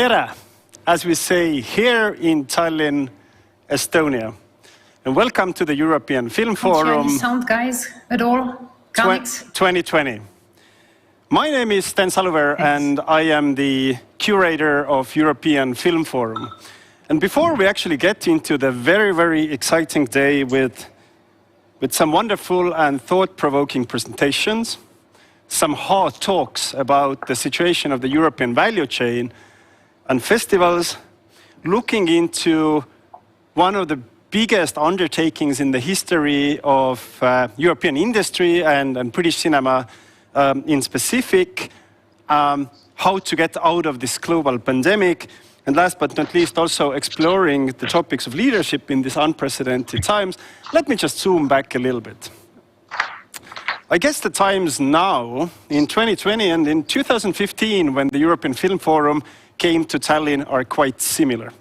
Tere, as we say here in Tallinn, Estonia. And welcome to the European Film Forum. Sound guys at all? 2020. My name is Sten Saluver and I am the curator of European Film Forum. And before we actually get into the very, very exciting day with some wonderful and thought-provoking presentations, some hard talks about the situation of the European value chain, and festivals, looking into one of the biggest undertakings in the history of European industry and British cinema in specific, how to get out of this global pandemic, and last but not least also exploring the topics of leadership in these unprecedented times. Let me just zoom back a little bit. I guess the times now, in 2020 and in 2015, when the European Film Forum came to Tallinn, are quite similar.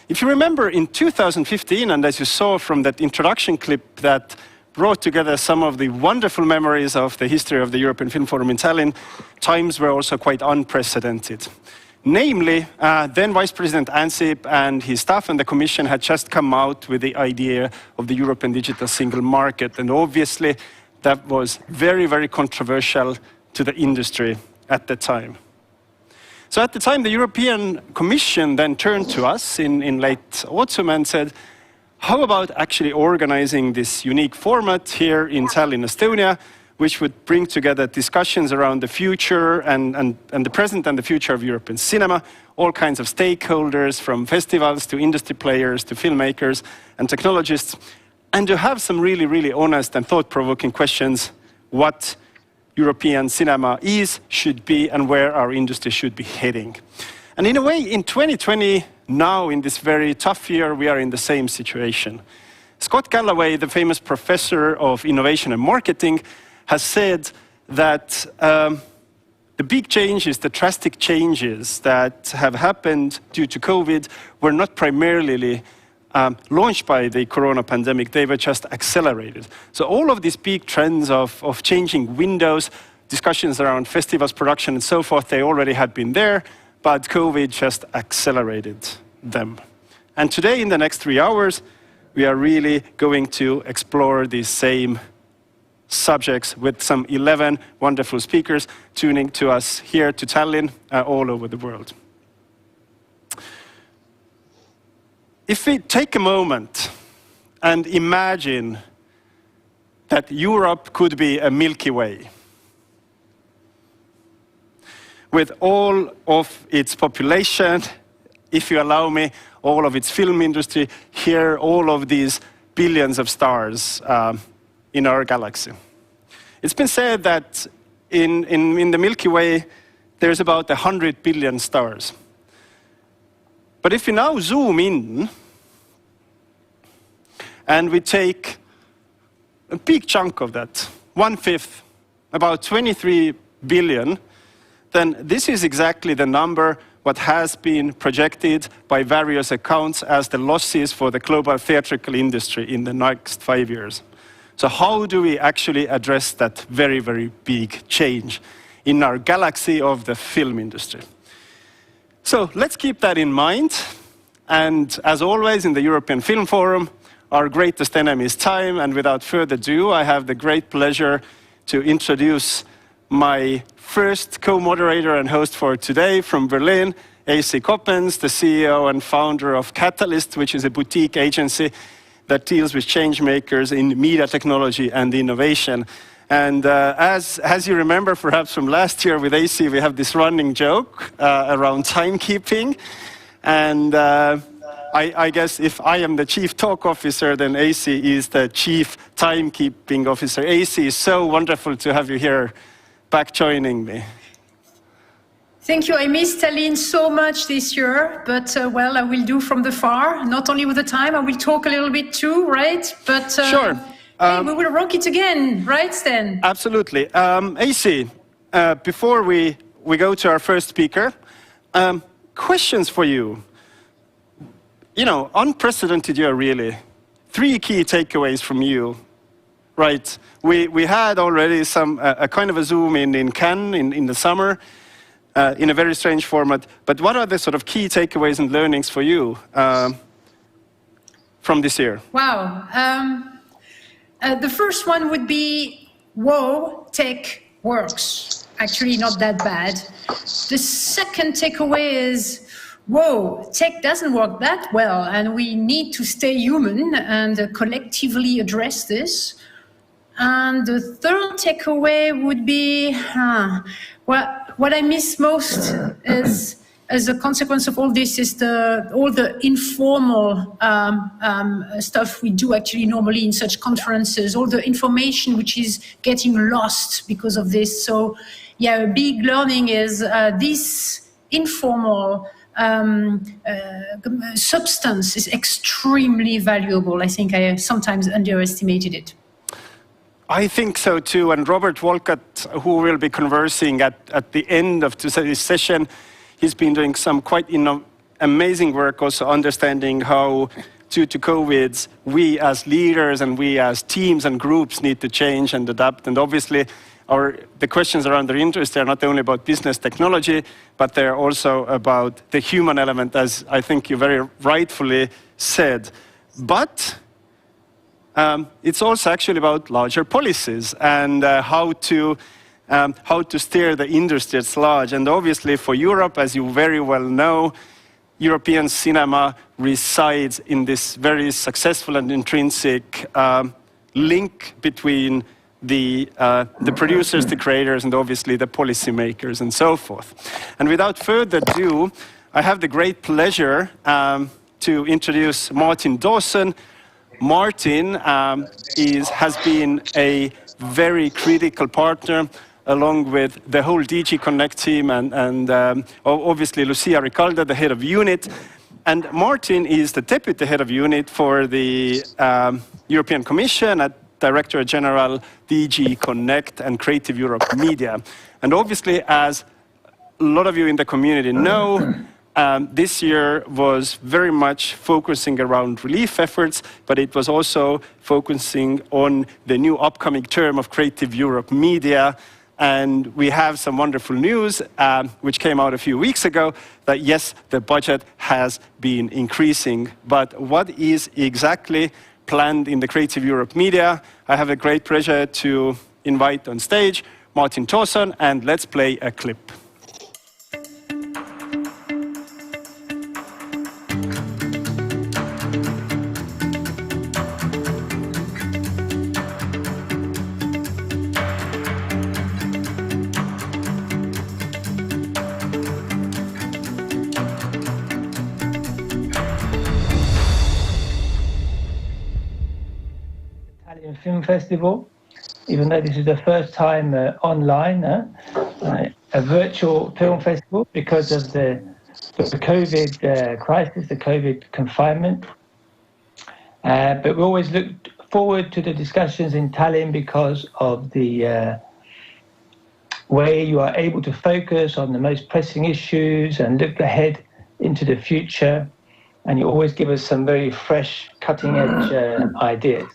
If you remember, in 2015, and as you saw from that introduction clip that brought together some of the wonderful memories of the history of the European Film Forum in Tallinn, times were also quite unprecedented. Namely, then Vice President Ansip and his staff and the Commission had just come out with the idea of the European Digital Single Market, and obviously that was very, very controversial to the industry at the time. So at the time, the European Commission then turned to us in late autumn and said, how about actually organizing this unique format here in Tallinn, Estonia, which would bring together discussions around the future and the present and the future of European cinema, all kinds of stakeholders, from festivals to industry players to filmmakers and technologists, and to have some really, really honest and thought-provoking questions what European cinema is, should be, and where our industry should be heading. And in a way, in 2020, now in this very tough year, we are in the same situation. Scott Galloway, the famous professor of innovation and marketing, has said that the big changes, the drastic changes that have happened due to COVID were not primarily launched by the corona pandemic, they were just accelerated. So all of these big trends of changing windows, discussions around festivals, production and so forth, they already had been there, but COVID just accelerated them. And today, in the next 3 hours, we are really going to explore these same subjects with some 11 wonderful speakers tuning to us here to Tallinn, all over the world. If we take a moment and imagine that Europe could be a Milky Way, with all of its population, if you allow me, all of its film industry, here, all of these billions of stars in our galaxy. It's been said that in the Milky Way, there's about 100 billion stars. But if we now zoom in, and we take a big chunk of that, 1/5, about 23 billion, then this is exactly the number what has been projected by various accounts as the losses for the global theatrical industry in the next 5 years. So how do we actually address that very, very big change in our galaxy of the film industry? So let's keep that in mind. And as always in the European Film Forum, our greatest enemy is time. And without further ado, I have the great pleasure to introduce my first co-moderator and host for today from Berlin, AC Coppens, the CEO and founder of Catalyst, which is a boutique agency that deals with change makers in media technology and innovation. And as you remember perhaps from last year with AC, we have this running joke around timekeeping. And I guess if I am the chief talk officer, then AC is the chief timekeeping officer. AC, is so wonderful to have you here back joining me. Thank you. I missed Tallinn so much this year, but well, I will do from the far, not only with the time, I will talk a little bit too, right? But sure. Hey, we will rock it again, right, Stan? Absolutely. AC, before we go to our first speaker, questions for you. You know, unprecedented year, really. 3 key takeaways from you, right? We had already some a kind of a zoom in Cannes in the summer. in a very strange format. But what are the sort of key takeaways and learnings for you from this year? Wow. The first one would be, whoa, tech works. Actually, not that bad. The second takeaway is, whoa, tech doesn't work that well, and we need to stay human and collectively address this. And the third takeaway would be, what I miss most is, as a consequence of all this, is all the informal stuff we do actually normally in such conferences, all the information which is getting lost because of this. So, yeah, a big learning is this informal substance is extremely valuable. I think I sometimes underestimated it. I think so too, and Robert Wolcott, who will be conversing at the end of today's session, he's been doing some quite amazing work also understanding how, due to COVID, we as leaders and we as teams and groups need to change and adapt. And obviously, the questions around their interest are not only about business technology, but they're also about the human element, as I think you very rightfully said. But it's also actually about larger policies and how to steer the industry at large. And obviously for Europe, as you very well know, European cinema resides in this very successful and intrinsic link between the producers, the creators, and obviously the policymakers and so forth. And without further ado, I have the great pleasure to introduce Martin Dawson. Martin has been a very critical partner along with the whole DG Connect team and obviously Lucia Ricalda, the head of unit. And Martin is the deputy head of unit for the European Commission at Director General DG Connect and Creative Europe Media. And obviously, as a lot of you in the community know, this year was very much focusing around relief efforts, but it was also focusing on the new upcoming term of Creative Europe Media. And we have some wonderful news, which came out a few weeks ago, that yes, the budget has been increasing. But what is exactly planned in the Creative Europe Media? I have a great pleasure to invite on stage Martin Dawson, and let's play a clip. Film Festival, even though this is the first time online, a virtual film festival because of the COVID crisis, the COVID confinement. But we always look forward to the discussions in Tallinn because of the way you are able to focus on the most pressing issues and look ahead into the future. And you always give us some very fresh, cutting-edge ideas.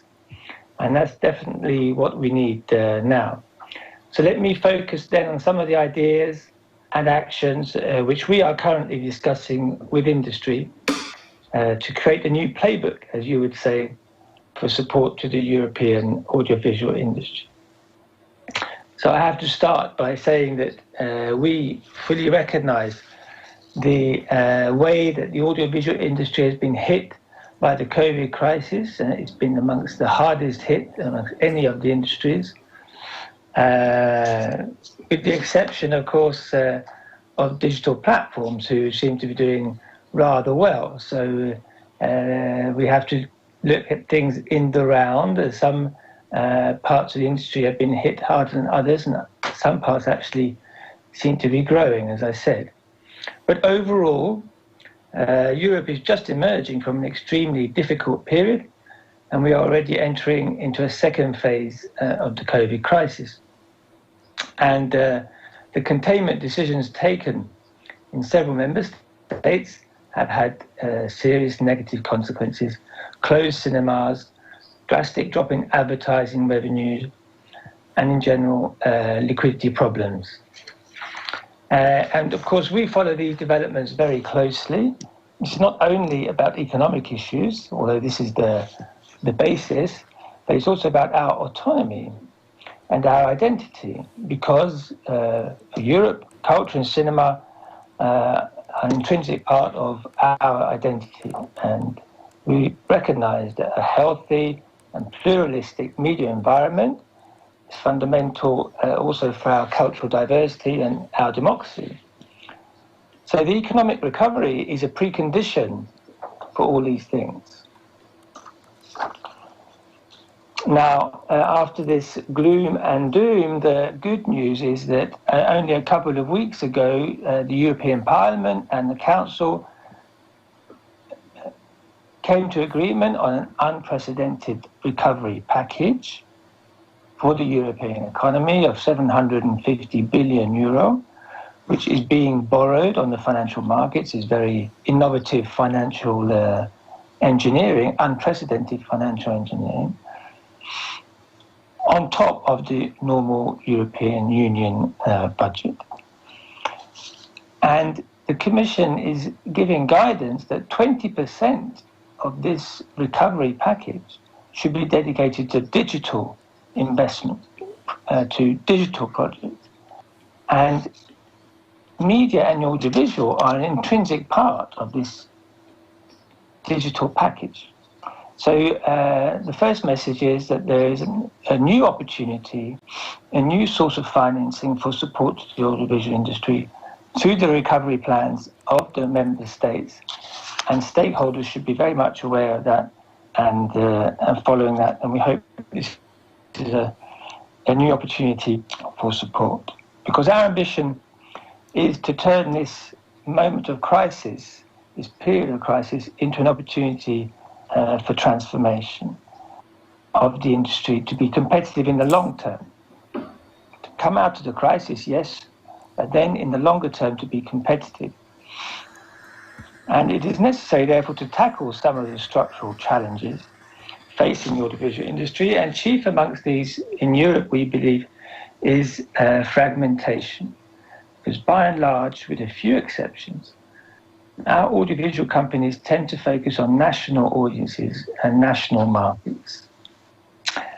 And that's definitely what we need now. So let me focus then on some of the ideas and actions which we are currently discussing with industry to create a new playbook, as you would say, for support to the European audiovisual industry. So I have to start by saying that we fully recognize the way that the audiovisual industry has been hit by the COVID crisis, and it's been amongst the hardest hit amongst any of the industries, with the exception, of course, of digital platforms, who seem to be doing rather well. So we have to look at things in the round. Some parts of the industry have been hit harder than others, and some parts actually seem to be growing, as I said. But overall, Europe is just emerging from an extremely difficult period, and we are already entering into a second phase of the COVID crisis. And the containment decisions taken in several member states have had serious negative consequences: closed cinemas, drastic drop in advertising revenues, and in general liquidity problems. And of course, we follow these developments very closely. It's not only about economic issues, although this is the basis, but it's also about our autonomy and our identity, because for Europe, culture and cinema are an intrinsic part of our identity. And we recognize that a healthy and pluralistic media environment is fundamental also for our cultural diversity and our democracy. So the economic recovery is a precondition for all these things. Now, after this gloom and doom, the good news is that only a couple of weeks ago, the European Parliament and the Council came to agreement on an unprecedented recovery package for the European economy of 750 billion euro, which is being borrowed on the financial markets. Is very innovative financial engineering, unprecedented financial engineering, on top of the normal European Union budget. And the Commission is giving guidance that 20% of this recovery package should be dedicated to digital investment, to digital projects. And media and audiovisual are an intrinsic part of this digital package. So the first message is that there is a new opportunity, a new source of financing for support to the audiovisual industry through the recovery plans of the member states. And stakeholders should be very much aware of that and following that. And we hope this is a new opportunity for support. Because our ambition is to turn this moment of crisis, this period of crisis, into an opportunity for transformation of the industry to be competitive in the long term. To come out of the crisis, yes, but then in the longer term to be competitive. And it is necessary, therefore, to tackle some of the structural challenges facing the audiovisual industry, and chief amongst these in Europe, we believe, is fragmentation. Because by and large, with a few exceptions, our audiovisual companies tend to focus on national audiences and national markets.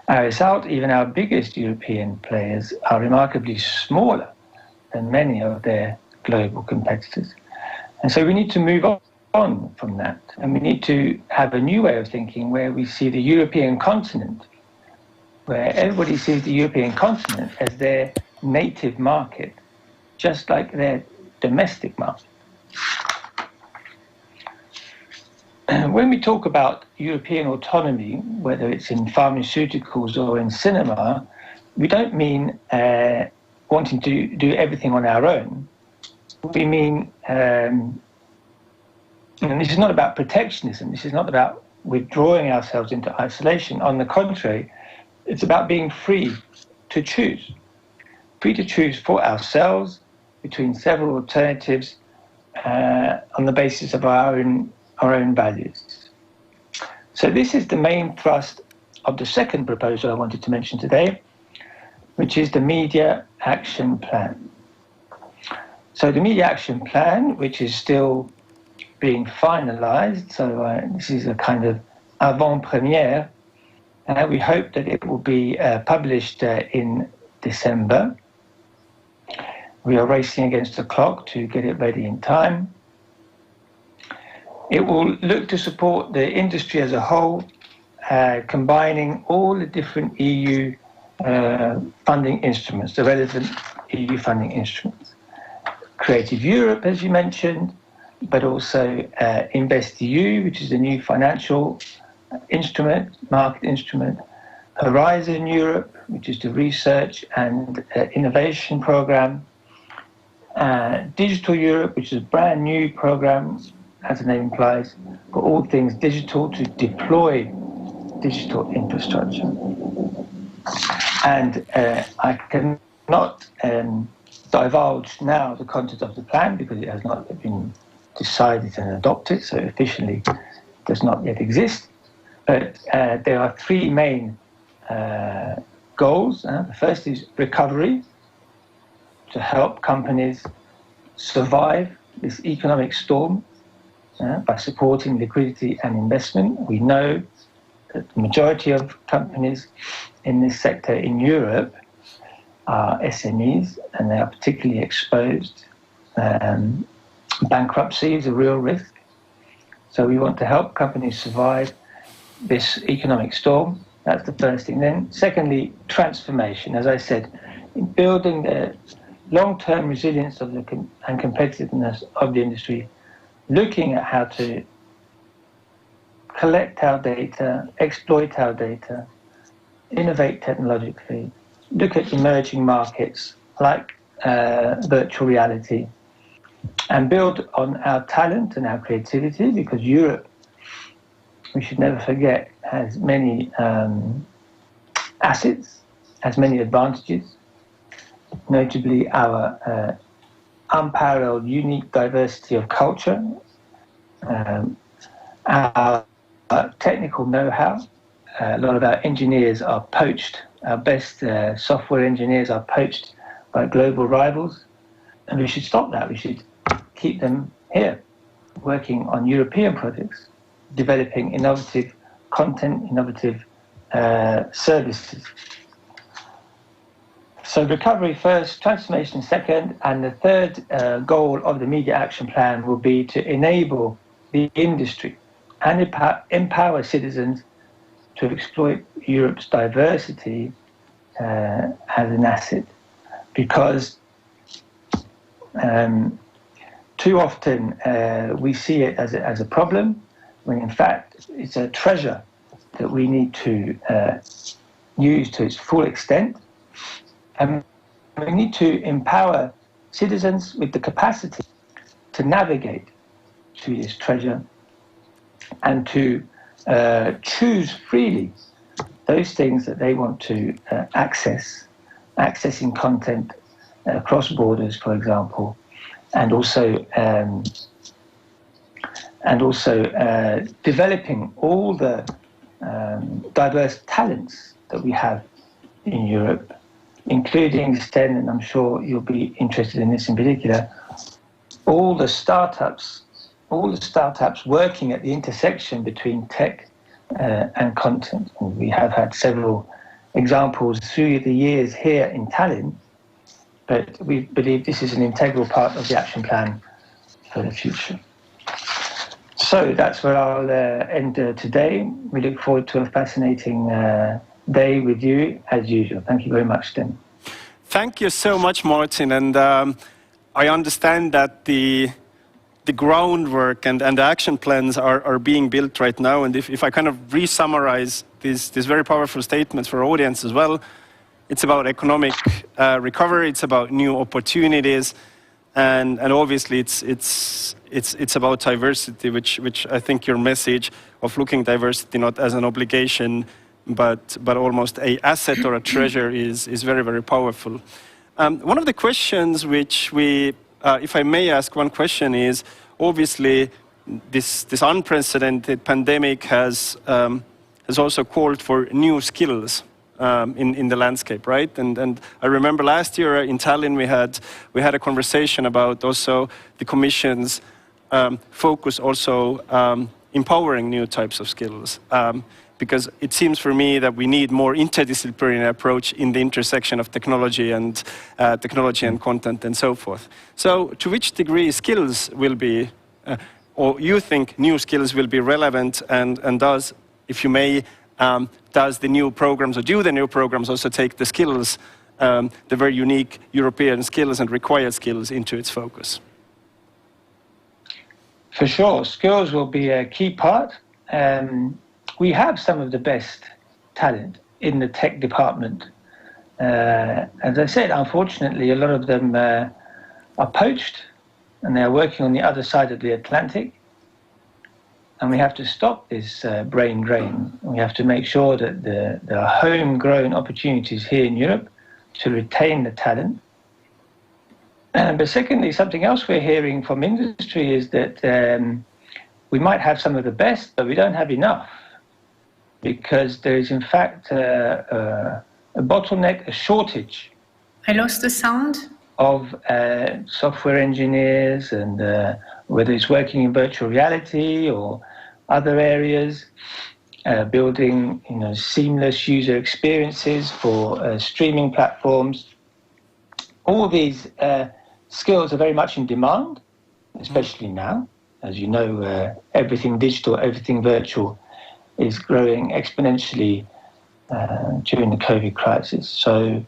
As a result, even our biggest European players are remarkably smaller than many of their global competitors. And so we need to move on from that. And we need to have a new way of thinking where we see the European continent, where everybody sees the European continent as their native market, just like their domestic market. When we talk about European autonomy, whether it's in pharmaceuticals or in cinema, we don't mean wanting to do everything on our own. We mean, and this is not about protectionism, this is not about withdrawing ourselves into isolation. On the contrary, it's about being free to choose for ourselves between several alternatives on the basis of our own values. So this is the main thrust of the second proposal I wanted to mention today, which is the Media Action Plan. So the Media Action Plan, which is still being finalized, so this is a kind of avant-première, we hope that it will be published in December. We are racing against the clock to get it ready in time. It will look to support the industry as a whole, combining all the different EU funding instruments, the relevant EU funding instruments. Creative Europe, as you mentioned, but also InvestEU, which is a new financial instrument, market instrument. Horizon Europe, which is the research and innovation program. Digital Europe, which is a brand new program, as the name implies, for all things digital, to deploy digital infrastructure. And I cannot divulge now the content of the plan because it has not been decided and adopted, so officially does not yet exist. But there are three main goals. The first is recovery, to help companies survive this economic storm by supporting liquidity and investment. We know that the majority of companies in this sector in Europe are SMEs, and they are particularly exposed. Bankruptcy is a real risk. So we want to help companies survive this economic storm. That's the first thing. Then secondly, transformation. As I said, in building the long-term resilience of and competitiveness of the industry, looking at how to collect our data, exploit our data, innovate technologically, look at emerging markets like virtual reality, and build on our talent and our creativity, because Europe, we should never forget, has many assets, has many advantages, notably our unparalleled, unique diversity of culture, our technical know-how. A lot of our engineers are poached. Our best software engineers are poached by global rivals, and we should stop that. We should keep them here, working on European projects, developing innovative content, innovative services. So recovery first, transformation second, and the third goal of the Media Action Plan will be to enable the industry and empower citizens to exploit Europe's diversity as an asset, because too often we see it as a problem, when in fact it's a treasure that we need to use to its full extent. And we need to empower citizens with the capacity to navigate to this treasure and to choose freely those things that they want to accessing content across borders, for example, and also developing all the diverse talents that we have in Europe, including, Sten, and I'm sure you'll be interested in this in particular, all the startups working at the intersection between tech and content. And we have had several examples through the years here in Tallinn, but we believe this is an integral part of the action plan for the future. So that's where I'll end today. We look forward to a fascinating day with you as usual. Thank you very much, Sten. Thank you so much, Martin. And I understand that the groundwork and the action plans are being built right now. And if I kind of re-summarize these very powerful statements for our audience as well, it's about economic recovery, it's about new opportunities, and obviously it's about diversity, which I think your message of looking diversity not as an obligation, but almost a asset or a treasure is very, very powerful. One of the questions which we, if I may ask one question, is obviously this unprecedented pandemic has also called for new skills in the landscape, right? And I remember last year in Tallinn we had a conversation about also the Commission's focus also empowering new types of skills. Because it seems for me that we need more interdisciplinary approach in the intersection of technology and content and so forth. So to which degree skills will be, or you think new skills will be relevant, and does, if you may, does the new programs, or do the new programs also take the skills, the very unique European skills and required skills into its focus? For sure, skills will be a key part. We have some of the best talent in the tech department. As I said, unfortunately, a lot of them are poached, and they are working on the other side of the Atlantic. And we have to stop this brain drain. We have to make sure that there are homegrown opportunities here in Europe to retain the talent. But secondly, something else we're hearing from industry is that we might have some of the best, but we don't have enough, because there is in fact a bottleneck, a shortage. I lost the sound. of software engineers, and whether it's working in virtual reality or other areas, building seamless user experiences for streaming platforms. All these skills are very much in demand, especially now. As you know, everything digital, everything virtual is growing exponentially during the COVID crisis. So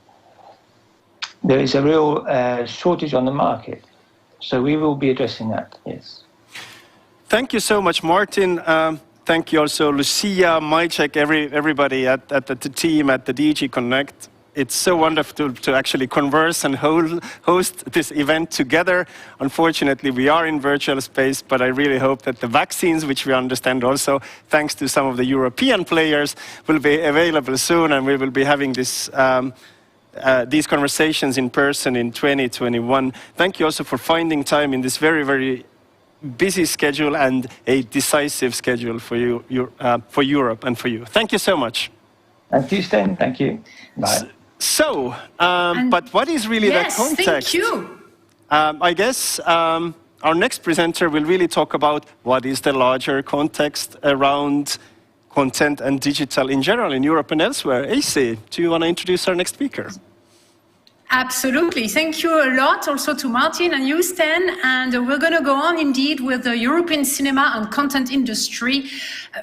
there is a real shortage on the market. So we will be addressing that, yes. Thank you so much, Martin. Thank you also, Lucia, Majek, everybody at the team at the DG Connect. It's so wonderful to actually converse and host this event together. Unfortunately, we are in virtual space, but I really hope that the vaccines, which we understand also, thanks to some of the European players, will be available soon, and we will be having this, these conversations in person in 2021. Thank you also for finding time in this very, very busy schedule and a decisive schedule for you, for Europe and for you. Thank you so much. Thank you, Sten. Thank you. Bye. So, but what is really the context? Yes, thank you. I guess our next presenter will really talk about what is the larger context around content and digital in general in Europe and elsewhere. AC, do you want to introduce our next speaker? Absolutely. Thank you a lot also to Martin and you, Sten. And we're going to go on indeed with the European cinema and content industry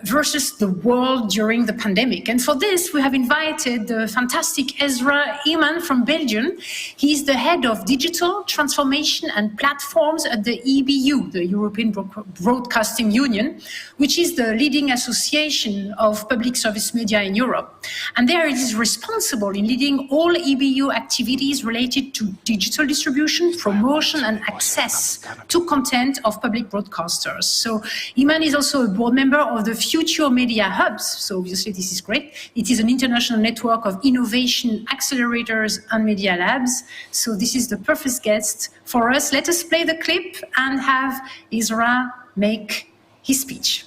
versus the world during the pandemic. And for this, we have invited the fantastic Ezra Iman from Belgium. He's the head of digital transformation and platforms at the EBU, the European Broadcasting Union, which is the leading association of public service media in Europe. And there it is responsible in leading all EBU activities related to digital distribution, promotion, and access to content of public broadcasters. So Iman is also a board member of the Future Media Hubs. So obviously this is great. It is an international network of innovation accelerators and media labs. So this is the perfect guest for us. Let us play the clip and have Ezra make his speech.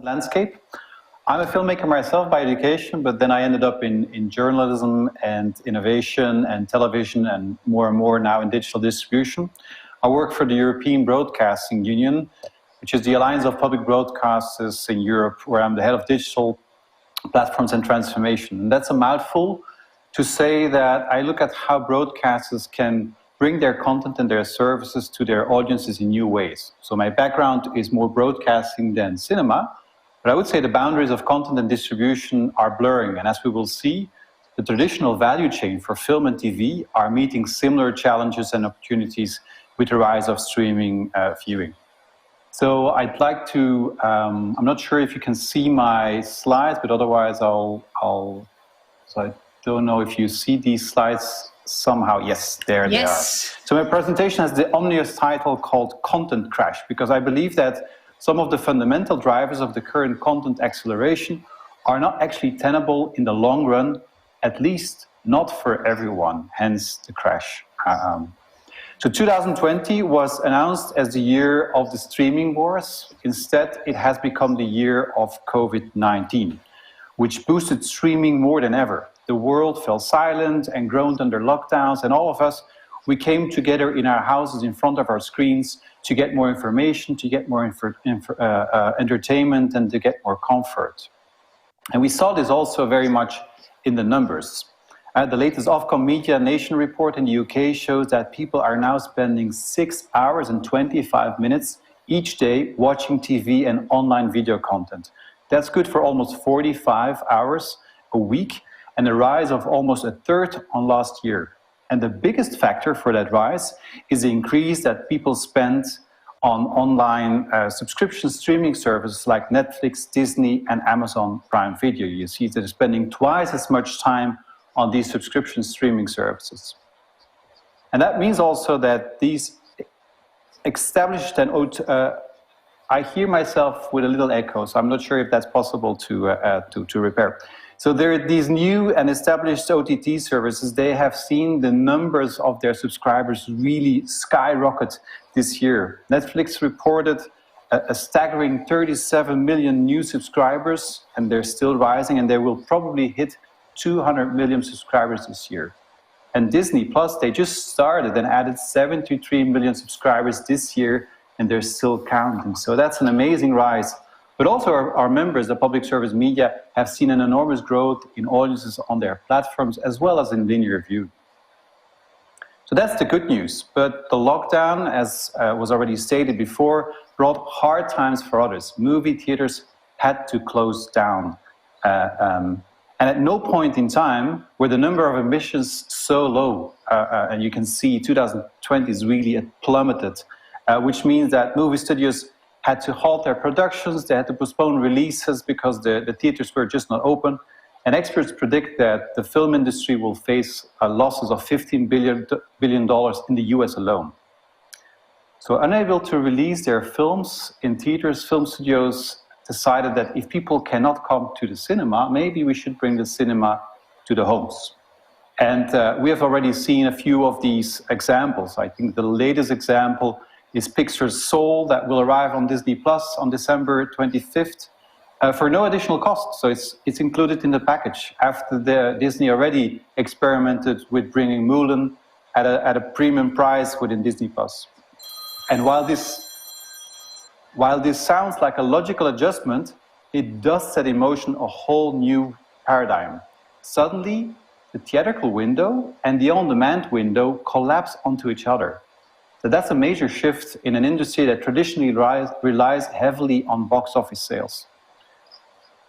Landscape. I'm a filmmaker myself by education, but then I ended up in journalism and innovation and television and more now in digital distribution. I work for the European Broadcasting Union, which is the alliance of public broadcasters in Europe, where I'm the head of digital platforms and transformation. And that's a mouthful to say that I look at how broadcasters can bring their content and their services to their audiences in new ways. So my background is more broadcasting than cinema, but I would say the boundaries of content and distribution are blurring. And as we will see, the traditional value chain for film and TV are meeting similar challenges and opportunities with the rise of streaming viewing. So I'd like to, I'm not sure if you can see my slides, but otherwise so I don't know if you see these slides somehow. Yes, there they are. So my presentation has the ominous title called Content Crash, because I believe that some of the fundamental drivers of the current content acceleration are not actually tenable in the long run, at least not for everyone, hence the crash. So 2020 was announced as the year of the streaming wars. Instead, it has become the year of COVID-19, which boosted streaming more than ever. The world fell silent and groaned under lockdowns, and all of us, we came together in our houses in front of our screens to get more information, to get more entertainment, and to get more comfort. And we saw this also very much in the numbers. The latest Ofcom Media Nation report in the UK shows that people are now spending 6 hours and 25 minutes each day watching TV and online video content. That's good for almost 45 hours a week, and a rise of almost a third on last year. And the biggest factor for that rise is the increase that people spend on online subscription streaming services like Netflix, Disney, and Amazon Prime Video. You see they're spending twice as much time on these subscription streaming services. And that means also that these established and I hear myself with a little echo, so I'm not sure if that's possible to repair. So there are these new and established OTT services. They have seen the numbers of their subscribers really skyrocket this year. Netflix reported a staggering 37 million new subscribers, and they're still rising, and they will probably hit 200 million subscribers this year. And Disney Plus, they just started and added 73 million subscribers this year, and they're still counting. So that's an amazing rise. But also our members, the public service media, have seen an enormous growth in audiences on their platforms as well as in linear view. So that's the good news. But the lockdown, as was already stated before, brought hard times for others. Movie theaters had to close down. And at no point in time were the number of admissions so low. And you can see 2020 is really plummeted, which means that movie studios had to halt their productions, they had to postpone releases because the theaters were just not open. And experts predict that the film industry will face losses of $15 billion in the US alone. So unable to release their films in theaters, film studios decided that if people cannot come to the cinema, maybe we should bring the cinema to the homes. And we have already seen a few of these examples. I think the latest example is Pixar's Soul that will arrive on Disney Plus on December 25th for no additional cost. So it's included in the package after Disney already experimented with bringing Mulan at a premium price within Disney Plus. And while this sounds like a logical adjustment, it does set in motion a whole new paradigm. Suddenly, the theatrical window and the on-demand window collapse onto each other. So that's a major shift in an industry that traditionally relies heavily on box office sales.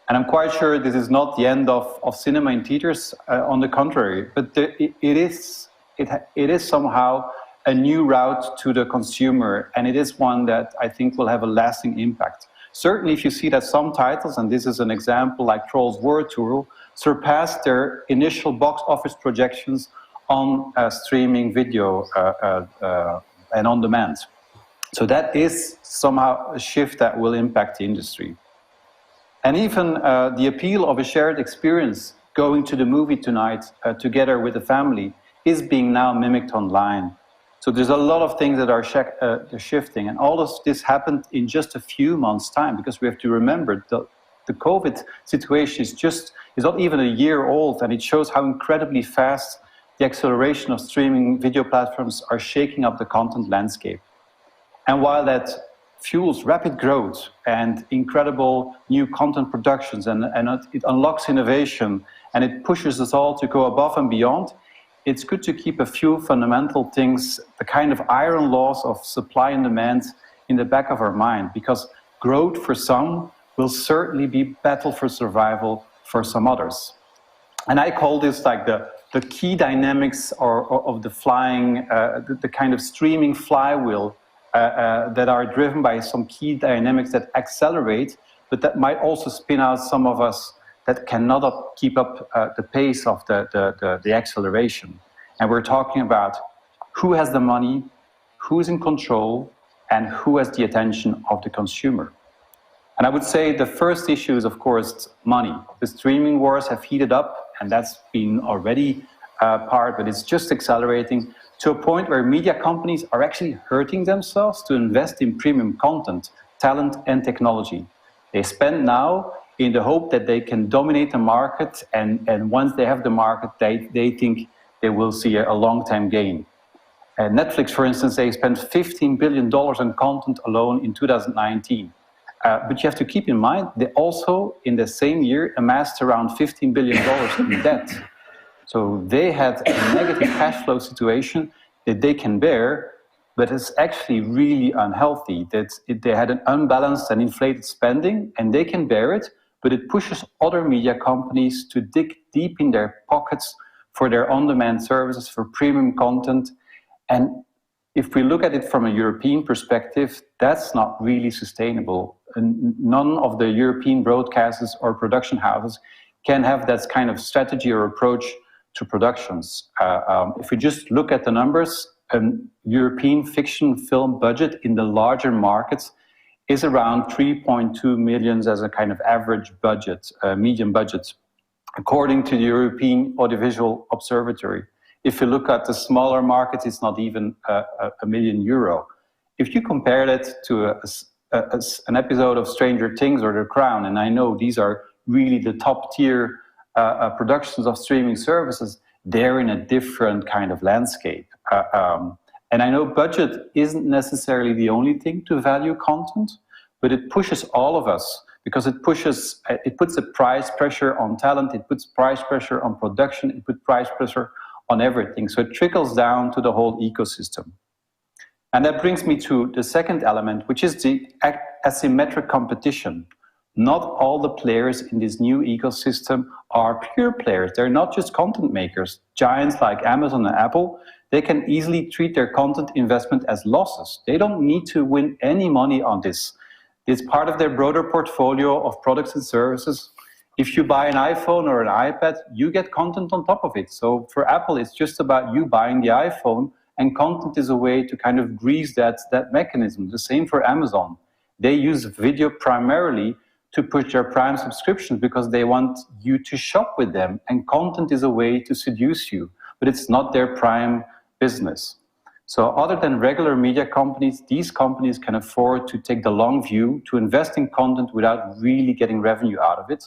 And I'm quite sure this is not the end of cinema in theaters, on the contrary, but it is somehow a new route to the consumer, and it is one that I think will have a lasting impact. Certainly if you see that some titles, and this is an example like Trolls World Tour, surpassed their initial box office projections on streaming video and on demand. So that is somehow a shift that will impact the industry. And even the appeal of a shared experience, going to the movie tonight together with the family, is being now mimicked online. So there's a lot of things that are shifting, and all of this happened in just a few months' time, because we have to remember the COVID situation is not even a year old, and it shows how incredibly fast the acceleration of streaming video platforms are shaking up the content landscape. And while that fuels rapid growth and incredible new content productions, and it unlocks innovation, and it pushes us all to go above and beyond, it's good to keep a few fundamental things, the kind of iron laws of supply and demand, in the back of our mind, because growth for some will certainly be battle for survival for some others. And I call this like the key dynamics of the flying, the kind of streaming flywheel that are driven by some key dynamics that accelerate, but that might also spin out some of us that cannot keep up the pace of the acceleration. And we're talking about who has the money, who is in control, and who has the attention of the consumer. And I would say the first issue is, of course, money. The streaming wars have heated up, and that's been already part, but it's just accelerating to a point where media companies are actually hurting themselves to invest in premium content, talent, and technology. They spend now in the hope that they can dominate the market, and once they have the market, they think they will see a long-term gain. Netflix, for instance, they spent $15 billion on content alone in 2019. But you have to keep in mind, they also, in the same year, amassed around $15 billion in debt. So they had a negative cash flow situation that they can bear, but it's actually really unhealthy. They had an unbalanced and inflated spending, and they can bear it, but it pushes other media companies to dig deep in their pockets for their on-demand services, for premium content. And if we look at it from a European perspective, that's not really sustainable. And none of the European broadcasters or production houses can have that kind of strategy or approach to productions. If we just look at the numbers, European fiction film budget in the larger markets is around 3.2 million as a kind of average budget, medium budget, according to the European Audiovisual Observatory. If you look at the smaller markets, it's not even €1 million. If you compare that to an episode of Stranger Things or The Crown, and I know these are really the top tier productions of streaming services, they're in a different kind of landscape. And I know budget isn't necessarily the only thing to value content, but it pushes all of us, because it puts a price pressure on talent, it puts price pressure on production, it puts price pressure on everything. So it trickles down to the whole ecosystem. And that brings me to the second element, which is the asymmetric competition. Not all the players in this new ecosystem are pure players. They're not just content makers. Giants like Amazon and Apple, they can easily treat their content investment as losses. They don't need to win any money on this. It's part of their broader portfolio of products and services. If you buy an iPhone or an iPad, you get content on top of it. So for Apple, it's just about you buying the iPhone, and content is a way to kind of grease that mechanism. The same for Amazon. They use video primarily to push their Prime subscriptions because they want you to shop with them, and content is a way to seduce you, but it's not their prime business. So other than regular media companies, these companies can afford to take the long view, to invest in content without really getting revenue out of it.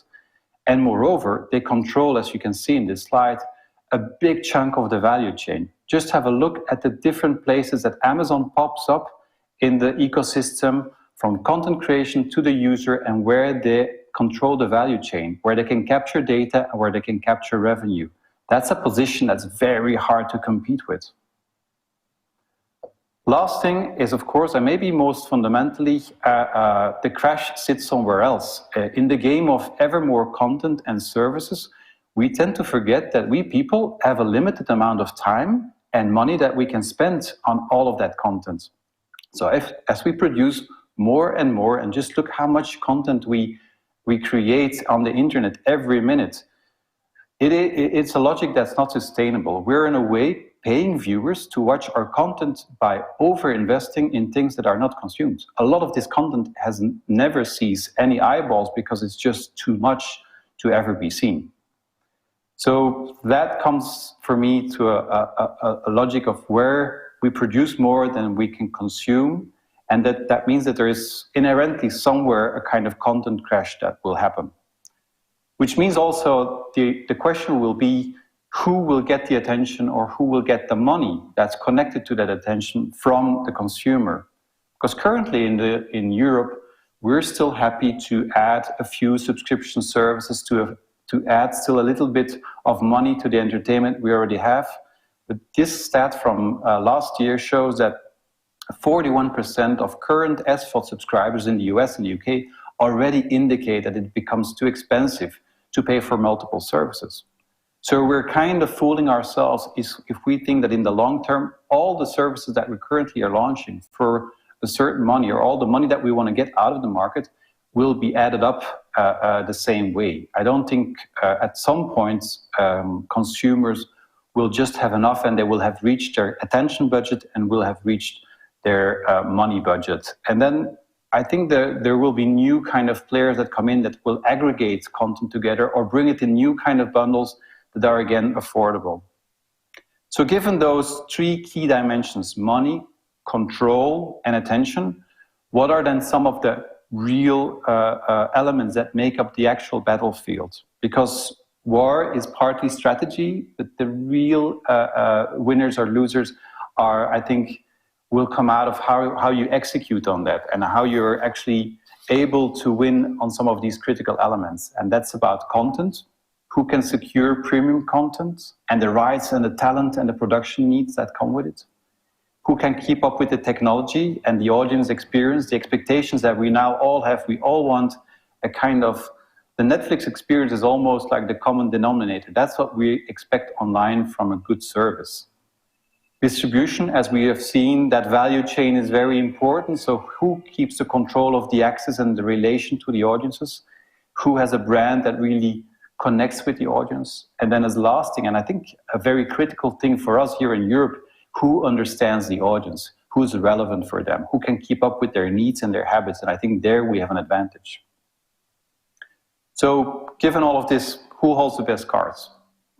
And moreover, they control, as you can see in this slide, a big chunk of the value chain. Just have a look at the different places that Amazon pops up in the ecosystem, from content creation to the user, and where they control the value chain, where they can capture data and where they can capture revenue. That's a position that's very hard to compete with. Last thing is, of course, and maybe most fundamentally, the crash sits somewhere else. In the game of ever more content and services, we tend to forget that we people have a limited amount of time and money that we can spend on all of that content. So as we produce more and more, and just look how much content we create on the internet every minute, it's a logic that's not sustainable. We're in a way paying viewers to watch our content by over-investing in things that are not consumed. A lot of this content never sees any eyeballs because it's just too much to ever be seen. So that comes for me to a logic of where we produce more than we can consume, and that means that there is inherently somewhere a kind of content crash that will happen. Which means also the question will be, who will get the attention or who will get the money that's connected to that attention from the consumer? Because currently in Europe, we're still happy to add a few subscription services to add still a little bit of money to the entertainment we already have. But this stat from last year shows that 41% of current SVOD subscribers in the US and the UK already indicate that it becomes too expensive to pay for multiple services. So we're kind of fooling ourselves if we think that in the long term, all the services that we currently are launching for a certain money, or all the money that we want to get out of the market, will be added up the same way. I don't think at some point consumers will just have enough and they will have reached their attention budget and will have reached their money budget. And then I think there will be new kind of players that come in that will aggregate content together or bring it in new kind of bundles that are again affordable. So given those three key dimensions, money, control, and attention, what are then some of the real elements that make up the actual battlefield? Because war is partly strategy, but the real winners or losers are, I think, will come out of how you execute on that and how you're actually able to win on some of these critical elements. And that's about content. Who can secure premium content and the rights and the talent and the production needs that come with it? Who can keep up with the technology and the audience experience, the expectations that we now all have? We all want a kind of, the Netflix experience is almost like the common denominator. That's what we expect online from a good service. Distribution, as we have seen, that value chain is very important. So who keeps the control of the access and the relation to the audiences? Who has a brand that really connects with the audience? And then as last thing, and I think a very critical thing for us here in Europe, who understands the audience? who's relevant for them, who can keep up with their needs and their habits. And I think there we have an advantage. So given all of this, who holds the best cards?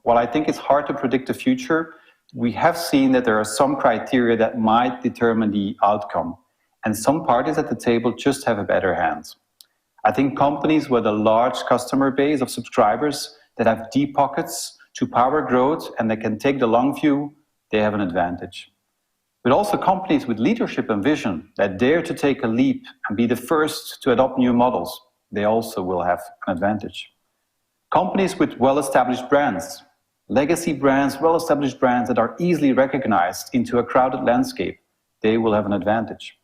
Well, I think it's hard to predict the future. We have seen that there are some criteria that might determine the outcome. And some parties at the table just have a better hand. I think companies with a large customer base of subscribers that have deep pockets to power growth and they can take the long view, they have an advantage. But also companies with leadership and vision that dare to take a leap and be the first to adopt new models, they also will have an advantage. Companies with well-established brands, legacy brands, well-established brands that are easily recognized into a crowded landscape, they will have an advantage.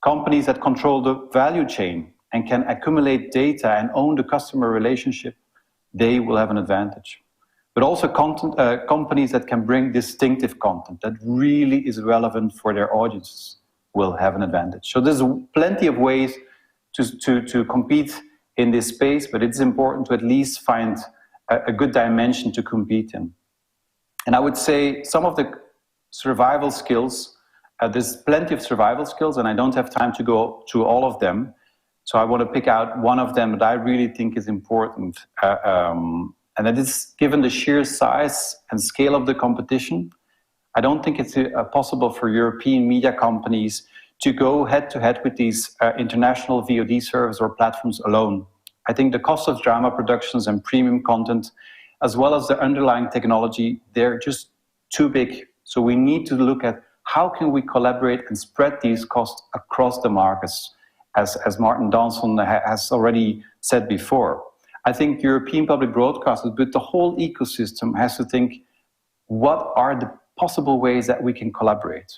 Companies that control the value chain and can accumulate data and own the customer relationship, they will have an advantage. But also companies that can bring distinctive content that really is relevant for their audiences will have an advantage. So there's plenty of ways to compete in this space, but it's important to at least find a good dimension to compete in. And I would say some of the survival skills, there's plenty of survival skills, and I don't have time to go through all of them. So I want to pick out one of them that I really think is important. And that is, given the sheer size and scale of the competition, I don't think it's possible for European media companies to go head-to-head with these international VOD servers or platforms alone. I think the cost of drama productions and premium content, as well as the underlying technology, they're just too big. So we need to look at how can we collaborate and spread these costs across the markets, as Martin Donson has already said before. I think European public broadcasters, but the whole ecosystem has to think, what are the possible ways that we can collaborate?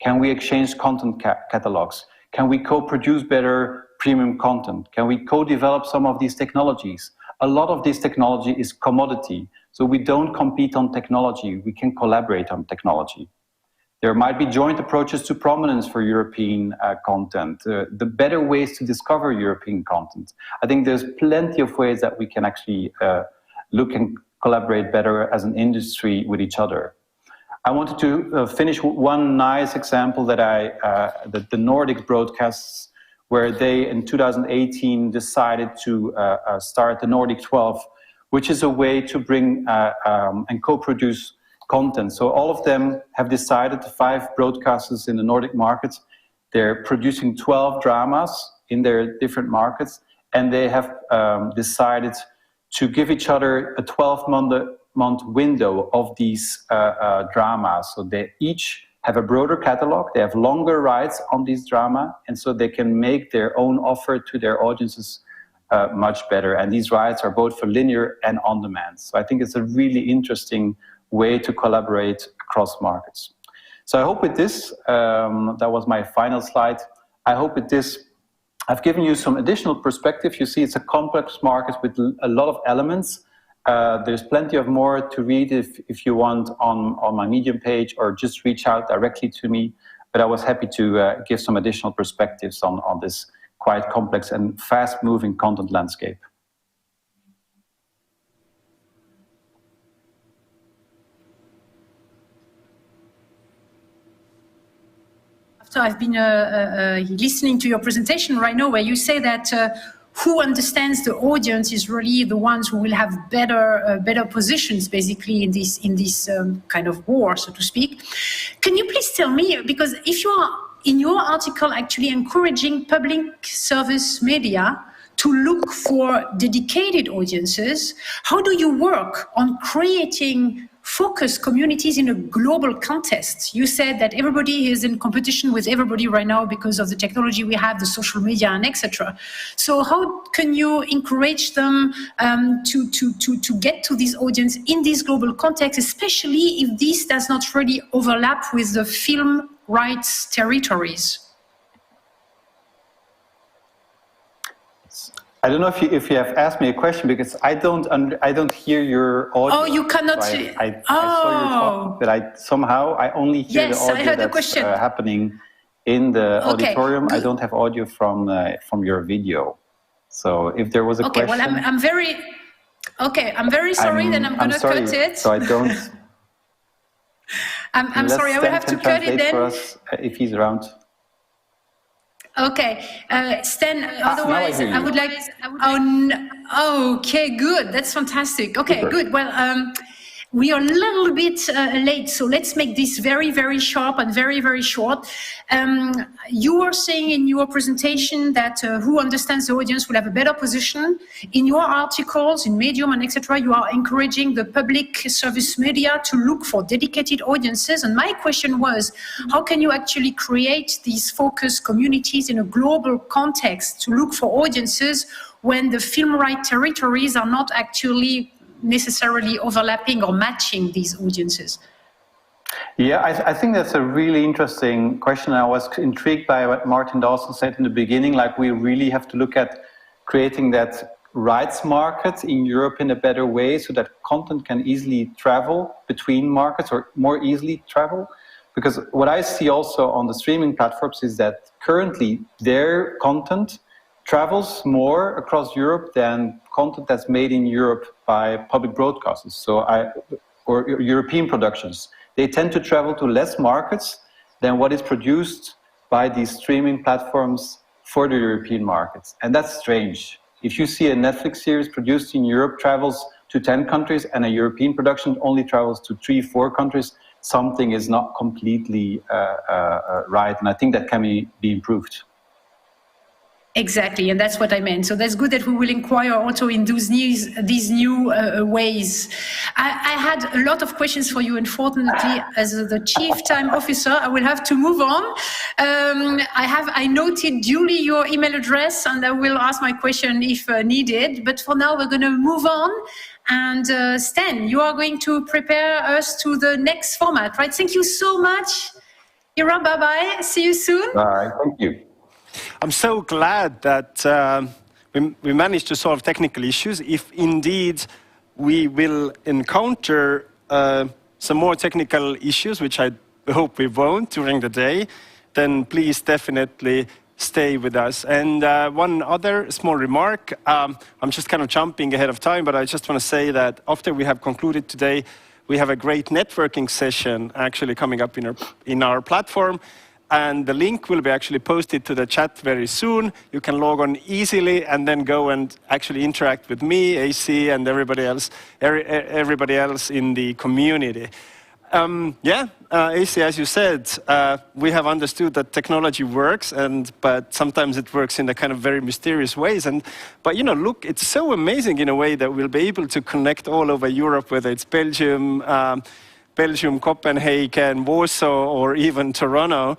Can we exchange content catalogs? Can we co-produce better premium content? Can we co-develop some of these technologies? A lot of this technology is commodity, so we don't compete on technology, we can collaborate on technology. There might be joint approaches to prominence for European content, the better ways to discover European content. I think there's plenty of ways that we can actually look and collaborate better as an industry with each other. I wanted to finish with one nice example that that the Nordic broadcasts, where they in 2018 decided to start the Nordic 12, which is a way to bring and co-produce content. So all of them have decided, 5 broadcasters in the Nordic markets, they're producing 12 dramas in their different markets, and they have decided to give each other a 12-month window of these dramas. So they each have a broader catalog, they have longer rights on these drama, and so they can make their own offer to their audiences much better. And these rights are both for linear and on-demand. So I think it's a really interesting way to collaborate across markets. So I hope with this, that was my final slide. I hope with this, I've given you some additional perspective. You see, it's a complex market with a lot of elements. There's plenty of more to read if you want on my Medium page, or just reach out directly to me. But I was happy to give some additional perspectives on this quite complex and fast-moving content landscape. So I've been listening to your presentation right now, where you say that who understands the audience is really the ones who will have better positions, basically, in this kind of war, so to speak. Can you please tell me, because if you are in your article actually encouraging public service media to look for dedicated audiences, how do you work on creating focus communities in a global context? You said that everybody is in competition with everybody right now because of the technology we have, the social media, and etc. So how can you encourage them to get to this audience in this global context, especially if this does not really overlap with the film rights territories? I don't know if you have asked me a question, because I don't hear your audio. Oh, you cannot. So I saw your talk, but I only hear the audio that's happening in the auditorium. I don't have audio from your video. So if there was a question. Okay, well, I'm very sorry. Then I'm going to cut it. So I don't. I'm sorry, I will have to cut it then. For us if he's around. Okay, Stan, otherwise I would like, okay, good, that's fantastic. Okay, Super. Good, well, we are a little bit late, so let's make this very, very sharp and very, very short. You were saying in your presentation that who understands the audience will have a better position. In your articles, in Medium and etc., you are encouraging the public service media to look for dedicated audiences. And my question was, how can you actually create these focus communities in a global context to look for audiences when the film right territories are not actually necessarily overlapping or matching these audiences? Yeah, I think that's a really interesting question. I was intrigued by what Martin Dawson said in the beginning, like we really have to look at creating that rights market in Europe in a better way so that content can easily travel between markets or more easily travel. Because what I see also on the streaming platforms is that currently their content travels more across Europe than content that's made in Europe by public broadcasters, or European productions. They tend to travel to less markets than what is produced by these streaming platforms for the European markets. And that's strange. If you see a Netflix series produced in Europe travels to 10 countries and a European production only travels to 3-4 countries, something is not completely right. And I think that can be improved. Exactly, and that's what I meant. So that's good that we will inquire also in these new ways. I had a lot of questions for you. Unfortunately, as the Chief Time Officer, I will have to move on. I noted duly your email address, and I will ask my question if needed. But for now, we're going to move on. And Stan, you are going to prepare us to the next format, right? Thank you so much. Ira, bye-bye. See you soon. Bye. Thank you. I'm so glad that we managed to solve technical issues. If indeed we will encounter some more technical issues, which I hope we won't during the day, then please definitely stay with us. And one other small remark, I'm just kind of jumping ahead of time, but I just want to say that after we have concluded today, we have a great networking session actually coming up in our platform. And the link will be actually posted to the chat very soon. You can log on easily and then go and actually interact with me, AC, and everybody else in the community. AC, as you said, we have understood that technology works, but sometimes it works in a kind of very mysterious ways. But look, it's so amazing in a way that we'll be able to connect all over Europe, whether it's Belgium, Copenhagen, Warsaw, or even Toronto.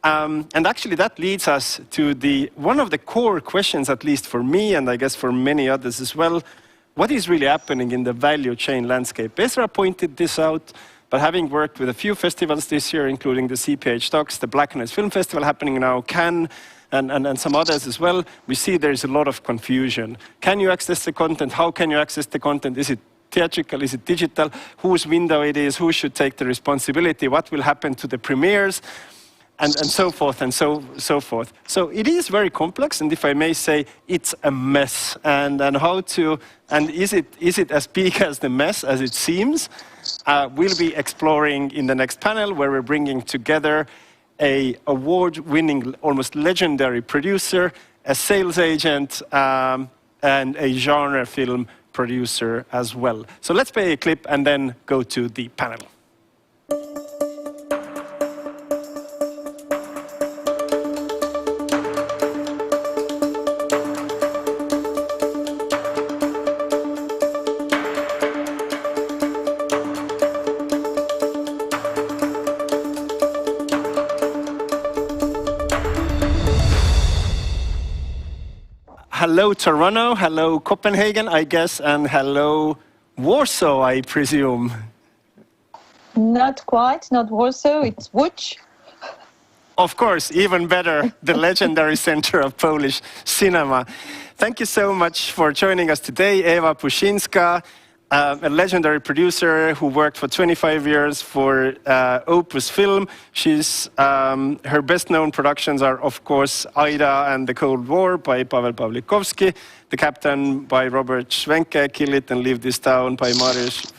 And actually that leads us to one of the core questions, at least for me, and I guess for many others as well. What is really happening in the value chain landscape? Ezra pointed this out, but having worked with a few festivals this year, including the CPH Docs, the Black Noise Film Festival happening now, Cannes, and some others as well, we see there's a lot of confusion. Can you access the content? How can you access the content? Is it theatrical? Is it digital? Whose window it is? Who should take the responsibility? What will happen to the premieres? And so forth and so forth. So it is very complex, and if I may say, it's a mess. And is it as big as the mess as it seems? We'll be exploring in the next panel, where we're bringing together an award-winning, almost legendary producer, a sales agent, and a genre film producer as well. So let's play a clip and then go to the panel. Hello Toronto, hello Copenhagen, I guess, and hello Warsaw, I presume. Not quite, not Warsaw, it's Łódź. Of course, even better, the legendary center of Polish cinema. Thank you so much for joining us today, Ewa Puszyńska. a legendary producer who worked for 25 years for Opus Film. Her best-known productions are, of course, Aida and the Cold War by Pavel Pawlikowski, The Captain by Robert Schwenke, Kill It and Leave This Town by Mariusz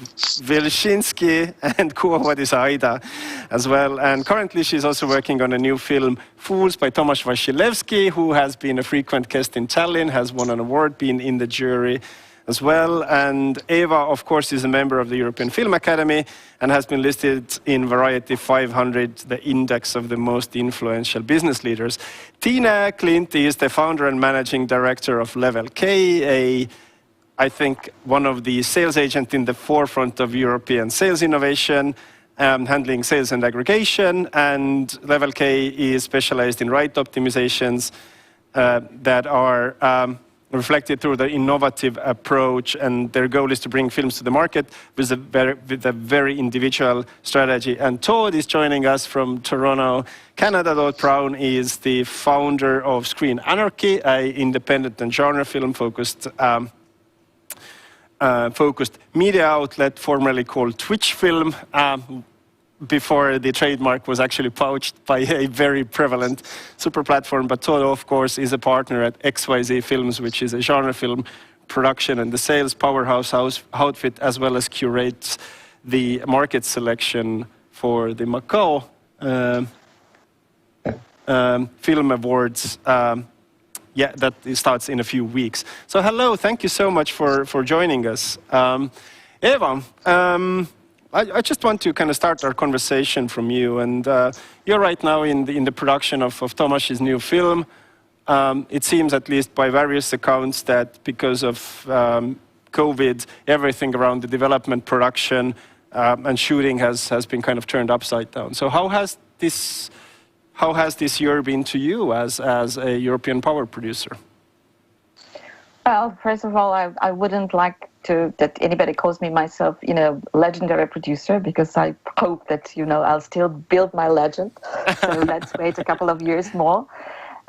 Wilczynski, and What is Aida as well. And currently she's also working on a new film, Fools by Tomasz Wasilewski, who has been a frequent guest in Tallinn, has won an award, been in the jury as well. And Eva, of course, is a member of the European Film Academy and has been listed in Variety 500, the index of the most influential business leaders. Tina Klint is the founder and managing director of Level K, I think one of the sales agents in the forefront of European sales innovation, handling sales and aggregation. And Level K is specialized in right optimizations that are reflected through the innovative approach, and their goal is to bring films to the market with a very individual strategy. And Todd is joining us from Toronto, Canada. Todd Brown is the founder of Screen Anarchy, an independent and genre film focused media outlet formerly called Twitch Film, before the trademark was actually poached by a very prevalent super platform. But Todd, of course, is a partner at XYZ Films, which is a genre film production and the sales powerhouse outfit, as well as curates the market selection for the Macau Film Awards. That starts in a few weeks. So hello, thank you so much for joining us. Eva, I just want to kind of start our conversation from you. And you're right now in the production of Tomasz's new film. It seems, at least by various accounts, that because of COVID, everything around the development, production, and shooting has been kind of turned upside down. So how has this year been to you as a European power producer? Well, first of all, I wouldn't like that anybody calls me myself, legendary producer, because I hope that, I'll still build my legend. So let's wait a couple of years more.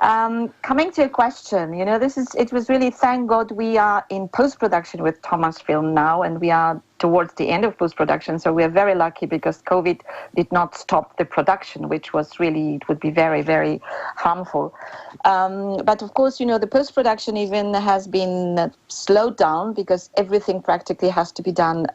Coming to your question, it was really, thank God, we are in post-production with Tomasz film now, and we are towards the end of post-production. So we are very lucky because COVID did not stop the production, which was really, it would be very, very harmful. But of course, the post-production even has been slowed down because everything practically has to be done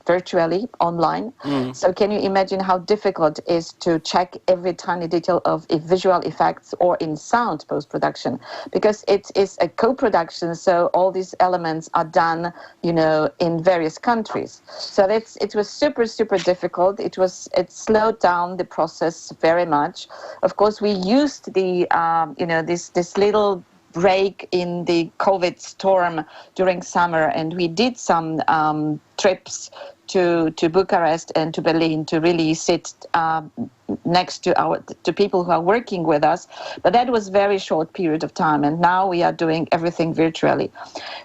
virtually, online. So can you imagine how difficult it is to check every tiny detail of visual effects or in sound post-production? Because it is a co-production, so all these elements are done, in various countries. So it was super, super difficult. It slowed down the process very much. Of course, we used the, this little break in the COVID storm during summer, and we did some trips to Bucharest and to Berlin to really sit next to people who are working with us. But that was very short period of time, and now we are doing everything virtually.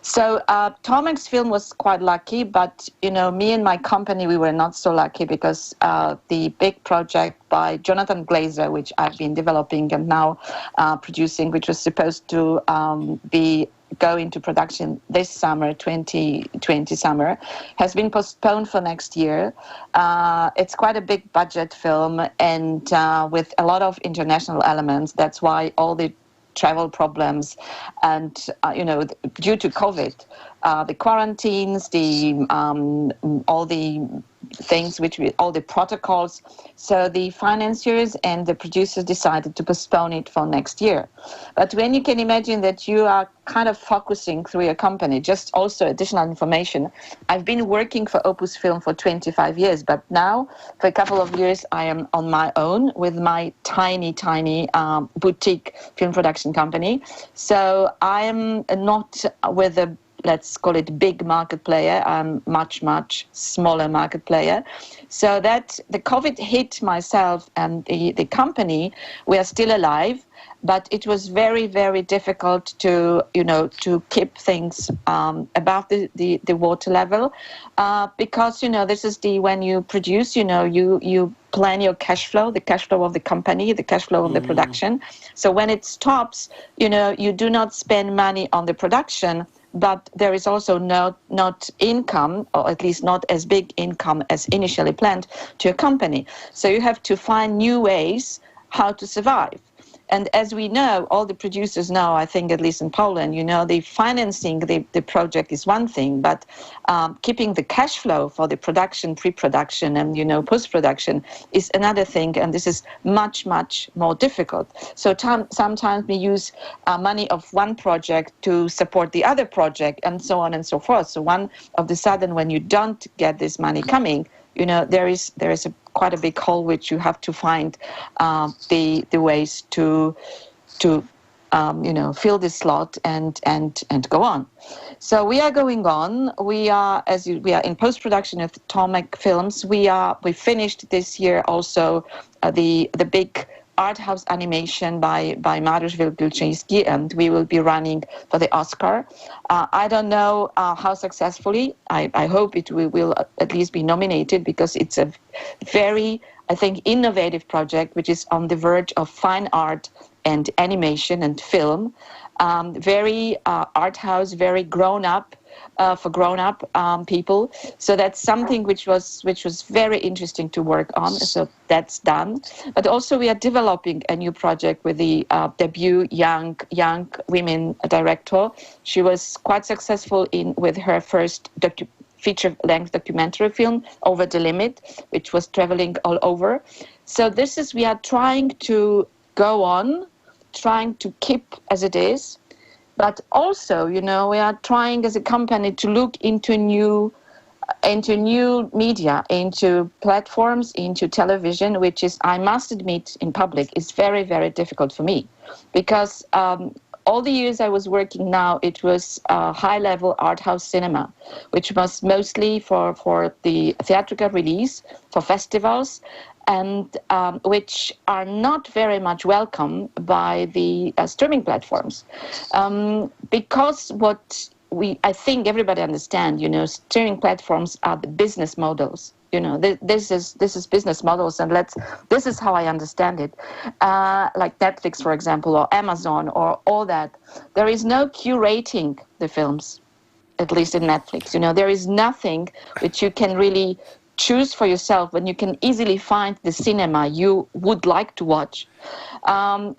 So Tomasz's film was quite lucky, but me and my company, we were not so lucky because the big project by Jonathan Glazer, which I've been developing and now producing, which was supposed to go into production this summer, 2020 summer, has been postponed for next year. It's quite a big budget film and with a lot of international elements. That's why all the travel problems and, due to COVID, the quarantines, all the things, all the protocols. So the financiers and the producers decided to postpone it for next year. But when you can imagine that you are kind of focusing through your company, just also additional information. I've been working for Opus Film for 25 years, but now for a couple of years I am on my own with my tiny boutique film production company. So I'm not with a, let's call it, big market player. I'm much smaller market player. So that the COVID hit myself and the company. We are still alive, but it was very, very difficult to keep things above the water level because this is when you produce, you plan your cash flow, the cash flow of the company, the cash flow of the production. So when it stops, you do not spend money on the production, but there is also not income, or at least not as big income as initially planned, to a company. So you have to find new ways how to survive. And as we know, all the producers know, I think at least in Poland, the financing the project is one thing, but keeping the cash flow for the production, pre-production, and post-production is another thing. And this is much, much more difficult. So sometimes we use money of one project to support the other project, and so on and so forth. So one of the sudden, when you don't get this money coming, there is quite a big hole which you have to find the ways to fill this slot and go on. So we are going on. We are in post-production of Tomek films. We finished this year also the big art house animation by Mariusz Wielgulczyński, and we will be running for the Oscar. I don't know how successfully. I hope it will at least be nominated, because it's a very, I think, innovative project, which is on the verge of fine art and animation and film. Very art house, very grown up. For grown-up people, so that's something which was very interesting to work on. So that's done. But also we are developing a new project with the debut young women director. She was quite successful with her first feature-length documentary film, Over the Limit, which was traveling all over. So we are trying to go on, trying to keep as it is. But also, we are trying as a company to look into new media, into platforms, into television, which is, I must admit, in public, is very, very difficult for me. Because all the years I was working now, it was high-level art house cinema, which was mostly for the theatrical release, for festivals, and which are not very much welcome by the streaming platforms. Because I think everybody understands, streaming platforms are the business models. This is business models, and this is how I understand it. Like Netflix, for example, or Amazon, or all that. There is no curating the films, at least in Netflix. There is nothing which you can really choose for yourself when you can easily find the cinema you would like to watch.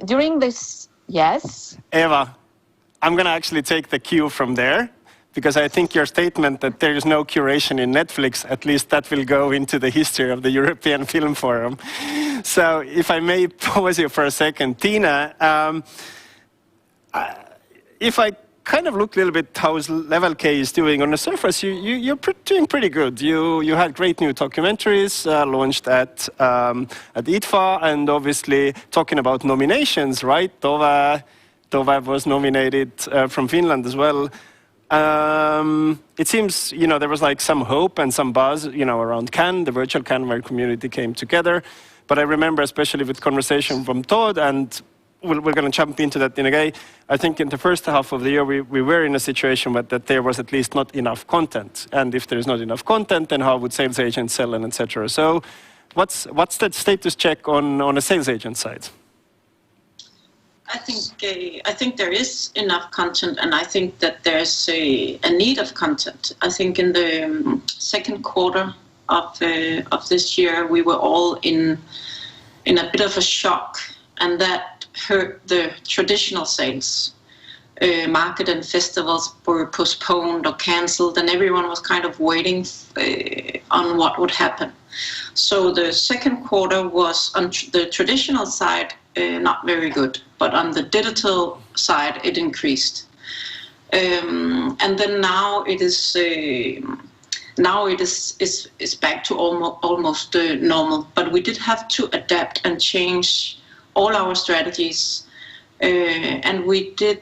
During this, yes? Eva, I'm going to actually take the cue from there, because I think your statement that there is no curation in Netflix, at least that will go into the history of the European Film Forum. So if I may pause you for a second, Tina, if I kind of look a little bit how Level K is doing on the surface, you're doing pretty good. You had great new documentaries launched at ITFA, and obviously talking about nominations, right? Tove was nominated from Finland as well. It seems, there was like some hope and some buzz, around Cannes, the virtual Cannes, where community came together. But I remember, especially with conversation from Todd, and we're going to jump into that in a day. I think in the first half of the year, we were in a situation that there was at least not enough content. And if there's not enough content, then how would sales agents sell, and etc. So what's that status check on a sales agent side? I think there is enough content, and I think that there's a need of content. I think in the second quarter of this year, we were all in a bit of a shock, and that hurt the traditional sales. Market and festivals were postponed or cancelled, and everyone was kind of waiting on what would happen. So the second quarter was, on the traditional side, not very good, but on the digital side, it increased. And then now it is back to almost normal. But we did have to adapt and change all our strategies, and we did.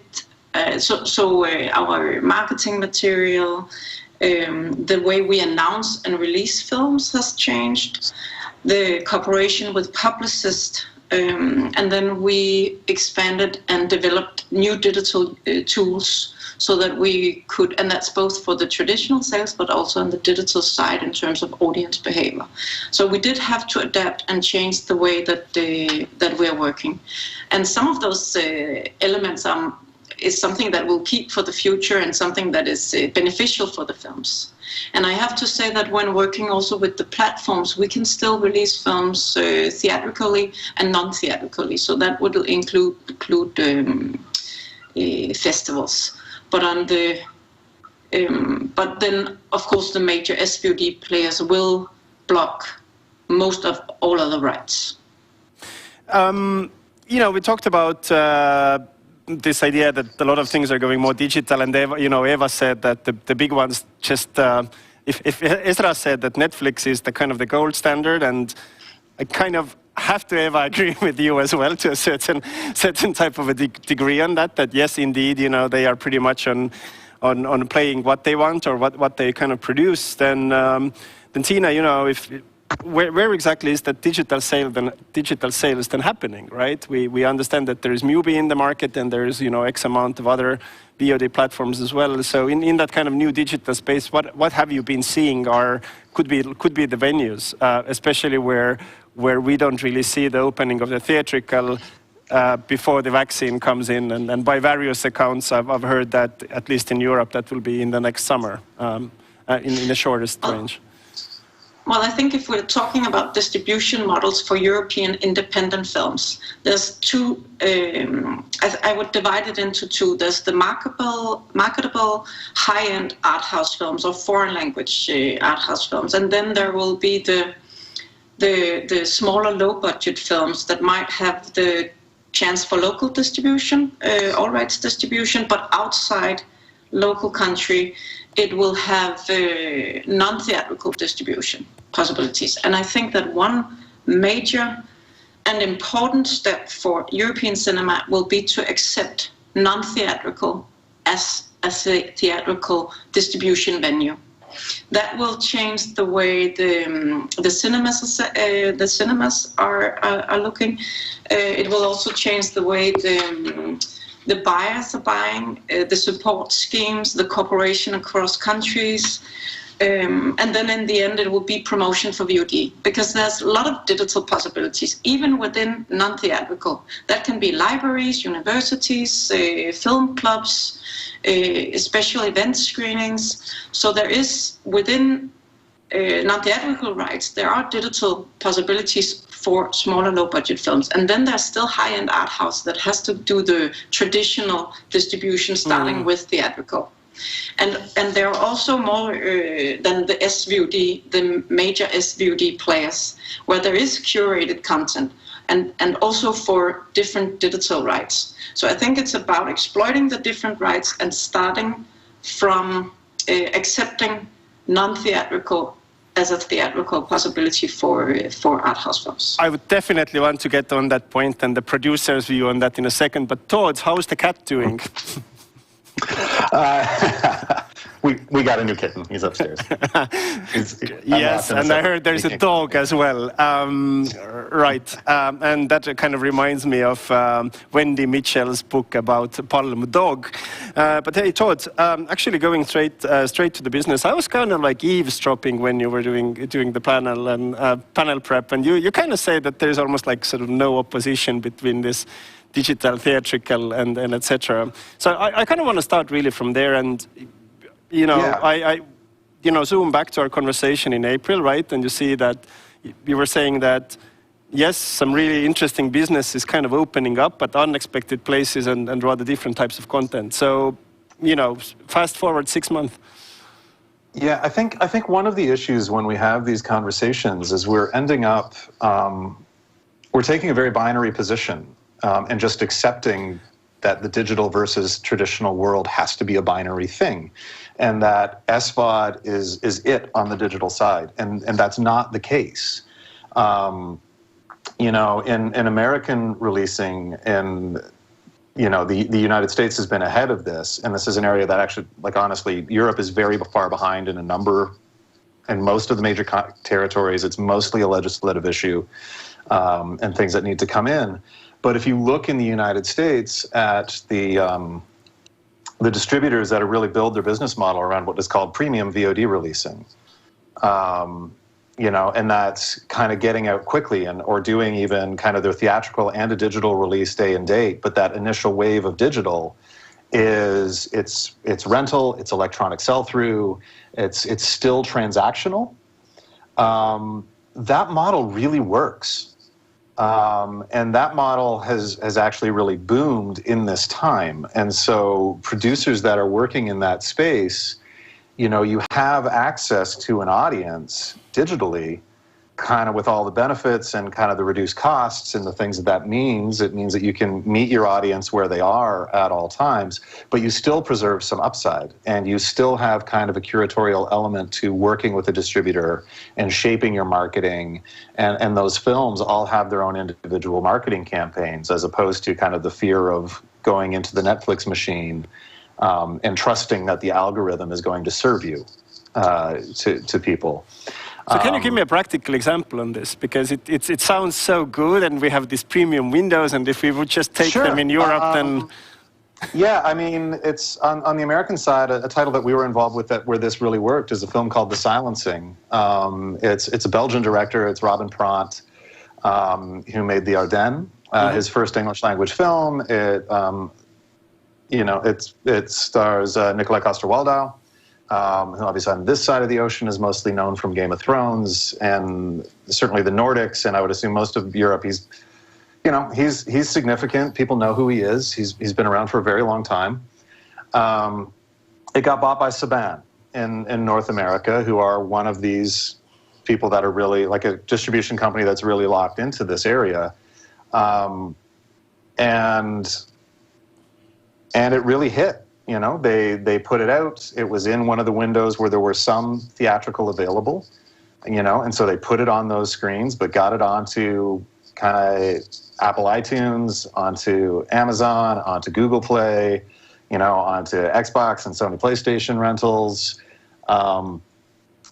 Our marketing material, the way we announce and release films has changed. The cooperation with publicists. And then we expanded and developed new digital tools so that we could, and that's both for the traditional sales, but also on the digital side in terms of audience behavior. So we did have to adapt and change the way that we're working. And some of those elements is something that we'll keep for the future and something that is beneficial for the films. And I have to say that when working also with the platforms, we can still release films theatrically and non-theatrically. So that would include festivals. But but then, of course, the major SVOD players will block most of all other rights. We talked about this idea that a lot of things are going more digital, and Eva said that the big ones just. If Ezra said that Netflix is the kind of the gold standard, and I kind of have to, Eva, agree with you as well to a certain type of a degree on that. That yes, indeed, they are pretty much on playing what they want or what they kind of produce. Then Tina, where exactly is that digital sales then happening, right? We understand that there is Mubi in the market, and there is X amount of other VOD platforms as well. So in that kind of new digital space, what have you been seeing could be the venues, especially where we don't really see the opening of the theatrical before the vaccine comes in, and by various accounts, I've heard that at least in Europe that will be in the next summer, in the shortest range. Well, I think if we're talking about distribution models for European independent films, there's two, I would divide it into two. There's the marketable high-end art house films or foreign language art house films. And then there will be the smaller low-budget films that might have the chance for local distribution, all rights distribution, but outside local country, it will have non-theatrical distribution possibilities. And I think that one major and important step for European cinema will be to accept non-theatrical as a theatrical distribution venue. That will change the way the cinemas are looking. It will also change the way the buyers are buying, the support schemes, the cooperation across countries. And then in the end, it will be promotion for VOD, because there's a lot of digital possibilities, even within non-theatrical. That can be libraries, universities, film clubs, special event screenings. So there is, within non-theatrical rights, there are digital possibilities for smaller low-budget films. And then there's still high-end art house that has to do the traditional distribution, starting with theatrical. And there are also more than the SVOD, the major SVOD players, where there is curated content, and also for different digital rights. So I think it's about exploiting the different rights and starting from accepting non-theatrical as a theatrical possibility for art house films. I would definitely want to get on that point and the producer's view on that in a second. But Todd, how's the cat doing? We got a new kitten. He's upstairs. Yes, and I heard there's a dog as well. Right, and that kind of reminds me of Wendy Mitchell's book about Palm Dog. But hey, Todd, actually going straight to the business, I was kind of like eavesdropping when you were doing the panel and panel prep, and you kind of say that there's almost like sort of no opposition between this digital, theatrical, and etc. So I kind of want to start really from there, and I zoom back to our conversation in April, right? And you see that you were saying that yes, some really interesting business is kind of opening up, but unexpected places and rather different types of content. So fast forward 6 months. Yeah, I think one of the issues when we have these conversations is we're ending up we're taking a very binary position. And just accepting that the digital versus traditional world has to be a binary thing, and that SVOD is it on the digital side, and that's not the case. In American releasing, and the United States has been ahead of this, and this is an area that actually, like honestly, Europe is very far behind in most of the major territories. It's mostly a legislative issue and things that need to come in. But if you look in the United States at the distributors that are really build their business model around what is called premium VOD releasing, and that's kind of getting out quickly or doing even kind of their theatrical and a digital release day and date. But that initial wave of digital is it's rental, it's electronic sell-through, it's still transactional. That model really works. And that model has actually really boomed in this time. And so producers that are working in that space, you have access to an audience digitally, kind of with all the benefits and kind of the reduced costs and the things that means. It means that you can meet your audience where they are at all times, but you still preserve some upside, and you still have kind of a curatorial element to working with a distributor and shaping your marketing. And those films all have their own individual marketing campaigns, as opposed to kind of the fear of going into the Netflix machine and trusting that the algorithm is going to serve you to people. So can you give me a practical example on this? Because it sounds so good, and we have these premium windows, and if we would just take them in Europe, then... Yeah, I mean, it's on the American side, a title that we were involved with where this really worked is a film called The Silencing. It's a Belgian director, it's Robin Pront, who made The Ardennes, his first English language film. It stars Nikolai Coster-Waldau, who obviously on this side of the ocean is mostly known from Game of Thrones, and certainly the Nordics, and I would assume most of Europe. He's significant. People know who he is. He's been around for a very long time. It got bought by Saban in North America, who are one of these people that are really like a distribution company that's really locked into this area, and it really hit. They put it out. It was in one of the windows where there were some theatrical available, and so they put it on those screens, but got it onto kind of Apple iTunes, onto Amazon, onto Google Play, onto Xbox and Sony PlayStation rentals,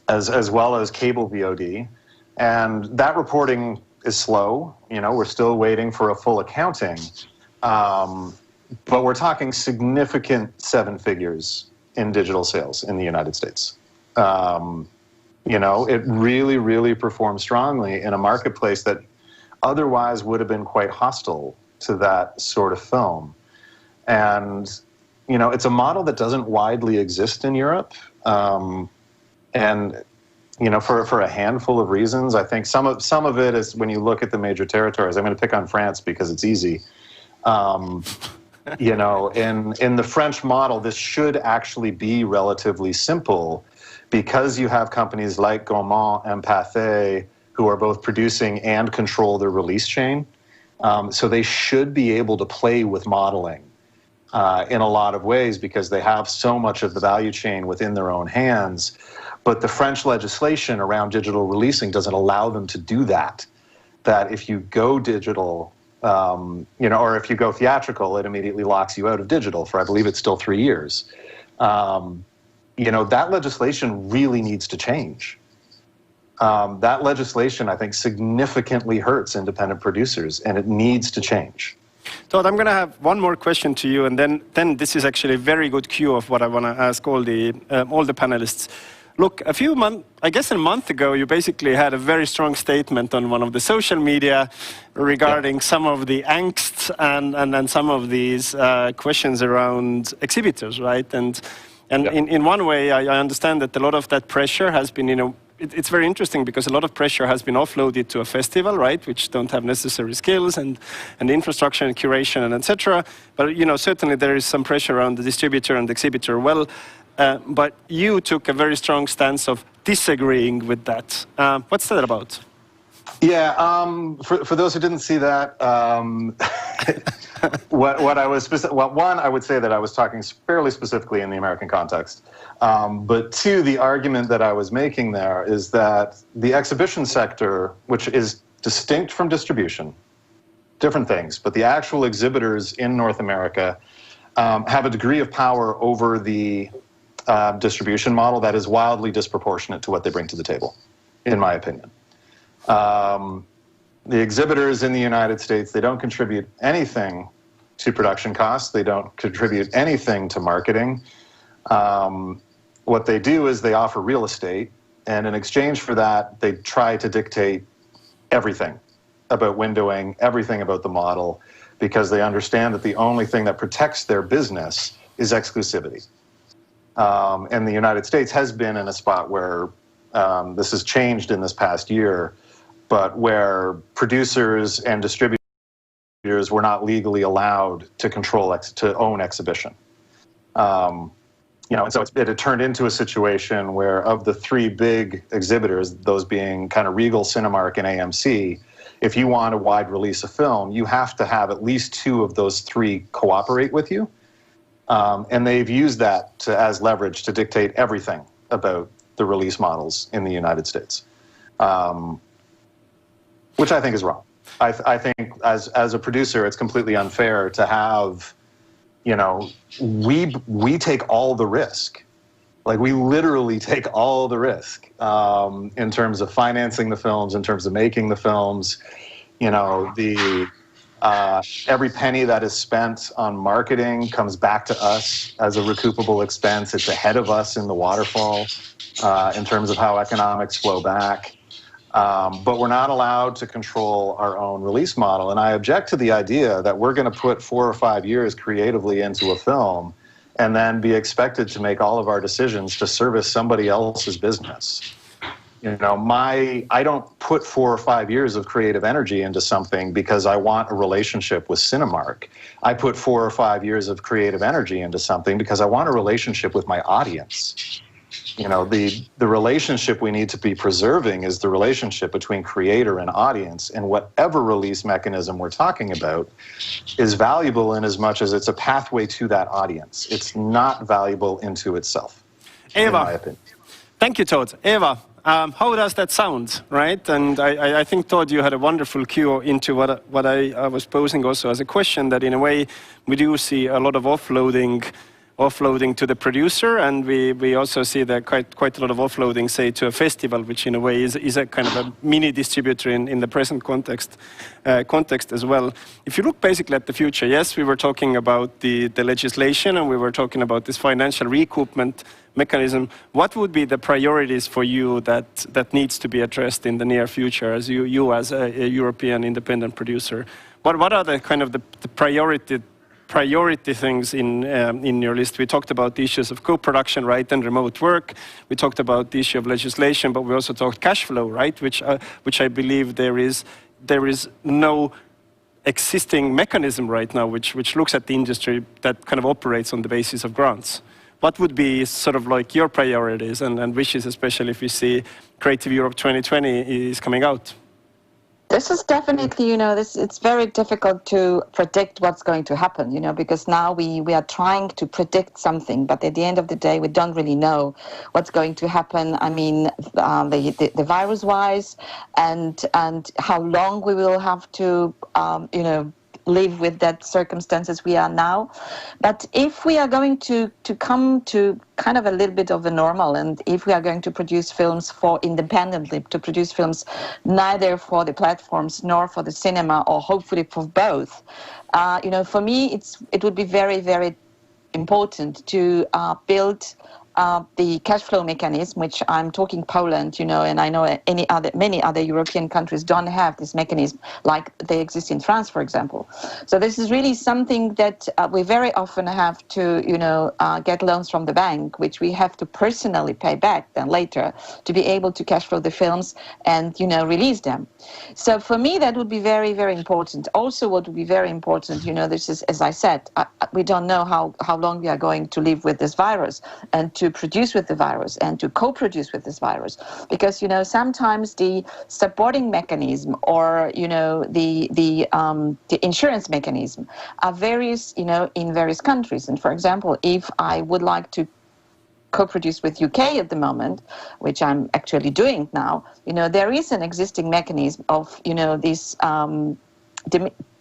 as well as cable VOD. And that reporting is slow. We're still waiting for a full accounting. But we're talking significant seven figures in digital sales in the United States. It really, really performed strongly in a marketplace that otherwise would have been quite hostile to that sort of film. And, it's a model that doesn't widely exist in Europe. For a handful of reasons. I think some of it is when you look at the major territories. I'm going to pick on France because it's easy. In the French model, this should actually be relatively simple because you have companies like Gaumont and Pathé who are both producing and control their release chain. So they should be able to play with modeling in a lot of ways because they have so much of the value chain within their own hands. But the French legislation around digital releasing doesn't allow them to do that. That if you go digital, or if you go theatrical, it immediately locks you out of digital for, I believe it's still 3 years. That legislation really needs to change. That legislation, I think, significantly hurts independent producers, and it needs to change. Todd, I'm going to have one more question to you, and then this is actually a very good cue of what I want to ask all the panelists. Look, a month ago, you basically had a very strong statement on one of the social media regarding some of the angst and some of these questions around exhibitors, right? And in one way, I understand that a lot of that pressure has been, it's very interesting because a lot of pressure has been offloaded to a festival, right, which don't have necessary skills and infrastructure and curation and etc. But certainly there is some pressure around the distributor and the exhibitor. Well, but you took a very strong stance of disagreeing with that. What's that about? Yeah, for those who didn't see that, what I was one, I would say that I was talking fairly specifically in the American context. But two, the argument that I was making there is that the exhibition sector, which is distinct from distribution, different things, but the actual exhibitors in North America have a degree of power over the distribution model that is wildly disproportionate to what they bring to the table, in my opinion. The exhibitors in the United States, they don't contribute anything to production costs. They don't contribute anything to marketing. What they do is they offer real estate, and in exchange for that, they try to dictate everything about windowing, everything about the model, because they understand that the only thing that protects their business is exclusivity. And the United States has been in a spot where this has changed in this past year, but where producers and distributors were not legally allowed to to own exhibition. And so it had turned into a situation where of the three big exhibitors, those being kind of Regal, Cinemark, and AMC, if you want a wide release of film, you have to have at least two of those three cooperate with you. And they've used that as leverage to dictate everything about the release models in the United States, which I think is wrong. I think as a producer, it's completely unfair to have, we take all the risk. Like, we literally take all the risk in terms of financing the films, in terms of making the films. Every penny that is spent on marketing comes back to us as a recoupable expense. It's ahead of us in the waterfall in terms of how economics flow back. But we're not allowed to control our own release model. And I object to the idea that we're going to put 4 or 5 years creatively into a film and then be expected to make all of our decisions to service somebody else's business. I don't put 4 or 5 years of creative energy into something because I want a relationship with Cinemark. I put 4 or 5 years of creative energy into something because I want a relationship with my audience. The relationship we need to be preserving is the relationship between creator and audience, and whatever release mechanism we're talking about is valuable in as much as it's a pathway to that audience. It's not valuable into itself, in my opinion. Thank you, Todd. Eva, how does that sound, right? And I think, Todd, you had a wonderful cue into what I was posing also as a question, that in a way we do see a lot of offloading to the producer, and we also see that quite a lot of offloading, say, to a festival, which in a way is a kind of a mini distributor in the present context as well. If you look basically at the future, yes, we were talking about the legislation, and we were talking about this financial recoupment mechanism. What would be the priorities for you that needs to be addressed in the near future as you as a European independent producer? What are the kind of the priority things in your list? We talked about the issues of co-production, right, and remote work. We talked about the issue of legislation, but we also talked cash flow, right, which I believe there is no existing mechanism right now which looks at the industry that kind of operates on the basis of grants. What would be sort of like your priorities and wishes, especially if we see Creative Europe 2020 is coming out? This is definitely, it's very difficult to predict what's going to happen, because now we are trying to predict something, but at the end of the day, we don't really know what's going to happen. I mean, the virus-wise, and how long we will have to, live with that circumstances we are now. But if we are going to come to kind of a little bit of a normal, and if we are going to produce films independently, to produce films neither for the platforms nor for the cinema, or hopefully for both, for me it would be very, very important to build the cash flow mechanism, which I'm talking Poland, and I know many other European countries don't have this mechanism like they exist in France, for example. So this is really something that we very often have to, get loans from the bank, which we have to personally pay back then later to be able to cash flow the films and, release them. So for me, that would be very, very important. Also, what would be very important, this is, as I said, we don't know how long we are going to live with this virus, and to produce with the virus and to co-produce with this virus, because sometimes the supporting mechanism or the insurance mechanism are various in various countries. And for example, if I would like to co-produce with UK at the moment, which I'm actually doing now, there is an existing mechanism of this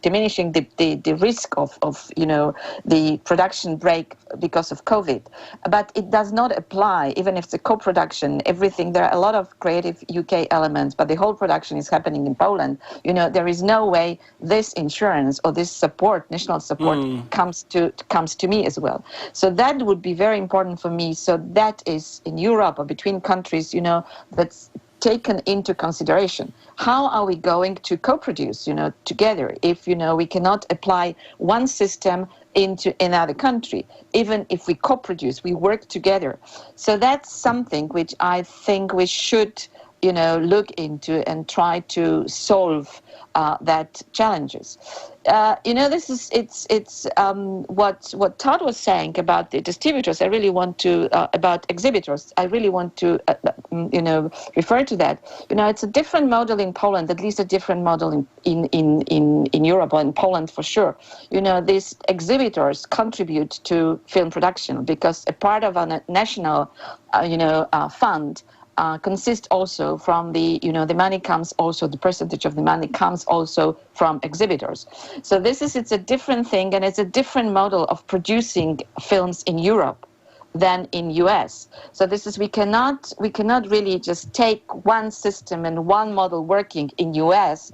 diminishing the risk of the production break because of COVID. But it does not apply, even if it's a co-production, everything. There are a lot of creative UK elements, but the whole production is happening in Poland. There is no way this insurance or this support, national support, comes to me as well. So that would be very important for me. So that is in Europe or between countries, that's taken into consideration. How are we going to co-produce, together if, we cannot apply one system into another country. Even if we co-produce, we work together. So that's something which I think we should, look into and try to solve that challenges. What Todd was saying about the distributors. I really want to about exhibitors. I really want to refer to that. It's a different model in Poland, at least a different model in Europe or in Poland for sure. These exhibitors contribute to film production because a part of a national fund consists also from the money comes also, the percentage of the money comes also from exhibitors. So it's a different thing, and it's a different model of producing films in Europe than in US. So we cannot really just take one system and one model working in US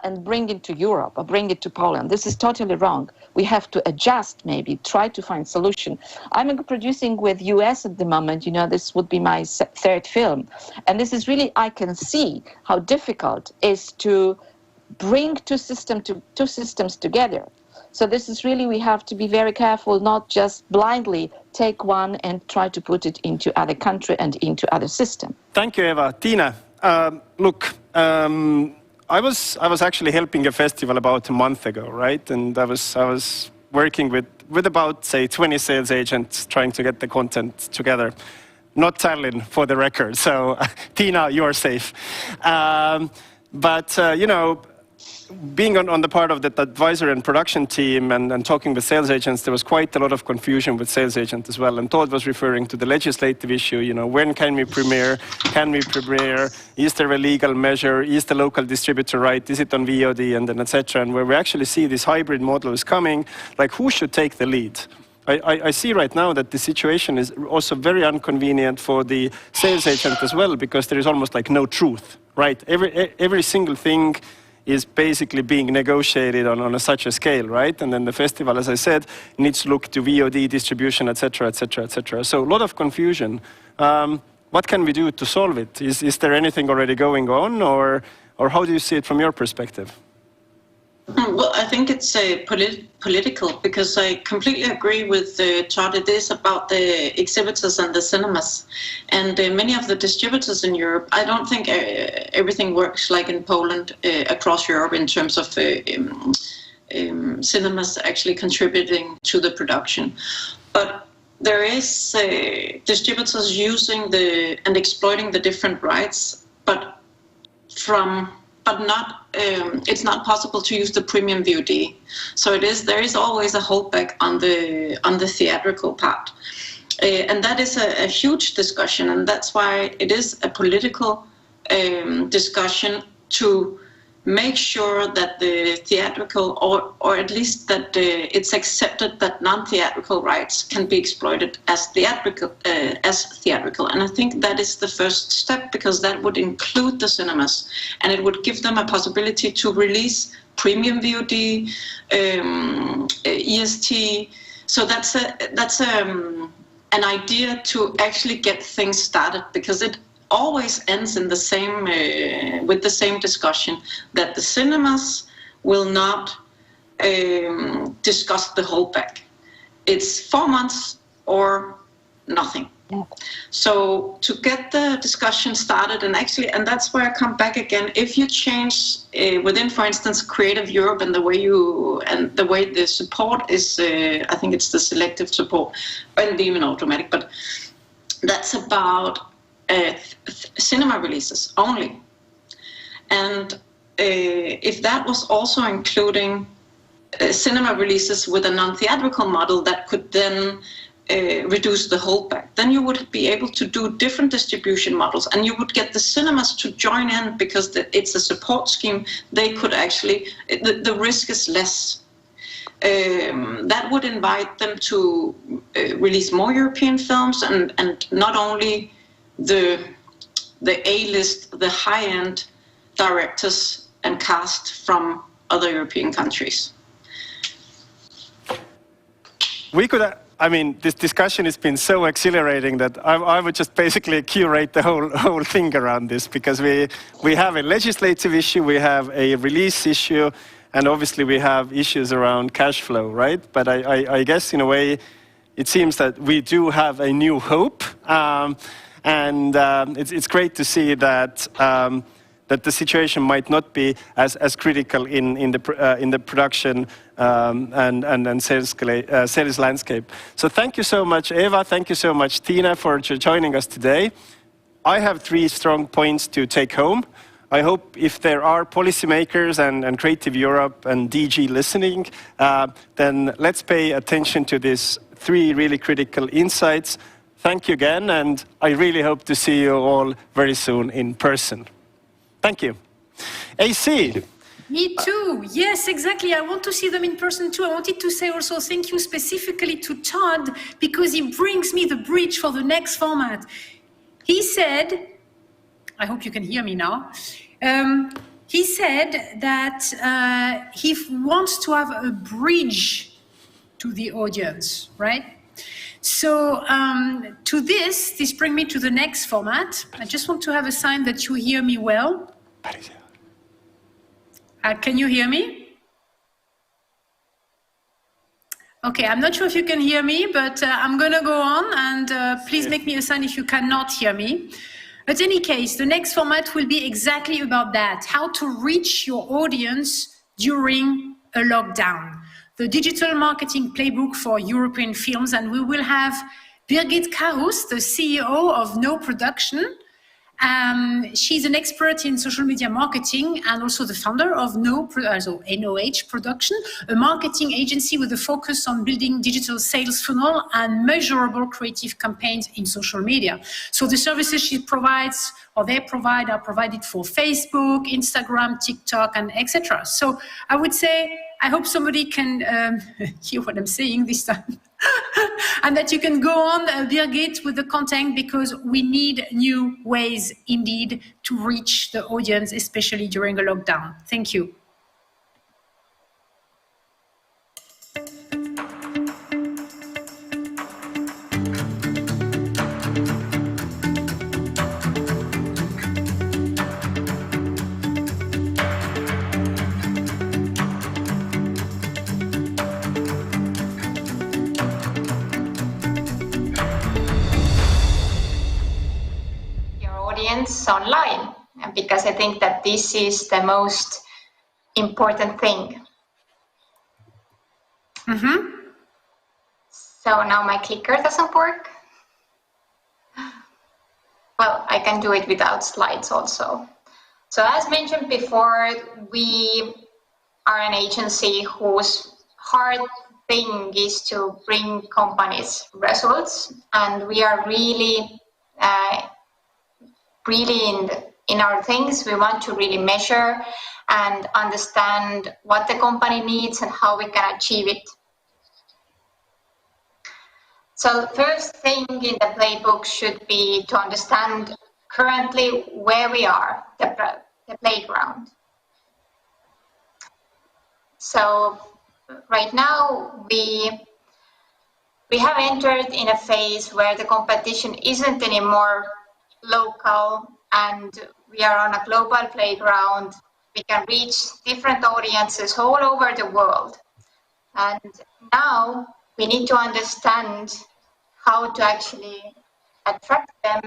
and bring it to Europe or bring it to Poland. This is totally wrong. We have to adjust, maybe try to find solution. I'm producing with US at the moment. This would be my third film, and this is really, I can see how difficult it is to bring two systems together. So this is really, we have to be very careful, not just blindly take one and try to put it into other country and into other system. Thank you, Eva. Tiina, look, I was actually helping a festival about a month ago, right? And I was working with about, say, 20 sales agents trying to get the content together. Not Tallinn, for the record. So, Tiina, you are safe. Being on the part of the advisor and production team and talking with sales agents, there was quite a lot of confusion with sales agents as well. And Todd was referring to the legislative issue, when can we premiere? Can we premiere? Is there a legal measure? Is the local distributor right? Is it on VOD? And then etc. And where we actually see this hybrid model is coming, like who should take the lead? I see right now that the situation is also very inconvenient for the sales agent as well, because there is almost like no truth, right? Every single thing is basically being negotiated on such a scale, right? And then the festival, as I said, needs to look to VOD distribution, etc., etc., etc. So a lot of confusion. What can we do to solve it? Is there anything already going on, or how do you see it from your perspective? Well, I think it's political, because I completely agree with Todd. It is about the exhibitors and the cinemas. And many of the distributors in Europe, I don't think everything works like in Poland across Europe in terms of cinemas actually contributing to the production. But there is distributors using and exploiting the different rights, but not. It's not possible to use the premium VOD. So there is always a holdback on the theatrical part, and that is a huge discussion, and that's why it is a political discussion to make sure that the theatrical, or at least that it's accepted that non-theatrical rights can be exploited as theatrical. And I think that is the first step, because that would include the cinemas, and it would give them a possibility to release premium VOD, EST. So that's an idea to actually get things started, because it always ends in the same with the same discussion, that the cinemas will not discuss the holdback. It's 4 months or nothing. Yeah. So to get the discussion started, and that's where I come back again. If you change within, for instance, Creative Europe and the way the support is, I think it's the selective support and even automatic, but that's about cinema releases only. And if that was also including cinema releases with a non-theatrical model that could then reduce the holdback, then you would be able to do different distribution models, and you would get the cinemas to join in, because it's a support scheme. They could actually, the risk is less. That would invite them to release more European films, and not only the A-list, the high-end directors and cast from other European countries. We could, this discussion has been so exhilarating that I would just basically curate the whole thing around this, because we have a legislative issue, we have a release issue, and obviously we have issues around cash flow, right? But I guess in a way, it seems that we do have a new hope, and it's great to see that that the situation might not be as critical in the production and sales landscape. So thank you so much, Eva. Thank you so much, Tina, for joining us today. I have 3 strong points to take home. I hope if there are policymakers and Creative Europe and DG listening, then let's pay attention to these 3 really critical insights. Thank you again, and I really hope to see you all very soon in person. Thank you. AC. Me too. Yes, exactly. I want to see them in person too. I wanted to say also thank you specifically to Todd, because he brings me the bridge for the next format. He said, I hope you can hear me now. He said that he wants to have a bridge to the audience, right? So to this brings me to the next format. I just want to have a sign that you hear me well. Can you hear me? Okay, I'm not sure if you can hear me, but I'm going to go on, and please make me a sign if you cannot hear me. But in any case, the next format will be exactly about that, how to reach your audience during a lockdown. The digital marketing playbook for European films, and we will have Birgit Karus, the CEO of No Production. She's an expert in social media marketing and also the founder of NOH Production, a marketing agency with a focus on building digital sales funnel and measurable creative campaigns in social media. So the services she provides or they provide are provided for Facebook, Instagram, TikTok, and etc. So I would say, I hope somebody can hear what I'm saying this time. And that you can go on, Birgit, with the content, because we need new ways indeed to reach the audience, especially during a lockdown. Thank you. Online, because I think that this is the most important thing. So now my clicker doesn't work. Well, I can do it without slides also. So as mentioned before, we are an agency whose hard thing is to bring companies results, and we are really in our things. We want to really measure and understand what the company needs and how we can achieve it. So the first thing in the playbook should be to understand currently where we are, the playground. So right now we have entered in a phase where the competition isn't anymore local, and we are on a global playground. We can reach different audiences all over the world. And now we need to understand how to actually attract them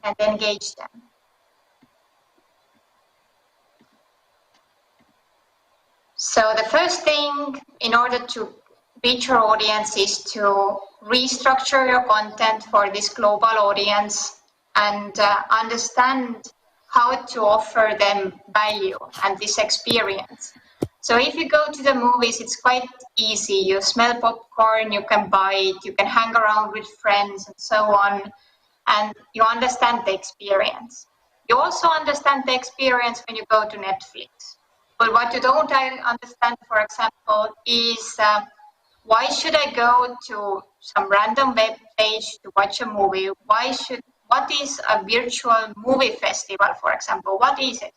and engage them. So the first thing in order to reach your audience is to restructure your content for this global audience and understand how to offer them value and this experience. So if you go to the movies, it's quite easy. You smell popcorn, you can buy it, you can hang around with friends and so on, and you understand the experience. You also understand the experience when you go to Netflix. But what you don't understand, for example, is why should I go to some random web page to watch a movie? What is a virtual movie festival, for example? What is it?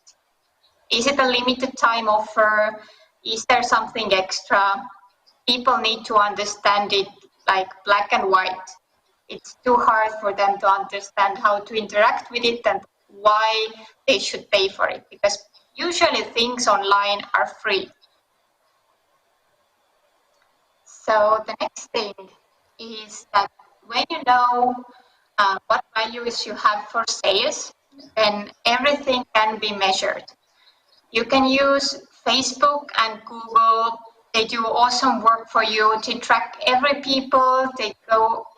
Is it a limited time offer? Is there something extra? People need to understand it like black and white. It's too hard for them to understand how to interact with it and why they should pay for it, because usually things online are free. So the next thing is that when you know what values you have for sales, then everything can be measured. You can use Facebook and Google. They do awesome work for you to track every people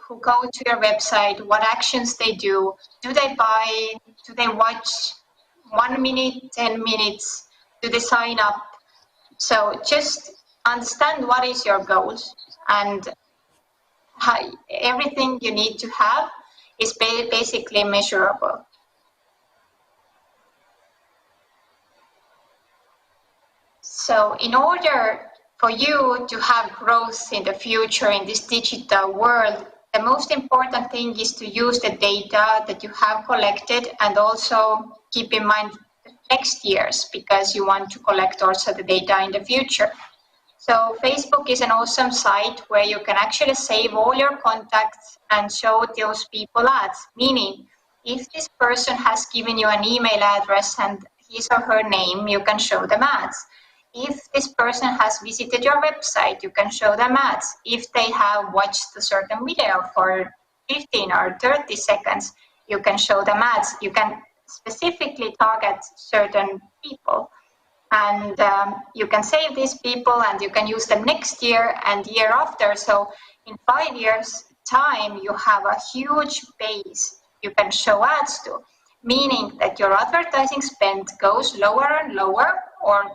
who go to your website, what actions they do. Do they buy? Do they watch 1 minute, 10 minutes? Do they sign up? So just understand what is your goals, and everything you need to have is basically measurable. So in order for you to have growth in the future in this digital world, the most important thing is to use the data that you have collected, and also keep in mind the next years, because you want to collect also the data in the future. So Facebook is an awesome site where you can actually save all your contacts and show those people ads, meaning if this person has given you an email address and his or her name, you can show them ads. If this person has visited your website, you can show them ads. If they have watched a certain video for 15 or 30 seconds, you can show them ads. You can specifically target certain people. And you can save these people, and you can use them next year and year after. So in 5 years' time, you have a huge base you can show ads to, meaning that your advertising spend goes lower and lower, or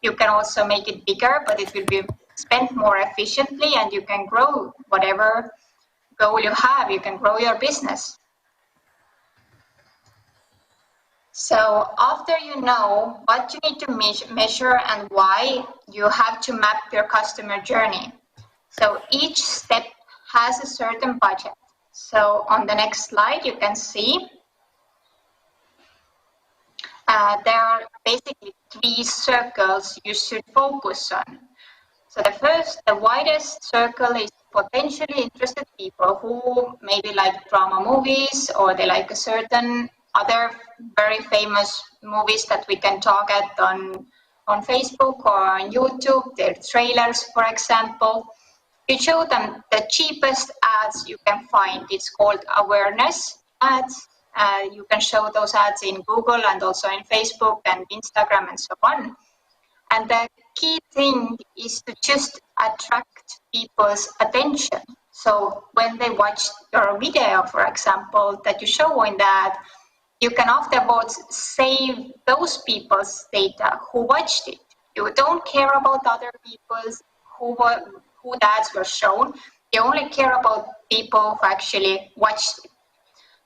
you can also make it bigger, but it will be spent more efficiently, and you can grow whatever goal you have. You can grow your business. So after you know what you need to measure and why, you have to map your customer journey. So each step has a certain budget. So on the next slide, you can see there are basically 3 circles you should focus on. So the widest circle is potentially interested people who maybe like drama movies, or they like a certain other very famous movies that we can target on Facebook or on YouTube, their trailers, for example. You show them the cheapest ads you can find. It's called awareness ads. You can show those ads in Google and also in Facebook and Instagram and so on. And the key thing is to just attract people's attention. So when they watch your video, for example, that you show in that, you can afterwards save those people's data who watched it. You don't care about other people's who the ads were shown. You only care about people who actually watched it.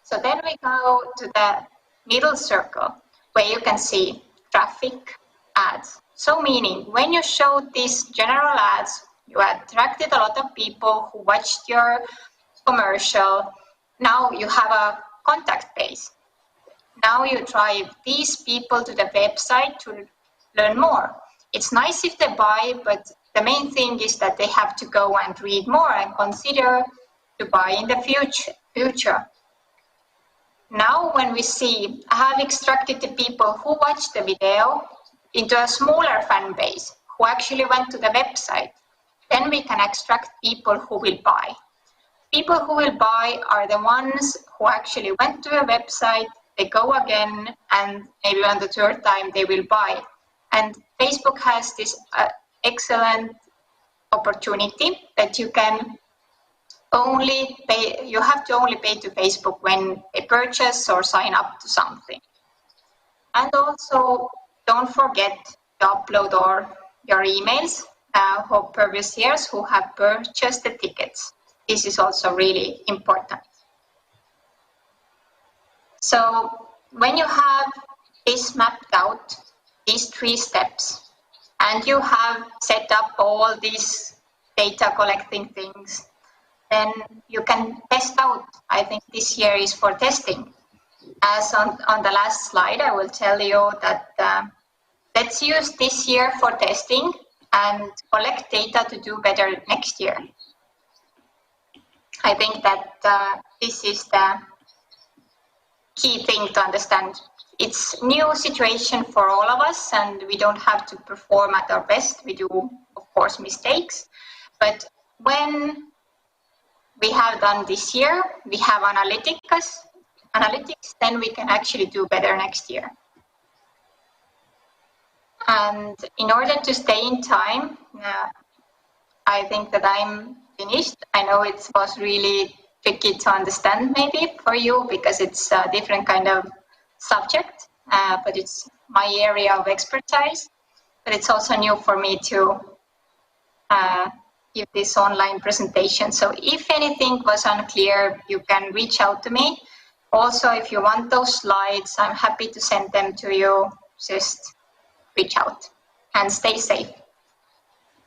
So then we go to the middle circle, where you can see traffic ads. So meaning, when you show these general ads, you attracted a lot of people who watched your commercial. Now you have a contact base. Now you drive these people to the website to learn more. It's nice if they buy, but the main thing is that they have to go and read more and consider to buy in the future. Now when we see, I have extracted the people who watched the video into a smaller fan base who actually went to the website, then we can extract people who will buy. People who will buy are the ones who actually went to a website, they go again, and maybe on the 3rd time they will buy. And Facebook has this excellent opportunity that you can only pay, you have to only pay to Facebook when they purchase or sign up to something. And also, don't forget to upload your emails for previous years who have purchased the tickets. This is also really important. So when you have this mapped out, these 3 steps, and you have set up all these data collecting things, then you can test out. I think this year is for testing. As on the last slide, I will tell you that let's use this year for testing and collect data to do better next year. I think that this is the key thing to understand. It's a new situation for all of us, and we don't have to perform at our best. We do, of course, mistakes, but when we have done this year, we have analytics, then we can actually do better next year. And in order to stay in time, I think that I'm finished. I know it was really tricky to understand maybe for you because it's a different kind of subject, but it's my area of expertise. But it's also new for me to give this online presentation. So if anything was unclear, you can reach out to me. Also, if you want those slides, I'm happy to send them to you. Just reach out and stay safe.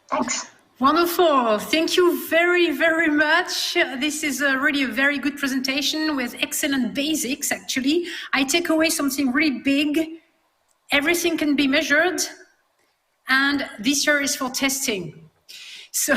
Thanks. Wonderful. Thank you very, very much. This is really a very good presentation with excellent basics, actually. I take away something really big. Everything can be measured, and this year is for testing. So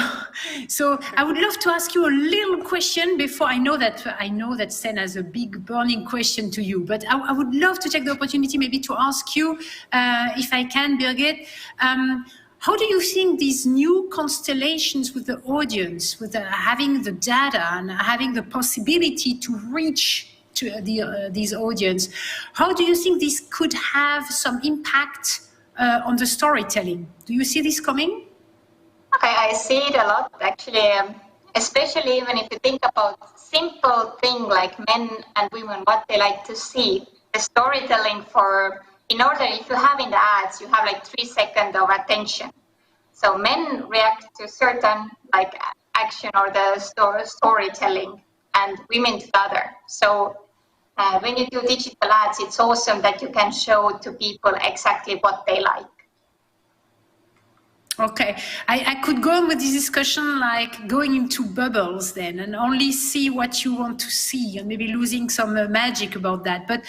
I would love to ask you a little question before I know that Sten has a big burning question to you, but I would love to take the opportunity maybe to ask you, if I can, Birgit, how do you think these new constellations with the audience, with having the data and having the possibility to reach to these audience, how do you think this could have some impact on the storytelling? Do you see this coming? I see it a lot, actually, especially even if you think about simple thing like men and women, what they like to see. The storytelling in order, if you have in the ads, you have like 3 seconds of attention. So men react to certain like action or the storytelling and women to the other. So when you do digital ads, it's awesome that you can show to people exactly what they like. Okay, I could go on with this discussion like going into bubbles then and only see what you want to see and maybe losing some magic about that. But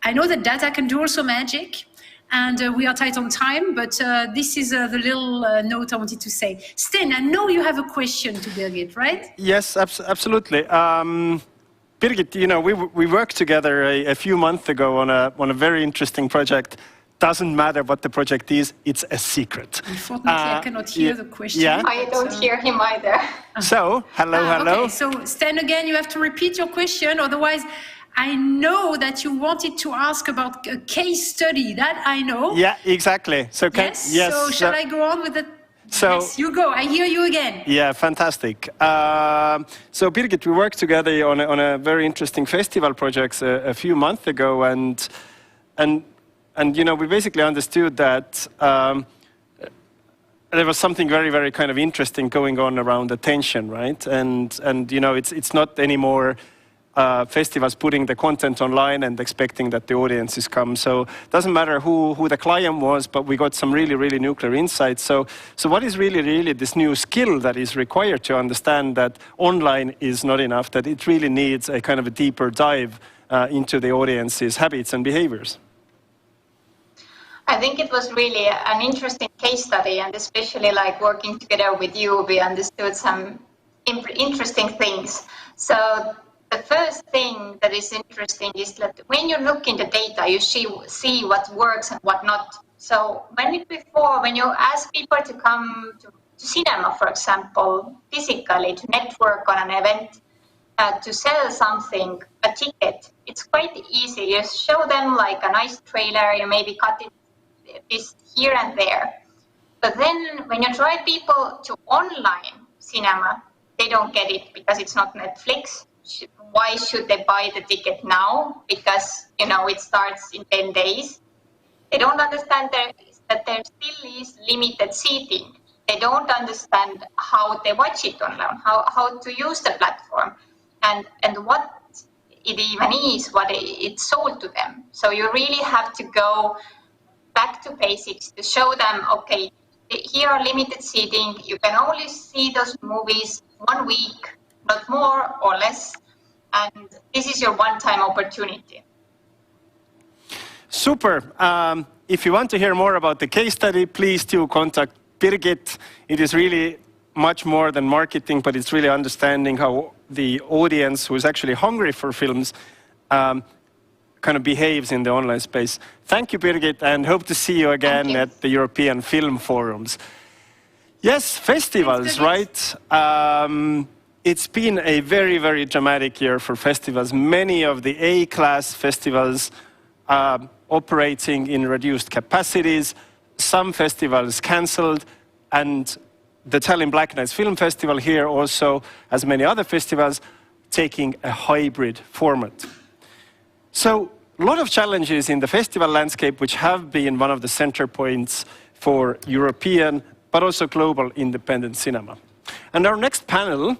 I know that data can do also magic, and we are tight on time, but this is the little note I wanted to say. Sten, I know you have a question to Birgit, right? Yes, absolutely. Birgit, you know, we worked together a few months ago on a very interesting project. Doesn't matter what the project is, it's a secret. Unfortunately, I cannot hear the question. Yeah. I don't hear him either. So, hello. Okay, so Sten, again, you have to repeat your question, otherwise I know that you wanted to ask about a case study, that I know. Yeah, exactly. So yes, so shall I go on with it? So, yes, you go, I hear you again. Yeah, fantastic. So Birgit, we worked together on a very interesting festival project a few months ago, and you know, we basically understood that there was something very, very kind of interesting going on around attention, right? And you know, it's not anymore festivals putting the content online and expecting that the audiences come. So it doesn't matter who the client was, but we got some really, really nuclear insights. So what is really this new skill that is required to understand that online is not enough, that it really needs a kind of a deeper dive into the audience's habits and behaviors? I think it was really an interesting case study, and especially like working together with you, we understood some interesting things. So the first thing that is interesting is that when you look in the data, you see what works and what not. So when you ask people to come to cinema, for example, physically, to network on an event, to sell something, a ticket, it's quite easy. You show them like a nice trailer, you maybe cut it this here and there. But then when you try people to online cinema, they don't get it because it's not Netflix. Why should they buy the ticket now? Because, you know, it starts in 10 days. They don't understand that there still is limited seating. They don't understand how they watch it online, how to use the platform, and what it even is, what it's sold to them. So you really have to go back to basics to show them, okay, here are limited seating. You can only see those movies 1 week, not more or less. And this is your one-time opportunity. Super. If you want to hear more about the case study, please do contact Birgit. It is really much more than marketing, but it's really understanding how the audience who is actually hungry for films kind of behaves in the online space. Thank you, Birgit, and hope to see you again at the European Film Forums. Yes, festivals, right? It's been a very, very dramatic year for festivals. Many of the A-class festivals are operating in reduced capacities. Some festivals cancelled, and the Tallinn Black Nights Film Festival here also, as many other festivals, taking a hybrid format. So a lot of challenges in the festival landscape, which have been one of the center points for European, but also global independent cinema. And our next panel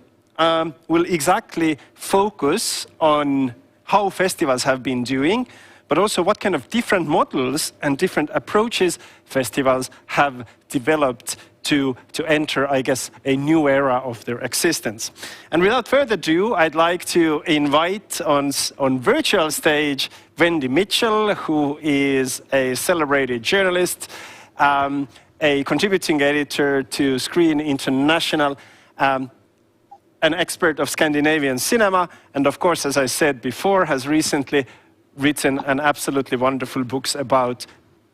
will exactly focus on how festivals have been doing, but also what kind of different models and different approaches festivals have developed to enter, I guess, a new era of their existence. And without further ado, I'd like to invite on virtual stage Wendy Mitchell, who is a celebrated journalist, a contributing editor to Screen International, an expert of Scandinavian cinema, and of course, as I said before, has recently written an absolutely wonderful books about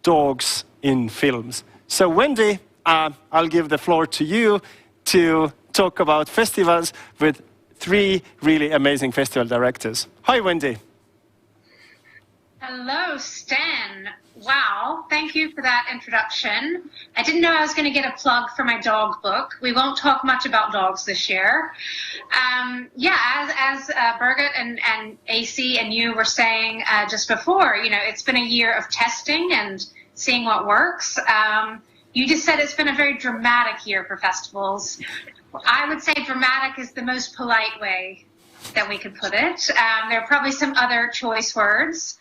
dogs in films. So Wendy, I'll give the floor to you to talk about festivals with three really amazing festival directors. Hi, Wendy. Hello, Stan. Wow, thank you for that introduction. I didn't know I was going to get a plug for my dog book. We won't talk much about dogs this year. As Birgit and AC and you were saying just before, you know, it's been a year of testing and seeing what works. You just said it's been a very dramatic year for festivals. I would say dramatic is the most polite way that we could put it. There are probably some other choice words.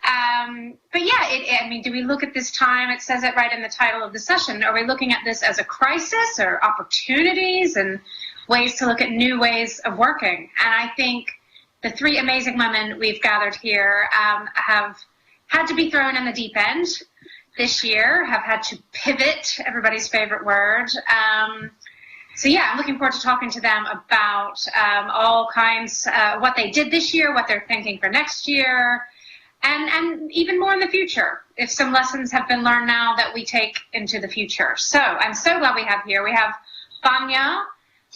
But yeah, I mean, do we look at this time, it says it right in the title of the session, are we looking at this as a crisis or opportunities and ways to look at new ways of working? And I think the three amazing women we've gathered here have had to be thrown in the deep end this year, have had to pivot, everybody's favorite word. So yeah, I'm looking forward to talking to them about all kinds, what they did this year, what they're thinking for next year, and even more in the future, if some lessons have been learned now that we take into the future. So I'm so glad we have here. We have Vanya,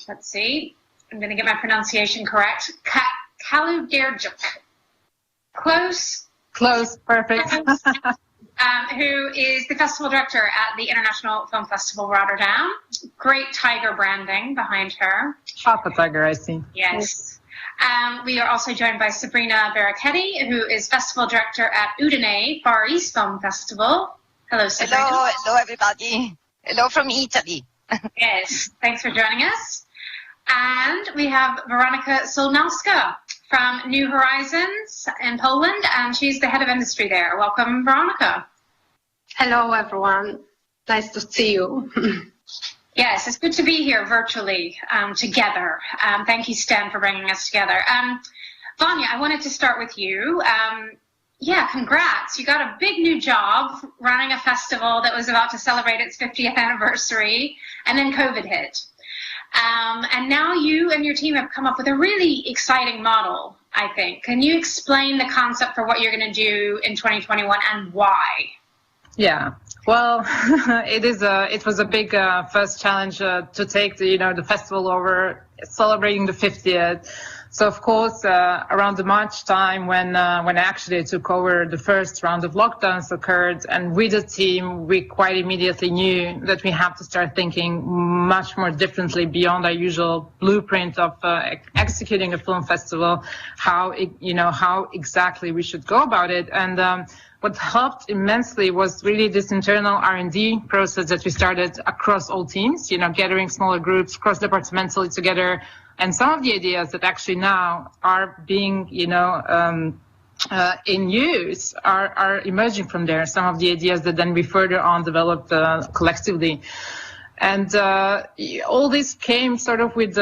let's see, I'm going to get my pronunciation correct, Kaluderjuk. Close, perfect. Who is the festival director at the International Film Festival Rotterdam. Great tiger branding behind her. Half a tiger, I see. Yes. We are also joined by Sabrina Barrachetti, who is festival director at Udine Far East Film Festival. Hello, Sabrina. Hello, everybody. Hello from Italy. Yes, thanks for joining us. And we have Veronika Solnowska from New Horizons in Poland, and she's the head of industry there. Welcome, Veronika. Hello, everyone. Nice to see you. Yes, it's good to be here virtually together. Thank you, Stan, for bringing us together. Vanya, I wanted to start with you. Yeah, congrats. You got a big new job running a festival that was about to celebrate its 50th anniversary, and then COVID hit. And now you and your team have come up with a really exciting model, I think. Can you explain the concept for what you're going to do in 2021 and why? Yeah, well, it was a big first challenge to take the festival over, celebrating the 50th. So of course, around the March time when I actually took over, the first round of lockdowns occurred, and with the team, we quite immediately knew that we have to start thinking much more differently beyond our usual blueprint of executing a film festival, how exactly we should go about it. And what helped immensely was really this internal R&D process that we started across all teams, gathering smaller groups cross-departmentally together. And some of the ideas that actually now are being, in use are emerging from there. Some of the ideas that then we further on developed collectively. And all this came sort of with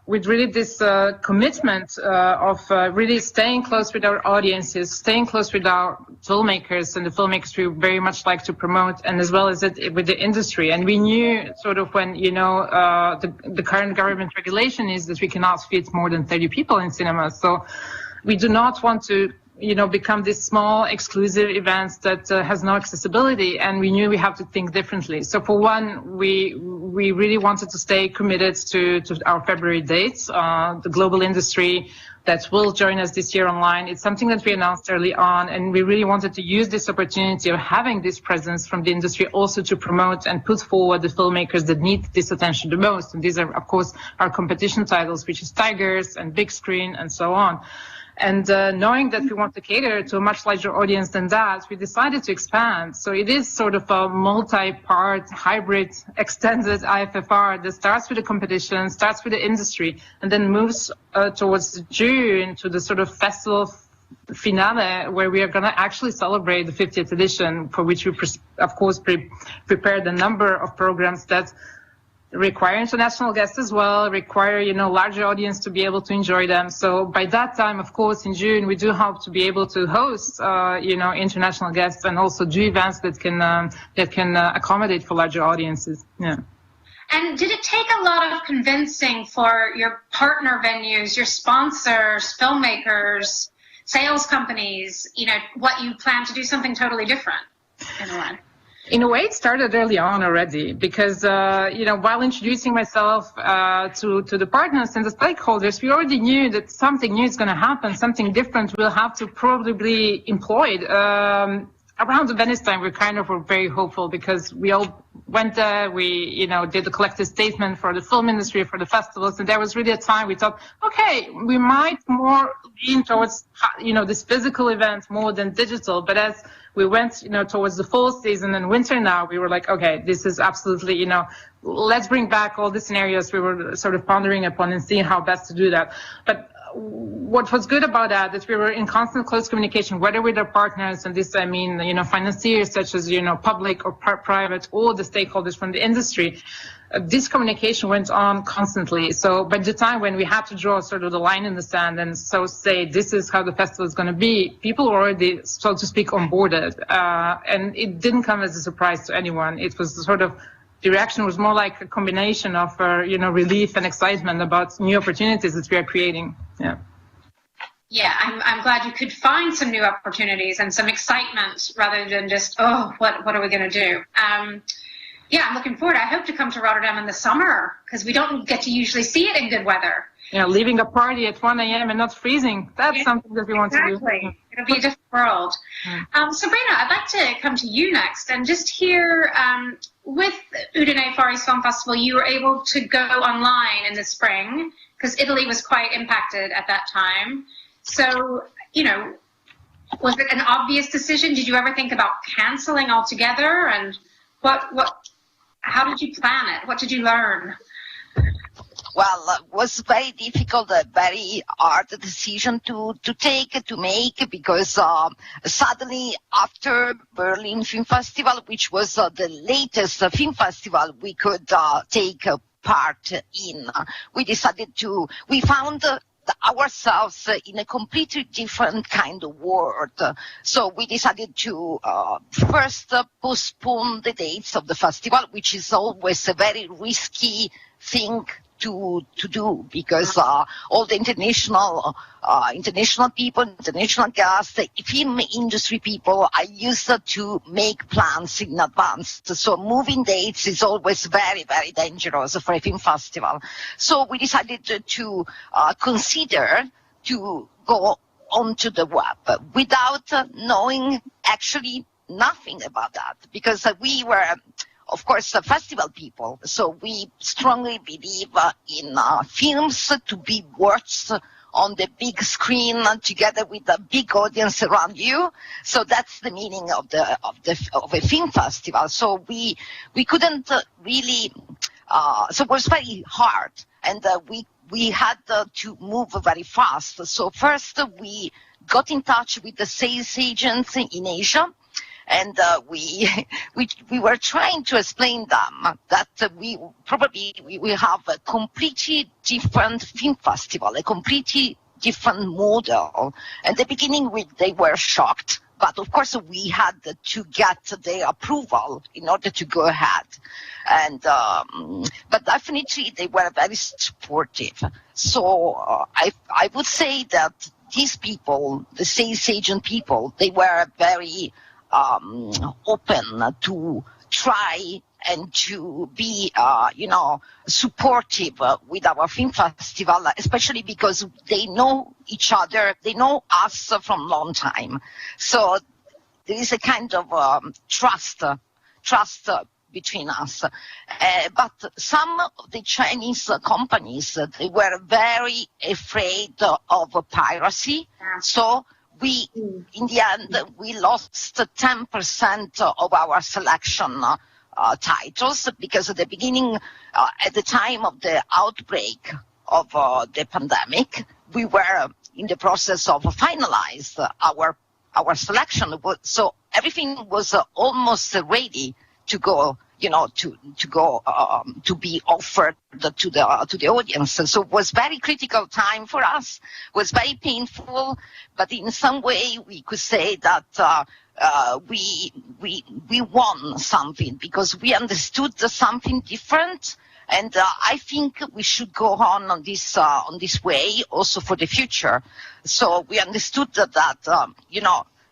really this commitment of really staying close with our audiences, staying close with our filmmakers and the filmmakers we very much like to promote, and as well as it with the industry. And we knew sort of when, the current government regulation is that we cannot fit more than 30 people in cinemas. So we do not want to become these small exclusive events that has no accessibility, and we knew we have to think differently. So for one, we really wanted to stay committed to our February dates. The global industry that will join us this year online, it's something that we announced early on, and we really wanted to use this opportunity of having this presence from the industry also to promote and put forward the filmmakers that need this attention the most. And these are, of course, our competition titles, which is Tigers and Big Screen and so on. And knowing that we want to cater to a much larger audience than that, we decided to expand. So it is sort of a multi-part, hybrid, extended IFFR that starts with the competition, starts with the industry, and then moves towards June to the sort of festival finale, where we are going to actually celebrate the 50th edition, for which we, of course, prepared a number of programs that require international guests as well, require, larger audience to be able to enjoy them. So by that time, of course, in June, we do hope to be able to host, international guests and also do events that can accommodate for larger audiences. Yeah. And did it take a lot of convincing for your partner venues, your sponsors, filmmakers, sales companies, what you plan to do something totally different in a way? In a way, it started early on already, because, while introducing myself to the partners and the stakeholders, we already knew that something new is going to happen, something different will have to probably be employed. Around the Venice time, we were very hopeful, because we all went there, we, did a collective statement for the film industry, for the festivals, and there was really a time we thought, okay, we might more lean towards, this physical event more than digital. But as we went, towards the fall season and winter now, we were like, okay, this is absolutely, let's bring back all the scenarios we were sort of pondering upon and seeing how best to do that. But what was good about that we were in constant close communication, whether with our partners, and this I mean, financiers such as, public or private, or the stakeholders from the industry. This communication went on constantly. So by the time when we had to draw sort of the line in the sand and so say, this is how the festival is going to be, people were already, so to speak, onboarded. And it didn't come as a surprise to anyone. It was sort of, the reaction was more like a combination of, relief and excitement about new opportunities that we are creating. Yeah. Yeah, I'm glad you could find some new opportunities and some excitement rather than just, what are we going to do? Yeah, I'm looking forward. I hope to come to Rotterdam in the summer, because we don't get to usually see it in good weather. Yeah, leaving a party at 1 a.m. and not freezing. That's something that we want to do. It'll be a different world. Sabrina, I'd like to come to you next and just hear, with Udine Far East Film Festival, you were able to go online in the spring, because Italy was quite impacted at that time. So, was it an obvious decision? Did you ever think about canceling altogether? And how did you plan it? What did you learn? Well, it was very difficult, a very hard decision to make, because suddenly after Berlin Film Festival, which was the latest film festival we could take part in, we found ourselves in a completely different kind of world. So we decided to first postpone the dates of the festival, which is always a very risky thing to do, because all the international people, international guests, the film industry people are used to make plans in advance. So moving dates is always very, very dangerous for a film festival. So we decided to consider to go onto the web without knowing actually nothing about that, because we were, of course, festival people, so we strongly believe in films to be watched on the big screen together with a big audience around you. So that's the meaning of a film festival. So we couldn't really. So it was very hard, and we had to move very fast. So first we got in touch with the sales agents in Asia. And we were trying to explain them that we have a completely different film festival, a completely different model. At the beginning, they were shocked, but of course we had to get their approval in order to go ahead. And but definitely they were very supportive. So I would say that these people, the sales agent people, they were very open to try and to be, supportive with our film festival, especially because they know each other, they know us from a long time. So there is a kind of trust between us. But some of the Chinese companies, they were very afraid of piracy. So we, in the end, we lost 10% of our selection titles, because at the beginning, at the time of the outbreak of the pandemic, we were in the process of finalize our selection. So everything was almost ready to go, to be offered to the audience. So it was very critical time for us. It was very painful, but in some way we could say that we won something, because we understood something different, and I think we should go on this way also for the future. So we understood that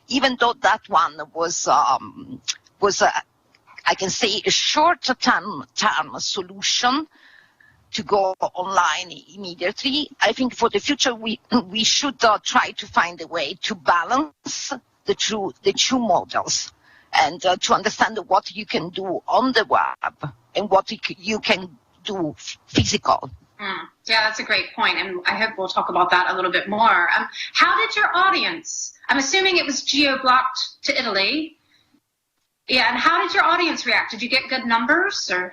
even though that one was I can say a short-term solution to go online immediately, I think for the future we should try to find a way to balance the two models, and to understand what you can do on the web and what you can do physical. Yeah, that's a great point, and I hope we'll talk about that a little bit more. How did your audience, I'm assuming it was geo-blocked to Italy, and how did your audience react? Did you get good numbers? Or?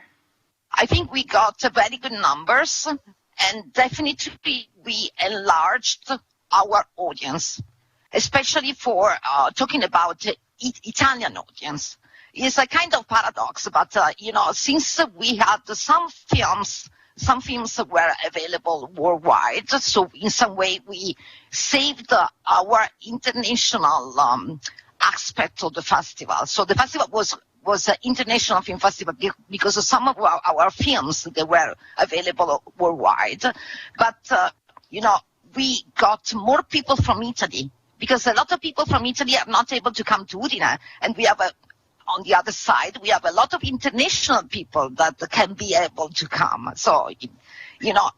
I think we got very good numbers, and definitely we enlarged our audience, especially for talking about Italian audience. It's a kind of paradox, but since we had some films were available worldwide, so in some way we saved our international aspect of the festival. So the festival was an international film festival because some of our films, they were available worldwide. But we got more people from Italy, because a lot of people from Italy are not able to come to Udine, and we have on the other side, we have a lot of international people that can be able to come. So,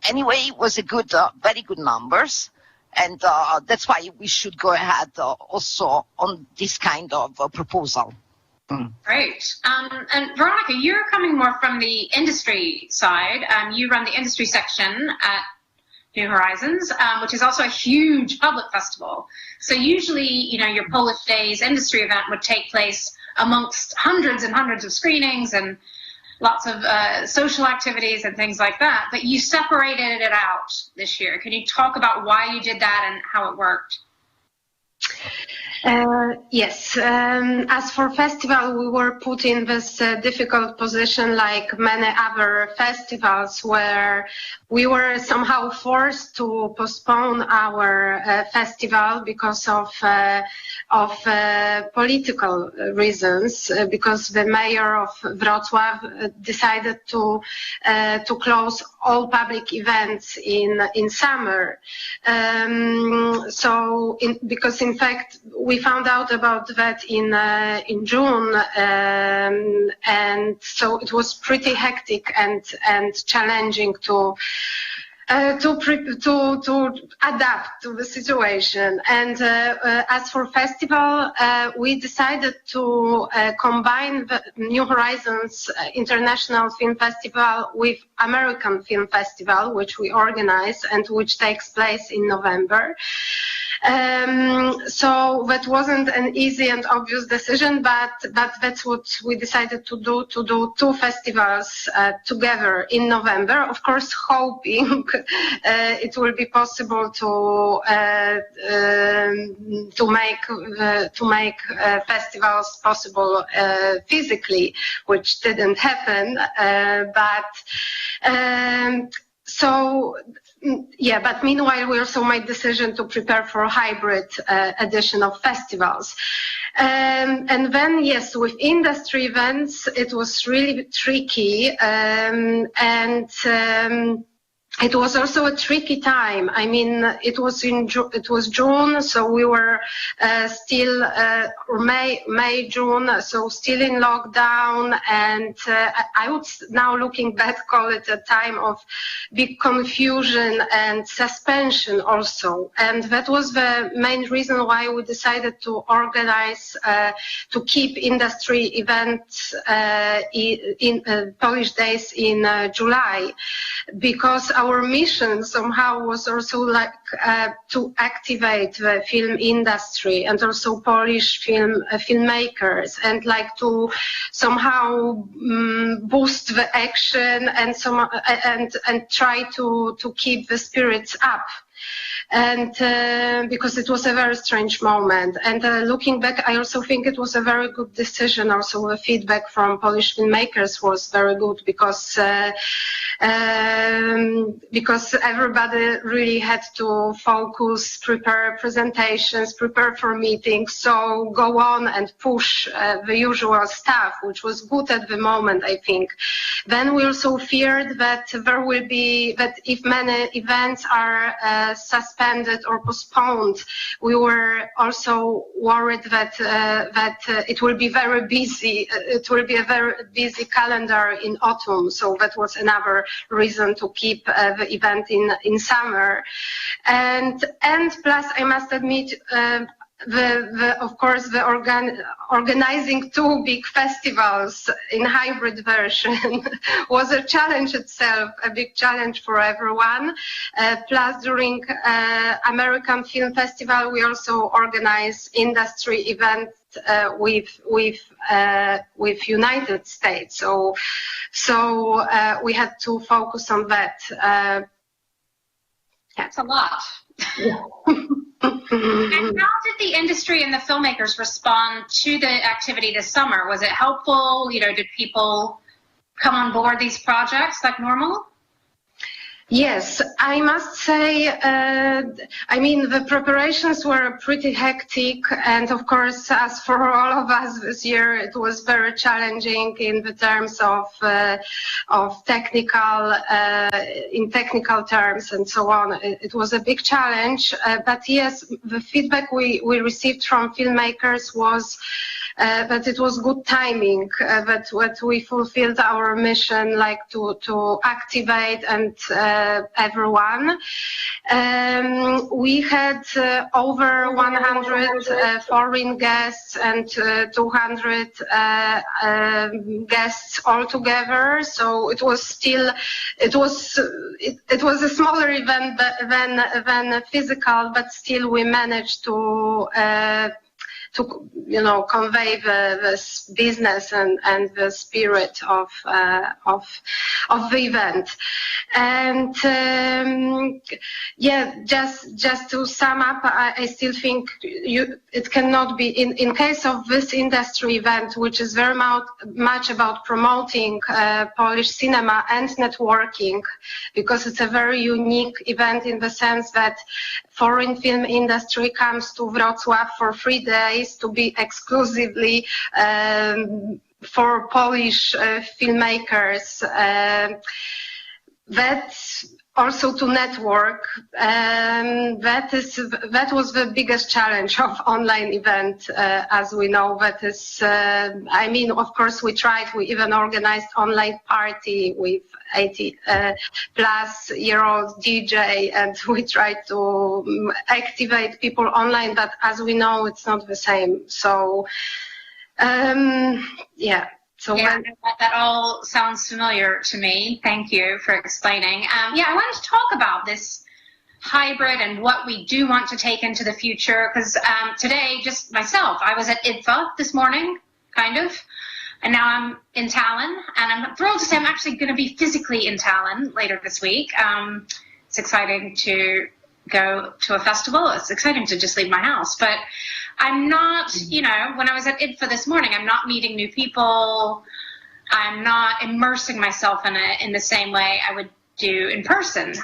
anyway, it was a good, very good numbers. And that's why we should go ahead also on this kind of proposal. Great. And Veronica, you're coming more from the industry side. You run the industry section at New Horizons, which is also a huge public festival. So usually, your Polish Days industry event would take place amongst hundreds and hundreds of screenings and lots of social activities and things like that, but you separated it out this year. Can you talk about why you did that and how it worked? Yes. As for festival, we were put in this difficult position like many other festivals, where we were somehow forced to postpone our festival because of political reasons, because the mayor of Wrocław decided to close all public events in summer. Because in fact we found out about that in June, and so it was pretty hectic and challenging to adapt to the situation. And as for festival, we decided to combine the New Horizons International Film Festival with American Film Festival, which we organize and which takes place in November. So that wasn't an easy and obvious decision, but that's what we decided to do two festivals together in November, of course hoping it will be possible to make festivals possible physically, which didn't happen, but meanwhile, we also made decision to prepare for a hybrid edition of festivals. And then, yes, with industry events, it was really tricky. it was also a tricky time. I mean, it was June, so we were still May, June, so still in lockdown, and I would now, looking back, call it a time of big confusion and suspension also. And that was the main reason why we decided to organize, to keep industry events in Polish Days in July, because our mission somehow was also like to activate the film industry and also Polish filmmakers, and like to somehow boost the action and try to keep the spirits up. And because it was a very strange moment. And looking back, I also think it was a very good decision. Also, the feedback from Polish filmmakers was very good, because everybody really had to focus, prepare presentations, prepare for meetings, so go on and push the usual stuff, which was good at the moment, I think. Then we also feared that there will be, that if many events are suspended or postponed, we were also worried that it will be very busy. It will be a very busy calendar in autumn. So that was another reason to keep the event in summer. And plus, I must admit, of course, organizing two big festivals in hybrid version was a challenge itself, a big challenge for everyone. Plus, during American Film Festival, we also organize industry events with United States. So we had to focus on that. That's a lot. And how did the industry and the filmmakers respond to the activity this summer? Was it helpful? Did people come on board these projects like normal? Yes, I must say, I mean, the preparations were pretty hectic, and of course, as for all of us this year, it was very challenging in the terms of technical, in technical terms and so on. It was a big challenge, but yes, the feedback we received from filmmakers was that it was good timing, that we fulfilled our mission, like to activate and everyone. We had over 100 foreign guests and 200 guests altogether. So it was still, it was a smaller event than physical, but still we managed to convey the business and the spirit of the event. And just to sum up, I still think it cannot be, in case of this industry event, which is very much about promoting Polish cinema and networking, because it's a very unique event in the sense that foreign film industry comes to Wrocław for 3 days to be exclusively for Polish filmmakers. That's also to network. That was the biggest challenge of online event, as we know. That is, I mean, of course, we tried. We even organized online party with 80-plus-year-old DJ, and we tried to activate people online. But as we know, it's not the same. So, yeah. So that all sounds familiar to me. Thank you for explaining. I wanted to talk about this hybrid and what we do want to take into the future, because today, just myself, I was at IDFA this morning, kind of, and now I'm in Tallinn, and I'm thrilled to say I'm actually going to be physically in Tallinn later this week. It's exciting to go to a festival. It's exciting to just leave my house, but I'm not, when I was at IDFA this morning, I'm not meeting new people. I'm not immersing myself in it in the same way I would do in person.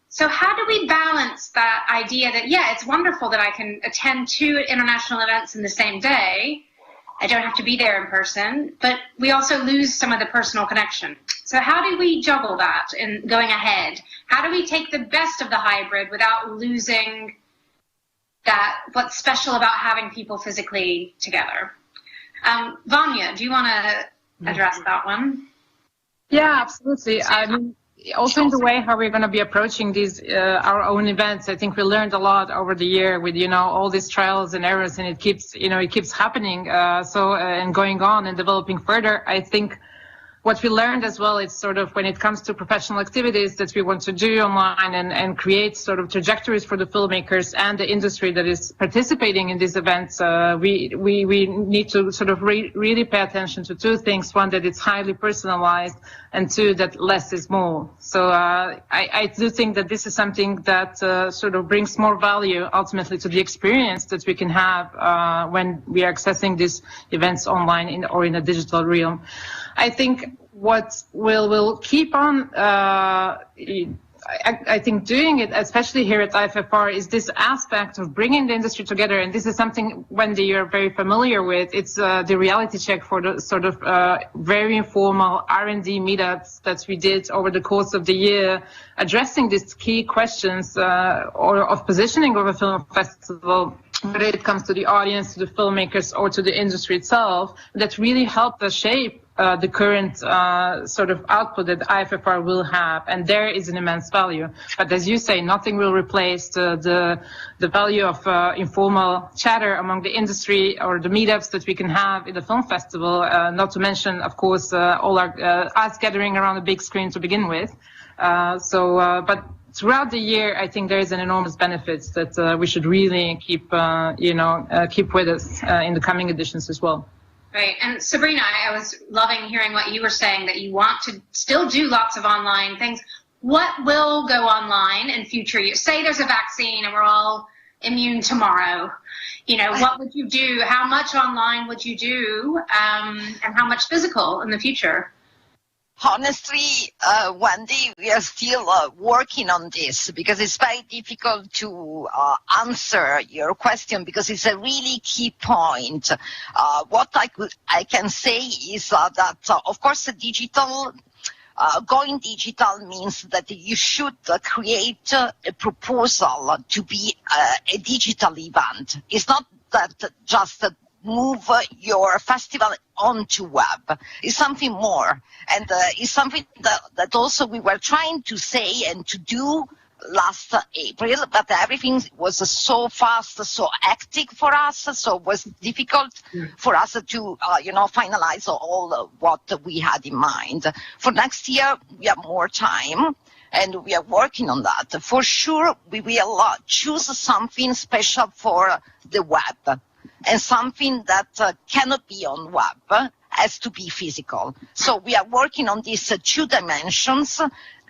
So how do we balance that idea that, it's wonderful that I can attend 2 international events in the same day. I don't have to be there in person, but we also lose some of the personal connection. So how do we juggle that in going ahead? How do we take the best of the hybrid without losing that, what's special about having people physically together? Vanya, do you want to address that one? Yeah, absolutely. I mean, also in the way how we're going to be approaching these our own events, I think we learned a lot over the year with all these trials and errors, and it keeps happening. And going on and developing further. I think what we learned as well is sort of when it comes to professional activities that we want to do online and create sort of trajectories for the filmmakers and the industry that is participating in these events, we need to sort of really pay attention to two things. One, that it's highly personalized, and two, that less is more. So I do think that this is something that sort of brings more value ultimately to the experience that we can have when we are accessing these events online or in a digital realm. I think what will keep on, I think, doing it, especially here at IFFR, is this aspect of bringing the industry together. And this is something, Wendy, you're very familiar with. It's the reality check for the sort of very informal R&D meetups that we did over the course of the year, addressing these key questions or of positioning of a film festival, whether it comes to the audience, to the filmmakers, or to the industry itself, that really helped us shape the current sort of output that IFFR will have, and there is an immense value. But as you say, nothing will replace the value of informal chatter among the industry or the meetups that we can have in the film festival. Not to mention, of course, all our us gathering around a big screen to begin with. But throughout the year, I think there is an enormous benefit that we should really keep with us in the coming editions as well. Right. And Sabrina, I was loving hearing what you were saying, that you want to still do lots of online things. What will go online in future years? Say there's a vaccine and we're all immune tomorrow. What would you do? How much online would you do? And how much physical in the future? Honestly, Wendy, we are still working on this because it's very difficult to answer your question because it's a really key point. What I can say is that, of course, going digital means that you should create a proposal to be a digital event. It's not that just move your festival onto web. It's something more. And it's something that also we were trying to say and to do last April, but everything was so fast, so hectic for us, so it was difficult for us to, finalize all what we had in mind. For next year, we have more time, and we are working on that. For sure, we will choose something special for the web, and something that cannot be on web has to be physical. So we are working on these two dimensions,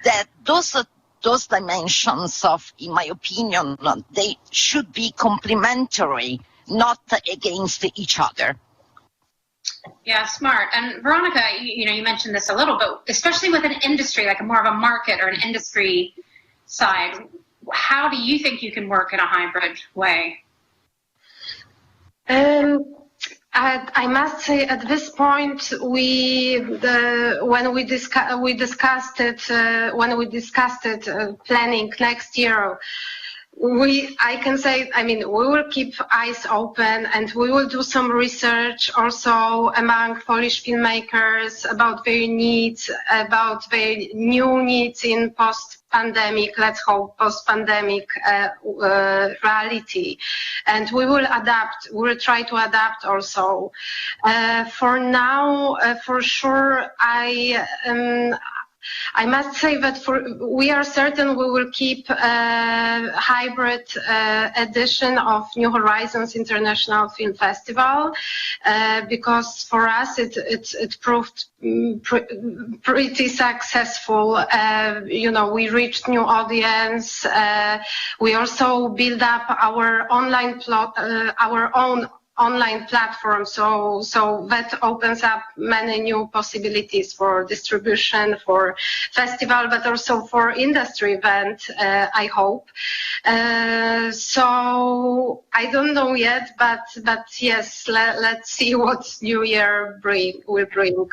that those dimensions of, in my opinion, they should be complementary, not against each other. Yeah, smart. And Veronica, you mentioned this a little bit, especially with an industry, like more of a market or an industry side. How do you think you can work in a hybrid way? I must say, at this point, when we discussed it planning next year, I can say, we will keep eyes open, and we will do some research also among Polish filmmakers about their needs, about their new needs in post-pandemic, let's hope, post-pandemic reality. And we will adapt, we will try to adapt also. For now, for sure, I must say that we are certain we will keep a hybrid edition of New Horizons International Film Festival because for us it proved pretty successful. We reached new audience. We also build up our our own online platform, so that opens up many new possibilities for distribution, for festival, but also for industry event, I hope. So I don't know yet, but yes, let's see what New Year will bring.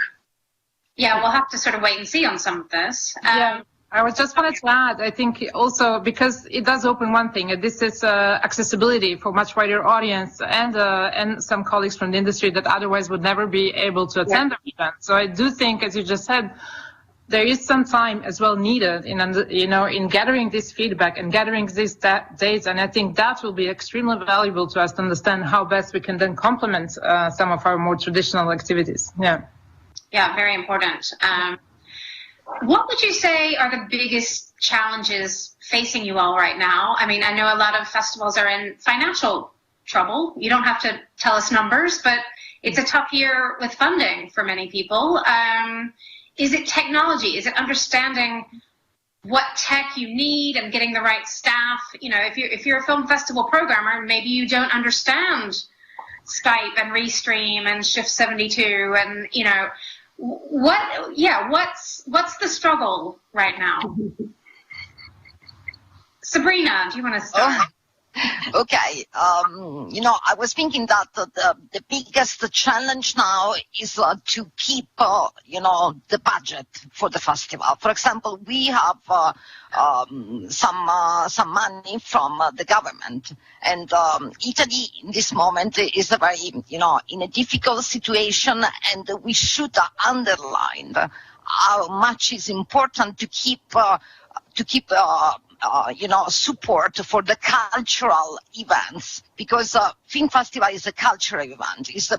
Yeah, we'll have to sort of wait and see on some of this. Yeah. I was just wanted to add, I think also because it does open one thing, and this is accessibility for much wider audience and some colleagues from the industry that otherwise would never be able to attend the event. So I do think, as you just said, there is some time as well needed in gathering this feedback and gathering these data, and I think that will be extremely valuable to us to understand how best we can then complement some of our more traditional activities. Yeah, very important. What would you say are the biggest challenges facing you all right now? I mean, I know a lot of festivals are in financial trouble. You don't have to tell us numbers, but it's a tough year with funding for many people. Is it technology? Is it understanding what tech you need and getting the right staff? You know, if you're a film festival programmer, maybe you don't understand Skype and Restream and Shift 72 and, you know, what's the struggle right now? Sabrina, do you want to start? Okay, I was thinking that the biggest challenge now is to keep, the budget for the festival. For example, we have some money from the government, and Italy in this moment is a very, in a difficult situation, and we should underline how much is important to keep support for the cultural events, because film festival is a cultural event. Is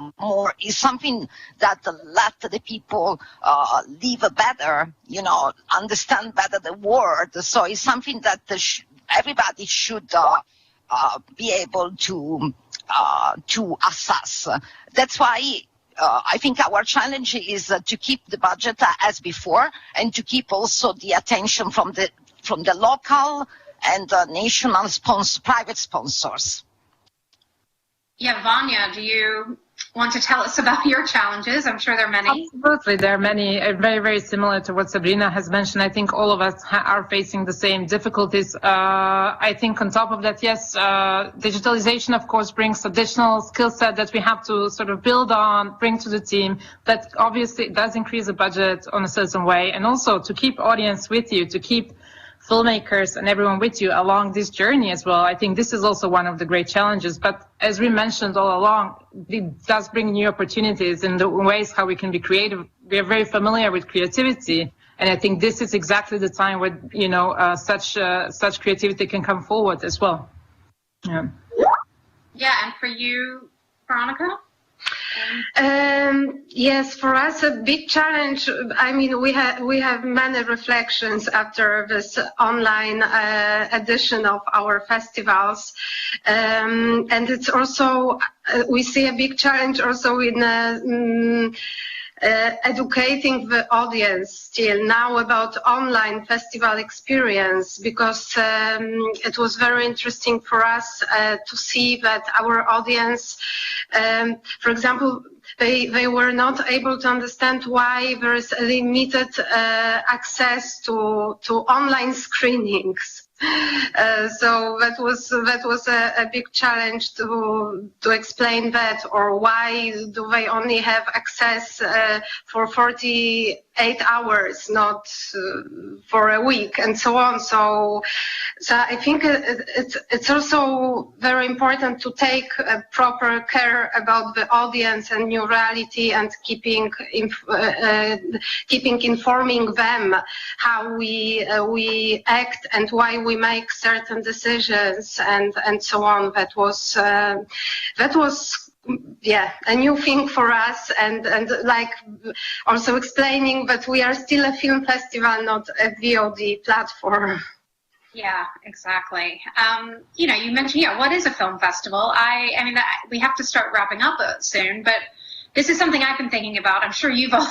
something that let the people live better, understand better the world. So it's something that everybody should be able to assess. That's why. I think our challenge is to keep the budget as before, and to keep also the attention from the local and national private sponsors. Yeah, Vanya, do you want to tell us about your challenges? I'm sure there are many. Absolutely, there are many, very, very similar to what Sabrina has mentioned. I think all of us are facing the same difficulties. I think on top of that, yes, digitalization, of course, brings additional skill set that we have to sort of build on, bring to the team. That obviously does increase the budget on a certain way, and also to keep audience with you, to keep filmmakers and everyone with you along this journey as well. I think this is also one of the great challenges. But as we mentioned all along, it does bring new opportunities in the ways how we can be creative. We are very familiar with creativity, and I think this is exactly the time where such creativity can come forward as well. Yeah, and for you, Veronica? Yes, for us a big challenge. I mean, we have many reflections after this online edition of our festivals, and it's also we see a big challenge also in educating the audience still now about online festival experience, because it was very interesting for us to see that our audience, for example, they were not able to understand why there is a limited access to online screenings. So that was a big challenge to explain that, or why do they only have access for 48 hours, not for a week, and so on. So I think it's also very important to take proper care about the audience and new reality, and keeping informing them how we act and why we make certain decisions, and so on. That was a new thing for us, and like also explaining that we are still a film festival, not a VOD platform. Yeah, exactly. You mentioned, what is a film festival? I mean, we have to start wrapping up soon, but this is something I've been thinking about. I'm sure you've all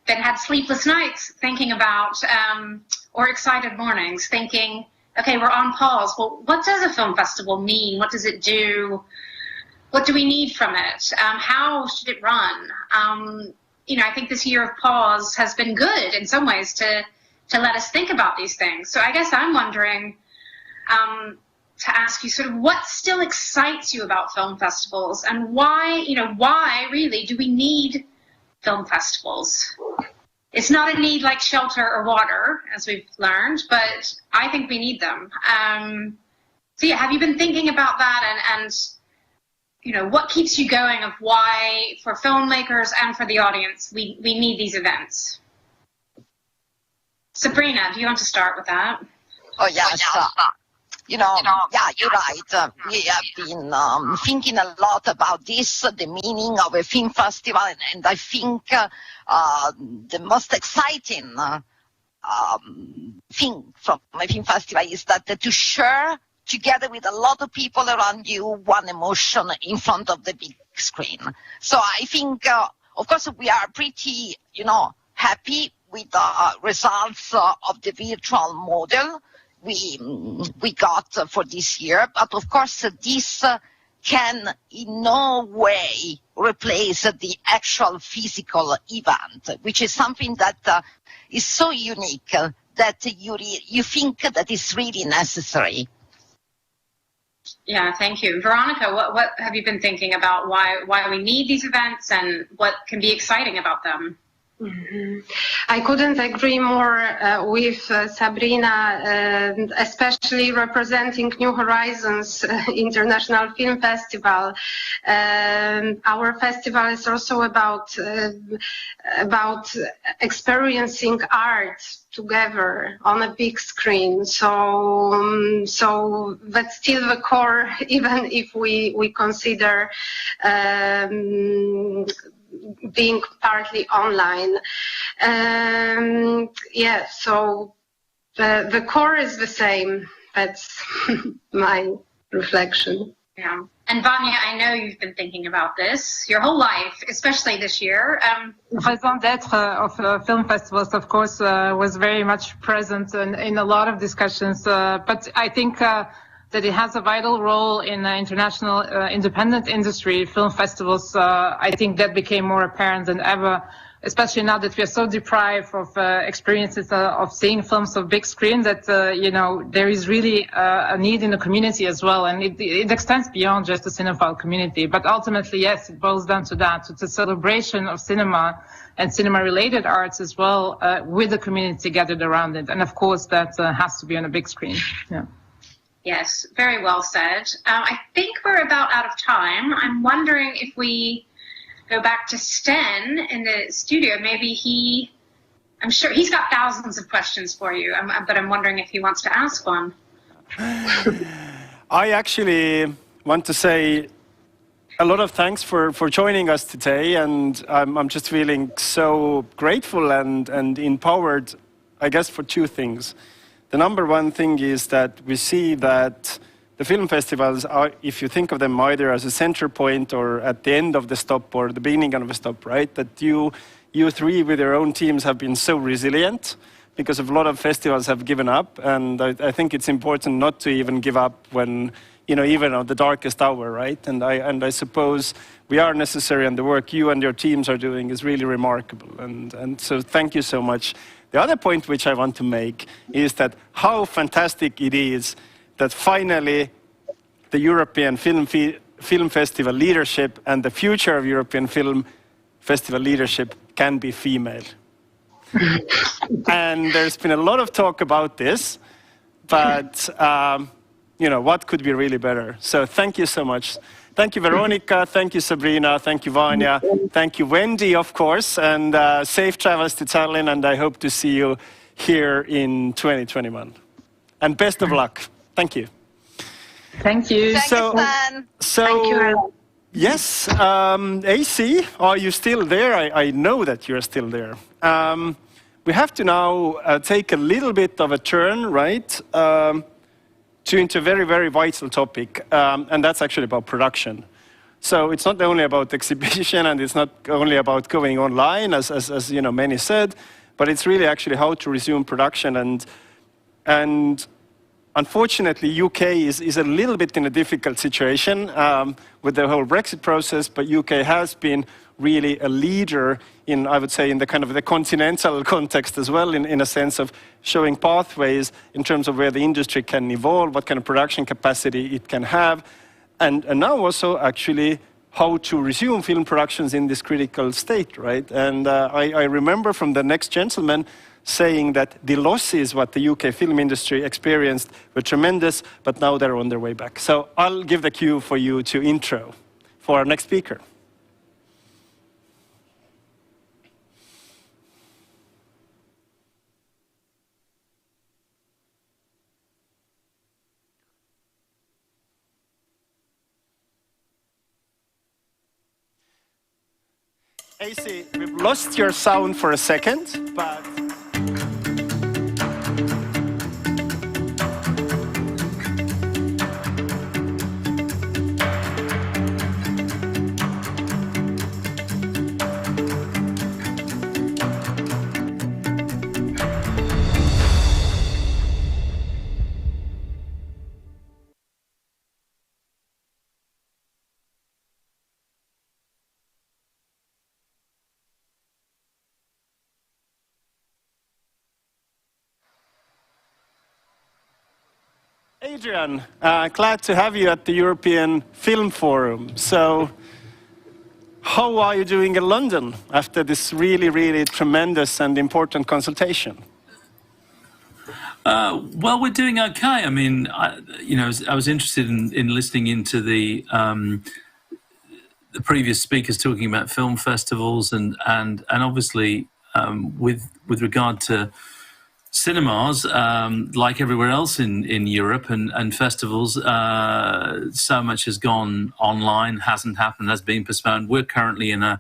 had sleepless nights thinking about, or excited mornings thinking, okay, we're on pause. Well, what does a film festival mean? What does it do? What do we need from it? How should it run? I think this year of pause has been good in some ways to let us think about these things. So I guess I'm wondering to ask you sort of what still excites you about film festivals, and why really do we need film festivals? it's not a need like shelter or water, as we've learned, but I think we need them. So yeah, have you been thinking about that, and you know, what keeps you going of why, for filmmakers and for the audience, we need these events? Sabrina, do you want to start with that? Oh, yes. You know, yeah, you're right. We have been thinking a lot about this, the meaning of a film festival, and I think the most exciting thing from a film festival is that to share together with a lot of people around you one emotion in front of the big screen. So I think, of course, we are pretty, happy with the results of the virtual model we got for this year. But of course, this can in no way replace the actual physical event, which is something that is so unique that you think that is really necessary. Yeah, thank you. Veronica, what have you been thinking about why we need these events and what can be exciting about them? Mm-hmm. I couldn't agree more with Sabrina, especially representing New Horizons International Film Festival. Our festival is also about experiencing art together on a big screen. So that's still the core, even if we consider being partly online. Yeah, so the core is the same. That's my reflection. Yeah. And Vanya, I know you've been thinking about this your whole life, especially this year. Raison d'être of film festivals, of course, was very much present in a lot of discussions. But I think that it has a vital role in the international independent industry, film festivals. I think that became more apparent than ever, especially now that we are so deprived of experiences of seeing films of big screen, that, there is really a need in the community as well. And it extends beyond just the cinephile community. But ultimately, yes, it boils down to that. It's a celebration of cinema and cinema-related arts as well, with the community gathered around it. And of course, that has to be on a big screen. Yeah. Yes, very well said. I think we're about out of time. I'm wondering if we go back to Sten in the studio. Maybe I'm sure he's got thousands of questions for you, but I'm wondering if he wants to ask one. I actually want to say a lot of thanks for joining us today, and I'm just feeling so grateful and empowered, I guess, for two things. The number one thing is that we see that the film festivals are, if you think of them either as a center point or at the end of the stop or the beginning of a stop, right? That you three with your own teams have been so resilient, because a lot of festivals have given up. And I think it's important not to even give up when, even at the darkest hour, right? And I suppose we are necessary, and the work you and your teams are doing is really remarkable. And so thank you so much. The other point which I want to make is that how fantastic it is that finally the European Film Festival leadership and the future of European Film Festival leadership can be female. And there's been a lot of talk about this, but what could be really better? So thank you so much. Thank you, Veronica. Thank you, Sabrina. Thank you, Vanya. Thank you, Wendy, of course. And safe travels to Tallinn. And I hope to see you here in 2021. And best of luck. Thank you. Thank you. Thank you. Yes, AC, are you still there? I know that you're still there. We have to now take a little bit of a turn, right? Into a very, very vital topic, and that's actually about production. So it's not only about exhibition, and it's not only about going online, as many said, but it's really actually how to resume production. And unfortunately, UK is a little bit in a difficult situation with the whole Brexit process, but UK has been really a leader in, I would say, in the kind of the continental context as well, in a sense of showing pathways in terms of where the industry can evolve, what kind of production capacity it can have, and now also actually how to resume film productions in this critical state, right? And I remember from the next gentleman saying that the losses what the UK film industry experienced were tremendous, but now they're on their way back. So I'll give the cue for you to intro for our next speaker. AC, we've lost your sound for a second, but... Adrian, glad to have you at the European Film Forum. So, how are you doing in London after this really, really tremendous and important consultation? Well, we're doing okay. I mean, I was interested in listening into the previous speakers talking about film festivals, and obviously with regard to cinemas, like everywhere else in Europe and festivals, so much has gone online, hasn't happened, has been postponed. We're currently in the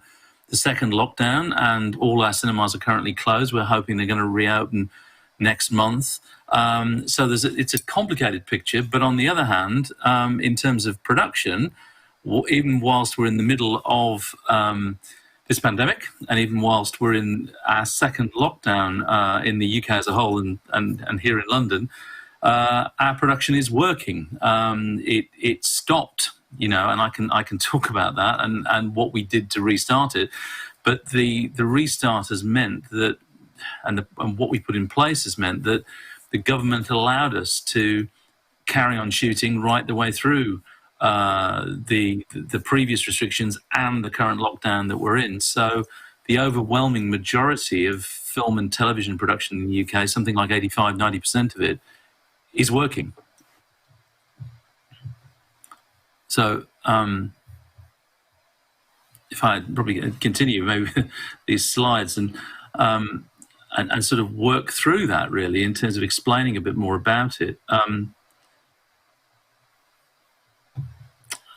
second lockdown, and all our cinemas are currently closed. We're hoping they're going to reopen next month. So it's a complicated picture. But on the other hand, in terms of production, even whilst we're in the middle of this pandemic, and even whilst we're in our second lockdown in the UK as a whole and here in London, our production is working. It stopped, and I can talk about that and what we did to restart it. But the restart has meant that, and what we put in place has meant that the government allowed us to carry on shooting right the way through the previous restrictions and the current lockdown that we're in. So the overwhelming majority of film and television production in the UK, something like 85–90% of it, is working. So if I probably continue maybe these slides and sort of work through that really in terms of explaining a bit more about it.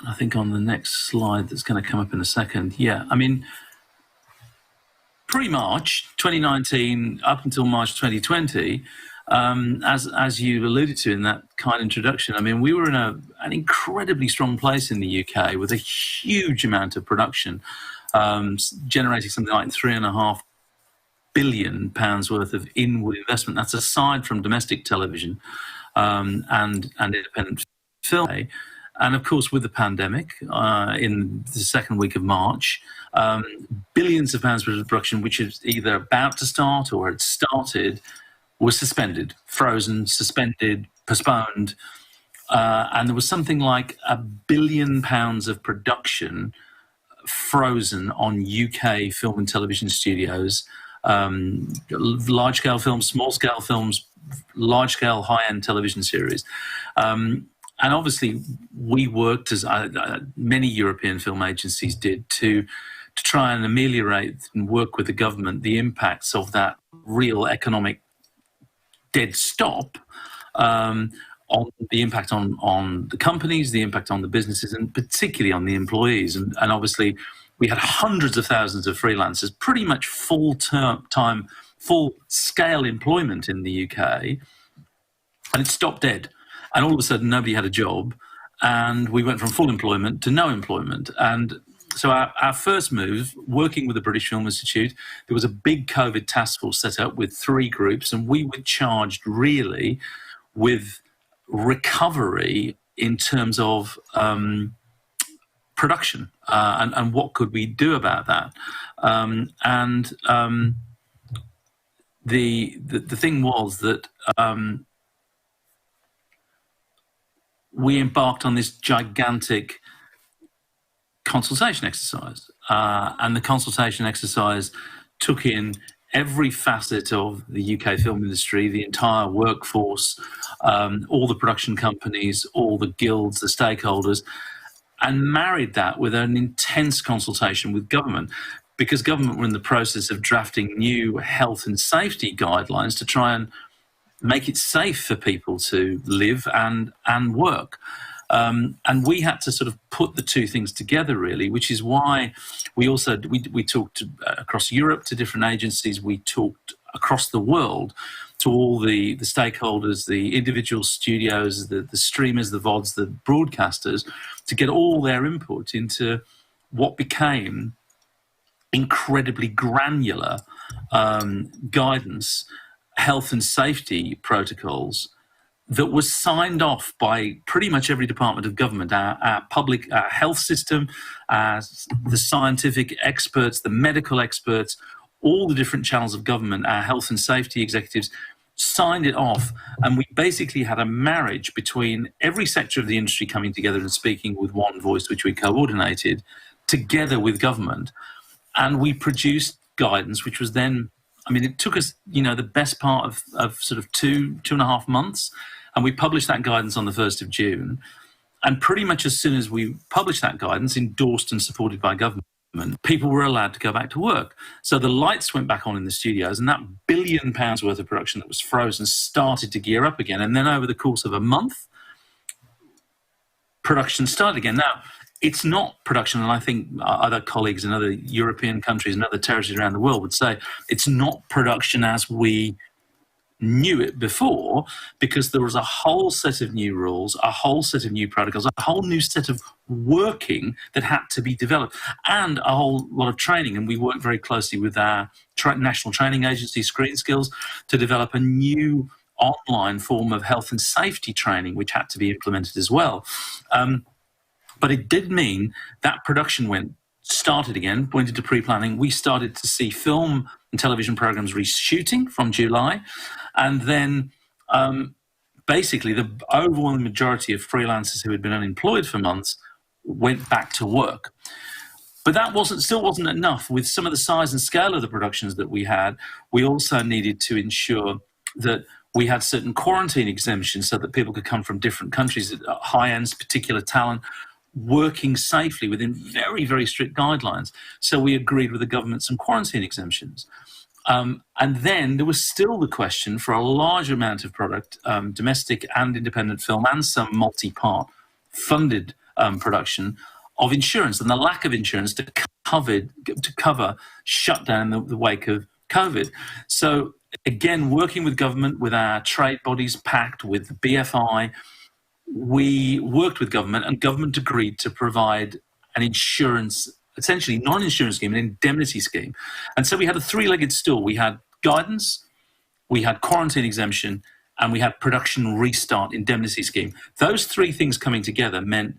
I think on the next slide that's going to come up in a second. Yeah, I mean, pre-March 2019 up until March 2020, as you alluded to in that kind introduction, I mean, we were in an incredibly strong place in the UK with a huge amount of production, generating something like £3.5 billion worth of inward investment. That's aside from domestic television and independent film. And of course, with the pandemic, in the second week of March, billions of pounds worth of production, which is either about to start or had started, was suspended, frozen, suspended, postponed. And there was something like £1 billion of production frozen on UK film and television studios, large-scale films, small-scale films, large-scale high-end television series. And obviously, we worked, as many European film agencies did, to try and ameliorate and work with the government the impacts of that real economic dead stop, on the impact on the companies, the impact on the businesses, and particularly on the employees. And obviously, we had hundreds of thousands of freelancers, pretty much full-time, full-scale employment in the UK, and it stopped dead. And all of a sudden, nobody had a job, and we went from full employment to no employment. And so our first move, working with the British Film Institute, there was a big COVID task force set up with 3 groups, and we were charged really with recovery in terms of production and what could we do about that. The thing was that we embarked on this gigantic consultation exercise. And the consultation exercise took in every facet of the UK film industry, the entire workforce, all the production companies, all the guilds, the stakeholders, and married that with an intense consultation with government, because government were in the process of drafting new health and safety guidelines to try and make it safe for people to live and work. And we had to sort of put the two things together, really, which is why we talked across Europe to different agencies. We talked across the world to all the stakeholders, the individual studios, the streamers, the VODs, the broadcasters, to get all their input into what became incredibly granular guidance, health and safety protocols that was signed off by pretty much every department of government, our public health system, the scientific experts, the medical experts, all the different channels of government, our health and safety executives signed it off. And we basically had a marriage between every sector of the industry coming together and speaking with one voice, which we coordinated together with government. And we produced guidance, which was then, I mean, it took us, the best part of sort of two and a half months. And we published that guidance on the 1st of June. And pretty much as soon as we published that guidance, endorsed and supported by government, people were allowed to go back to work. So the lights went back on in the studios, and that £1 billion worth of production that was frozen started to gear up again. And then over the course of a month, production started again. Now, it's not production, and I think other colleagues in other European countries and other territories around the world would say it's not production as we knew it before, because there was a whole set of new rules, a whole set of new protocols, a whole new set of working that had to be developed, and a whole lot of training. And we worked very closely with our national training agency, Screen Skills, to develop a new online form of health and safety training, which had to be implemented as well. But it did mean that production started again, went into pre-planning. We started to see film and television programs reshooting from July. And then basically the overwhelming majority of freelancers who had been unemployed for months went back to work. But that still wasn't enough. With some of the size and scale of the productions that we had, we also needed to ensure that we had certain quarantine exemptions so that people could come from different countries, high ends, particular talent, working safely within very, very strict guidelines. So we agreed with the government some quarantine exemptions. And then there was still the question for a large amount of product, domestic and independent film, and some multi-part funded production, of insurance, and the lack of insurance to cover shutdown in the wake of COVID. So again, working with government, with our trade bodies, PACT, with the BFI, we worked with government, and government agreed to provide an insurance, essentially non-insurance scheme, an indemnity scheme. And so we had a three-legged stool. We had guidance, we had quarantine exemption, and we had production restart indemnity scheme. Those three things coming together meant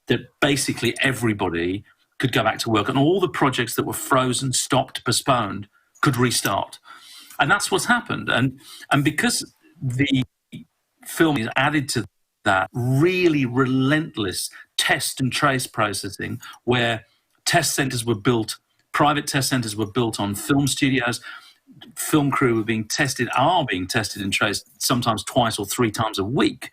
that basically everybody could go back to work, and all the projects that were frozen, stopped, postponed could restart. And that's what's happened. And because the film is added to that really relentless test and trace processing, where test centres were built, private test centres were built on film studios, film crew are being tested and traced sometimes twice or three times a week.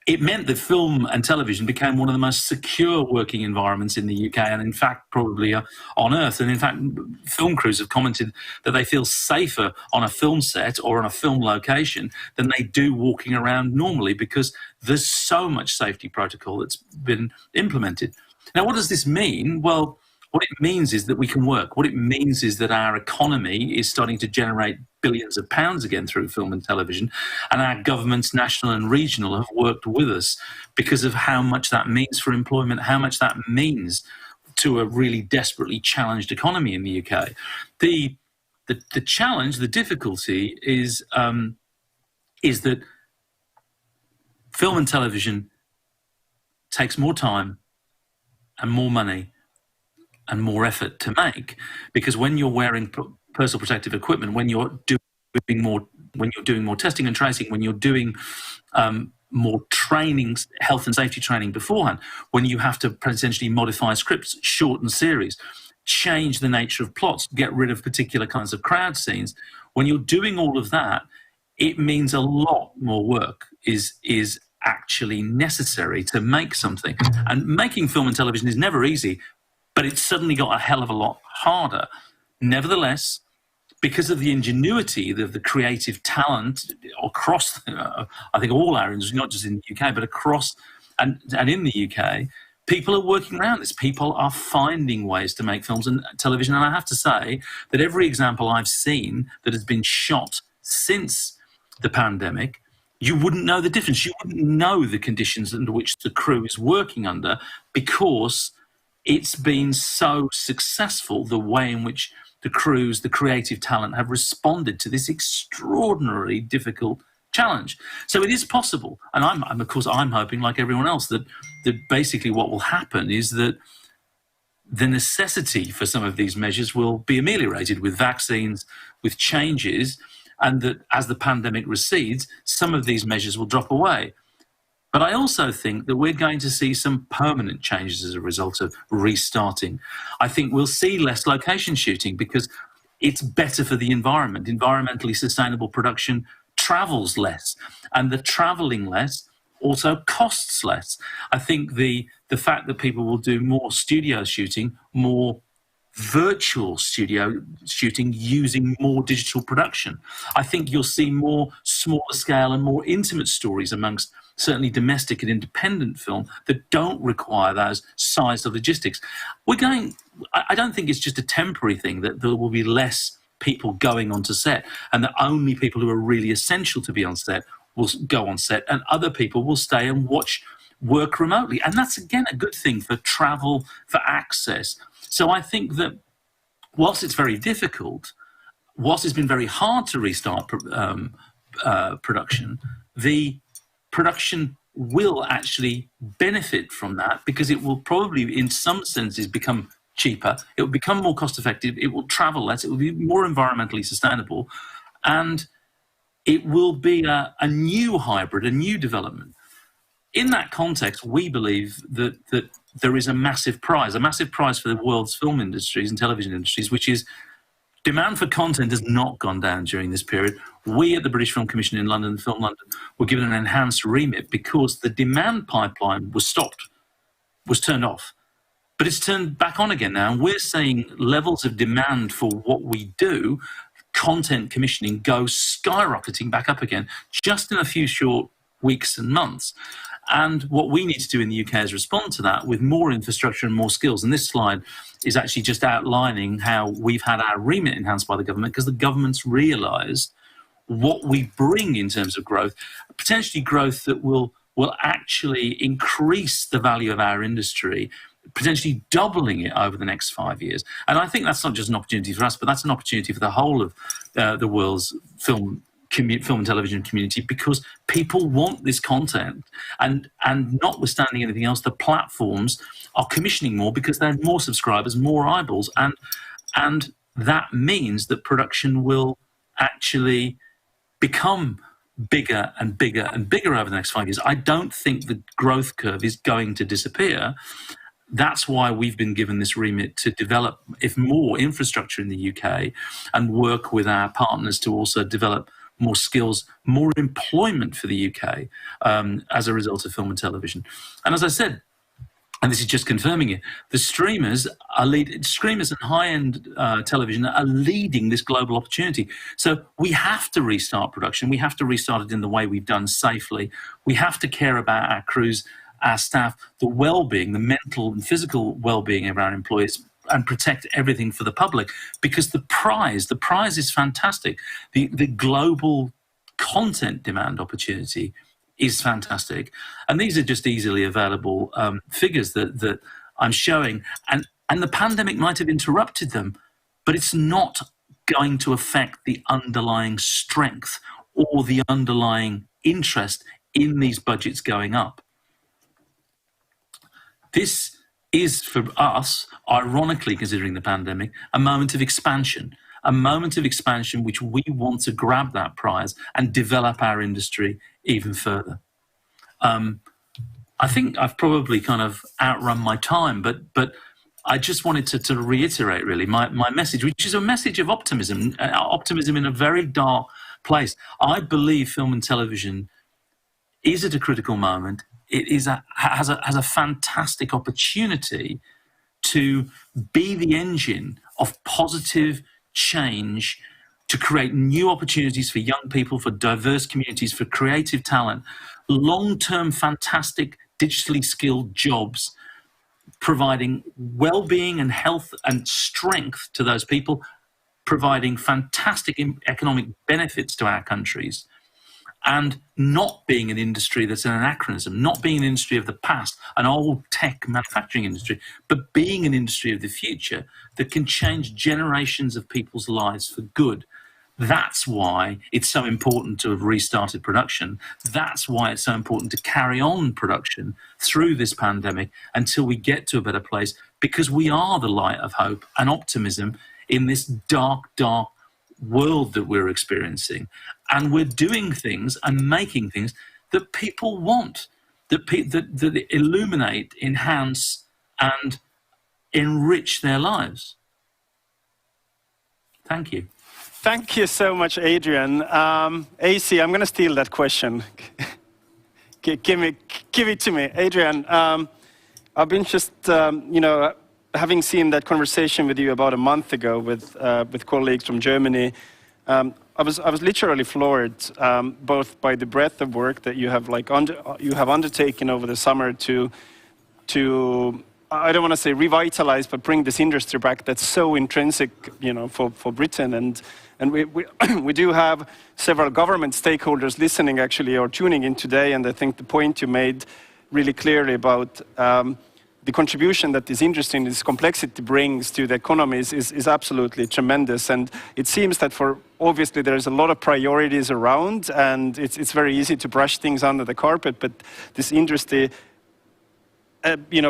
It meant that film and television became one of the most secure working environments in the UK, and in fact probably on earth. And in fact, film crews have commented that they feel safer on a film set or on a film location than they do walking around normally, because there's so much safety protocol that's been implemented. Now, what does this mean? Well, what it means is that we can work. What it means is that our economy is starting to generate billions of pounds again through film and television, and our governments, national and regional, have worked with us because of how much that means for employment, how much that means to a really desperately challenged economy in the UK. The challenge, the difficulty is that film and television takes more time and more money and more effort to make, because when you're wearing personal protective equipment, when you're doing more testing and tracing, when you're doing more training, health and safety training beforehand, when you have to potentially modify scripts, shorten series, change the nature of plots, get rid of particular kinds of crowd scenes. When you're doing all of that, it means a lot more work is actually necessary to make something. And making film and television is never easy, but it's suddenly got a hell of a lot harder. Nevertheless, because of the ingenuity, the creative talent across, I think, all our industries, not just in the UK, but across and in the UK, people are working around this. People are finding ways to make films and television. And I have to say that every example I've seen that has been shot since the pandemic, you wouldn't know the difference. You wouldn't know the conditions under which the crew is working under, because it's been so successful, the way in which the crews, the creative talent have responded to this extraordinarily difficult challenge. So it is possible. And I'm of course, I'm hoping, like everyone else, that basically what will happen is that the necessity for some of these measures will be ameliorated with vaccines, with changes, and that as the pandemic recedes, some of these measures will drop away. But I also think that we're going to see some permanent changes as a result of restarting. I think we'll see less location shooting because it's better for the environment. Environmentally sustainable production travels less, and the traveling less also costs less. I think the fact that people will do more studio shooting, more virtual studio shooting using more digital production. I think you'll see more smaller scale and more intimate stories amongst certainly domestic and independent film that don't require those size of logistics. I don't think it's just a temporary thing that there will be less people going onto set and that only people who are really essential to be on set will go on set and other people will stay and work remotely. And that's, again, a good thing for travel, for access. So I think that whilst it's very difficult, whilst it's been very hard to restart production, the production will actually benefit from that because it will probably, in some senses, become cheaper. It will become more cost effective. It will travel less. It will be more environmentally sustainable. And it will be a new hybrid, a new development. In that context, we believe that there is a massive prize for the world's film industries and television industries, which is demand for content has not gone down during this period. We at the British Film Commission in London, Film London, were given an enhanced remit because the demand pipeline was turned off. But it's turned back on again now, and we're seeing levels of demand for what we do, content commissioning, go skyrocketing back up again, just in a few short weeks and months. And what we need to do in the UK is respond to that with more infrastructure and more skills. And this slide is actually just outlining how we've had our remit enhanced by the government because the government's realised what we bring in terms of growth, potentially growth that will actually increase the value of our industry, potentially doubling it over the next 5 years. And I think that's not just an opportunity for us, but that's an opportunity for the whole of the world's film and television community, because people want this content, and notwithstanding anything else, the platforms are commissioning more because they have more subscribers, more eyeballs, and that means that production will actually become bigger and bigger and bigger over the next 5 years. I don't think the growth curve is going to disappear. That's why we've been given this remit to develop, if more, infrastructure in the UK and work with our partners to also develop more skills, more employment for the UK as a result of film and television. And as I said, and this is just confirming it, the streamers and high-end television are leading this global opportunity. So we have to restart production. We have to restart it in the way we've done, safely. We have to care about our crews, our staff, the well-being, the mental and physical well-being of our employees, and protect everything for the public, because the prize is fantastic. The global content demand opportunity is fantastic. And these are just easily available figures that I'm showing. And the pandemic might have interrupted them, but it's not going to affect the underlying strength or the underlying interest in these budgets going up. This is, for us, ironically considering the pandemic, a moment of expansion which we want to grab that prize and develop our industry even further. I think I've probably kind of outrun my time, but I just wanted to reiterate really my message, which is a message of optimism in a very dark place. I believe film and television is at a critical moment. It has a fantastic opportunity to be the engine of positive change, to create new opportunities for young people, for diverse communities, for creative talent, long-term fantastic digitally skilled jobs, providing well-being and health and strength to those people, providing fantastic economic benefits to our countries, and not being an industry that's an anachronism, not being an industry of the past, an old tech manufacturing industry, but being an industry of the future that can change generations of people's lives for good. That's why it's so important to have restarted production. That's why it's so important to carry on production through this pandemic until we get to a better place, because we are the light of hope and optimism in this dark, dark world that we're experiencing. And we're doing things and making things that people want, that illuminate, enhance, and enrich their lives. Thank you. Thank you so much, Adrian. AC, I'm going to steal that question. Give it to me. Adrian, I've been just, having seen that conversation with you about a month ago with colleagues from Germany, I was literally floored, both by the breadth of work that you have undertaken over the summer to I don't want to say revitalize, but bring this industry back that's so intrinsic, for Britain. And we do have several government stakeholders listening actually or tuning in today. And I think the point you made really clearly about the contribution that this industry and this complexity brings to the economies is absolutely tremendous. And it seems that obviously there's a lot of priorities around, and it's very easy to brush things under the carpet, but this industry,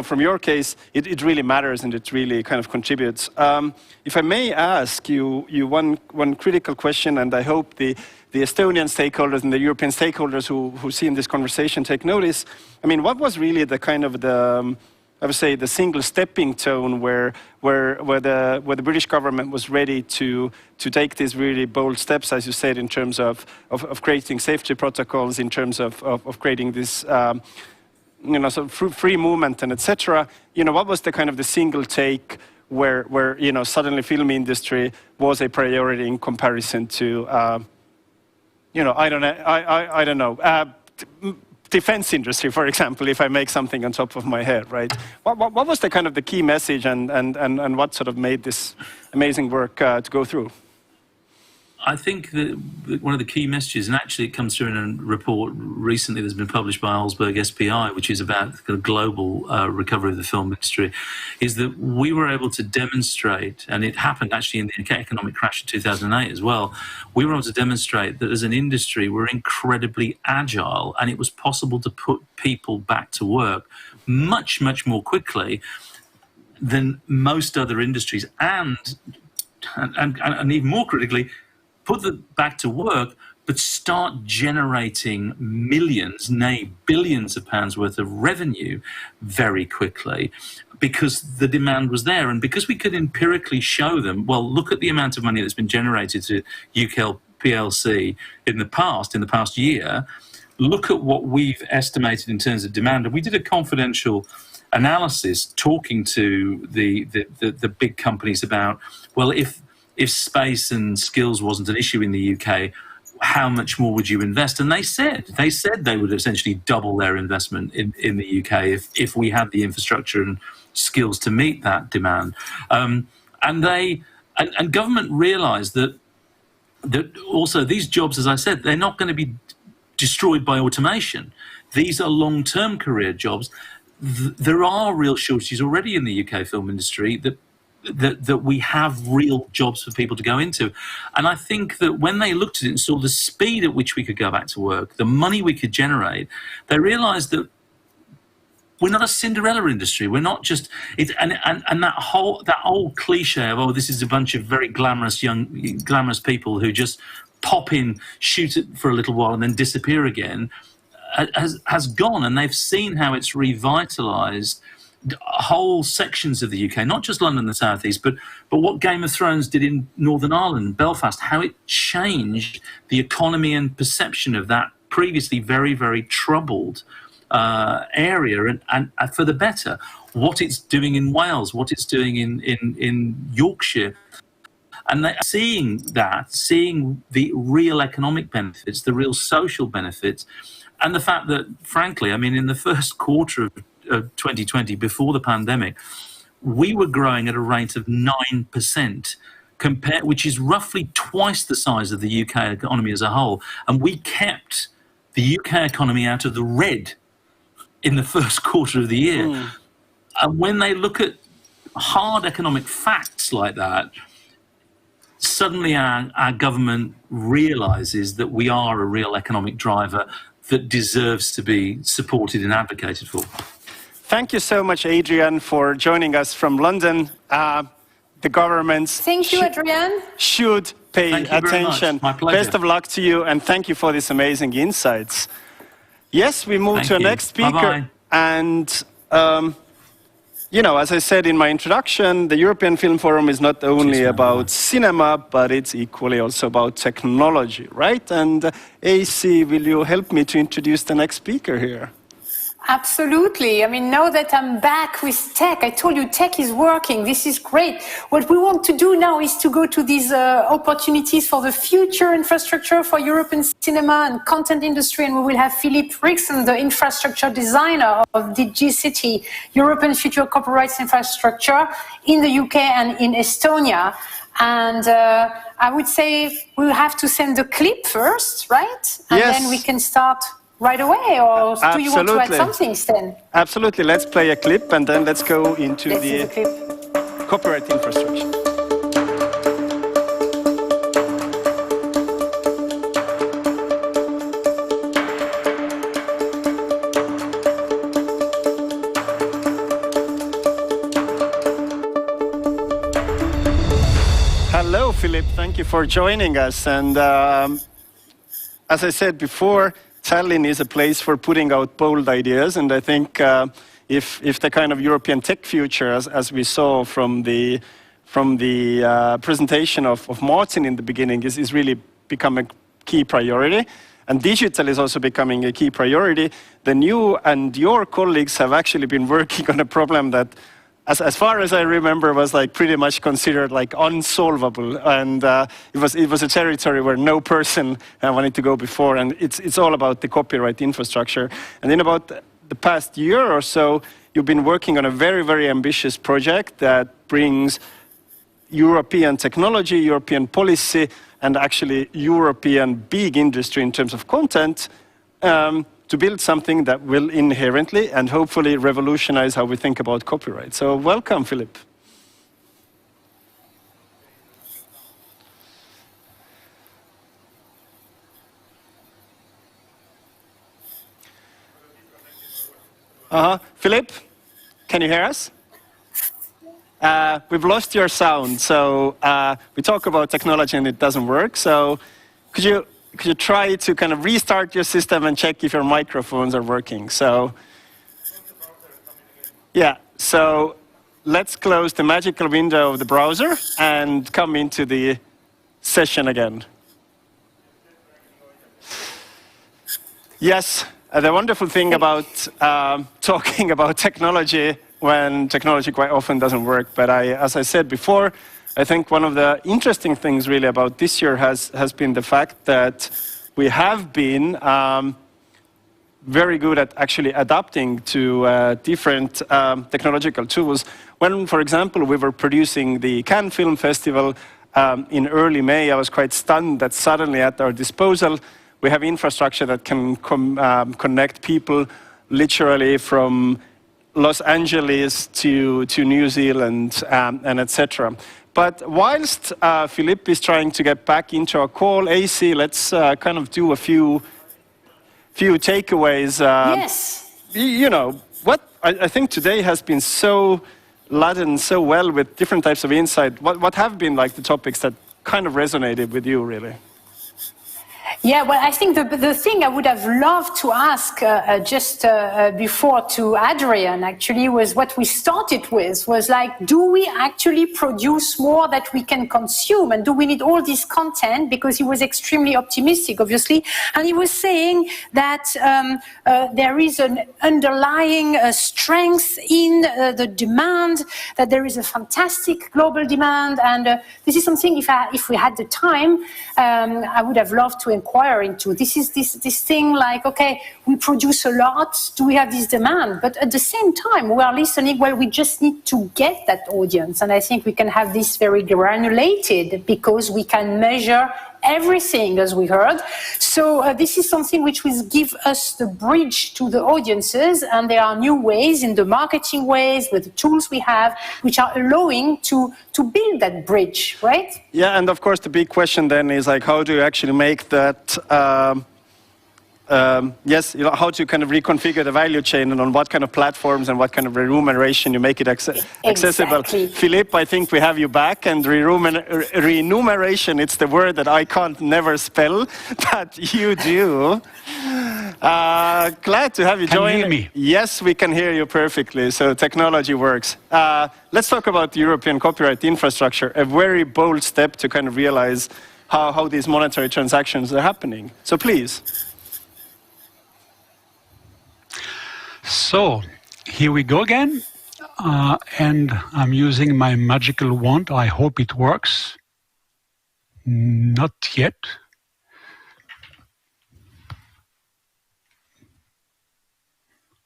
from your case, it really matters and it really kind of contributes. If I may ask you one critical question, and I hope the Estonian stakeholders and the European stakeholders who see in this conversation take notice. I mean, what was really the kind of I would say the single stepping stone where the British government was ready to take these really bold steps, as you said, in terms of creating safety protocols, in terms of creating this sort of free movement and etc. What was the kind of the single take where suddenly film industry was a priority in comparison to I don't know. Defense industry, for example, if I make something on top of my head, right? What was the kind of the key message and what sort of made this amazing work to go through? I think that one of the key messages, and actually it comes through in a report recently that's been published by Olsberg SPI, which is about the global recovery of the film industry, is that we were able to demonstrate, and it happened actually in the economic crash of 2008 as well, we were able to demonstrate that as an industry we're incredibly agile, and it was possible to put people back to work much, much more quickly than most other industries, and even more critically, put them back to work, but start generating millions, nay, billions of pounds worth of revenue very quickly, because the demand was there. And because we could empirically show them, well, look at the amount of money that's been generated to UK PLC in the past year, look at what we've estimated in terms of demand. And we did a confidential analysis talking to the big companies about, well, if space and skills wasn't an issue in the UK, how much more would you invest? And they said they would essentially double their investment in the UK if we had the infrastructure and skills to meet that demand. And government realised that also these jobs, as I said, they're not going to be destroyed by automation. These are long-term career jobs. There are real shortages already in the UK film industry that we have real jobs for people to go into. And I think that when they looked at it and saw the speed at which we could go back to work, the money we could generate, they realised that we're not a Cinderella industry. We're not just and that whole cliche of, oh, this is a bunch of very glamorous people who just pop in, shoot it for a little while and then disappear again. has gone, and they've seen how it's revitalised whole sections of the UK, not just London and the South East, but what Game of Thrones did in Northern Ireland, Belfast, how it changed the economy and perception of that previously very, very troubled area, and for the better. What it's doing in Wales, what it's doing in Yorkshire. And they're seeing the real economic benefits, the real social benefits, and the fact that, frankly, I mean, in the first quarter of 2020, before the pandemic, we were growing at a rate of 9%, which is roughly twice the size of the UK economy as a whole. And we kept the UK economy out of the red in the first quarter of the year. And when they look at hard economic facts like that, suddenly our government realises that we are a real economic driver that deserves to be supported and advocated for. Thank you so much, Adrian, for joining us from London. The governments should pay attention. My pleasure. Best of luck to you, and thank you for these amazing insights. Yes, we move to our next speaker. Bye-bye. And, you know, as I said in my introduction, the European Film Forum is not only about cinema, but it's equally also about technology, right? And AC, will you help me to introduce the next speaker here? Absolutely. I mean, now that I'm back with tech, I told you tech is working. This is great. What we want to do now is to go to these opportunities for the future infrastructure for European cinema and content industry. And we will have Philippe Rixen, the infrastructure designer of DigiCity, European Future Copyright Infrastructure in the UK and in Estonia. And I would say we'll have to send the clip first, right? And then we can start right away, or do you want to add something, Sten? Absolutely. Let's play a clip and then let's go into the copyright infrastructure. Hello, Philippe. Thank you for joining us. And as I said before, Tallinn is a place for putting out bold ideas, and I think if the kind of European tech future, as we saw from the presentation of Martin in the beginning, is really become a key priority, and digital is also becoming a key priority, then you and your colleagues have actually been working on a problem that, as far as I remember, was like pretty much considered like unsolvable, and it was a territory where no person wanted to go before, and it's all about the copyright infrastructure. And in about the past year or so, you've been working on a very, very ambitious project that brings European technology, European policy, and actually European big industry in terms of content to build something that will inherently and hopefully revolutionize how we think about copyright. So welcome, Philippe. Philippe, can you hear us? We've lost your sound, so we talk about technology and it doesn't work. So could you try to kind of restart your system and check if your microphones are working? So, yeah, so let's close the magical window of the browser and come into the session again. Yes, the wonderful thing about talking about technology when technology quite often doesn't work, but as I said before, I think one of the interesting things really about this year has been the fact that we have been very good at actually adapting to different technological tools. When, for example, we were producing the Cannes Film Festival in early May, I was quite stunned that suddenly at our disposal we have infrastructure that can connect people literally from Los Angeles to New Zealand and etc. But whilst Philippe is trying to get back into our call, AC, let's kind of do a few takeaways. Yes. You know, what I think today has been so laden so well with different types of insight. What have been like the topics that kind of resonated with you, really? Yeah, well, I think the thing I would have loved to ask just before to Adrian actually was what we started with, was like, do we actually produce more that we can consume, and do we need all this content? Because he was extremely optimistic, obviously, and he was saying that there is an underlying strength in the demand, that there is a fantastic global demand, and this is something, if we had the time, I would have loved to inquire into. This is this thing like, okay, we produce a lot, do we have this demand? But at the same time, we are listening, well, we just need to get that audience. And I think we can have this very granulated because we can measure everything, as we heard. So this is something which will give us the bridge to the audiences, and there are new ways in the marketing ways with the tools we have, which are allowing to build that bridge, right? Yeah, and of course the big question then is like, how do you actually make that yes, you know, how to kind of reconfigure the value chain, and on what kind of platforms and what kind of remuneration you make it accessible. Philippe, I think we have you back, and remuneration, it's the word that I can't never spell, but you do. Glad to have you join. Can you hear me? Yes, we can hear you perfectly, so technology works. Let's talk about the European copyright infrastructure, a very bold step to kind of realize how these monetary transactions are happening. So please. So, here we go again, and I'm using my magical wand. I hope it works. Not yet.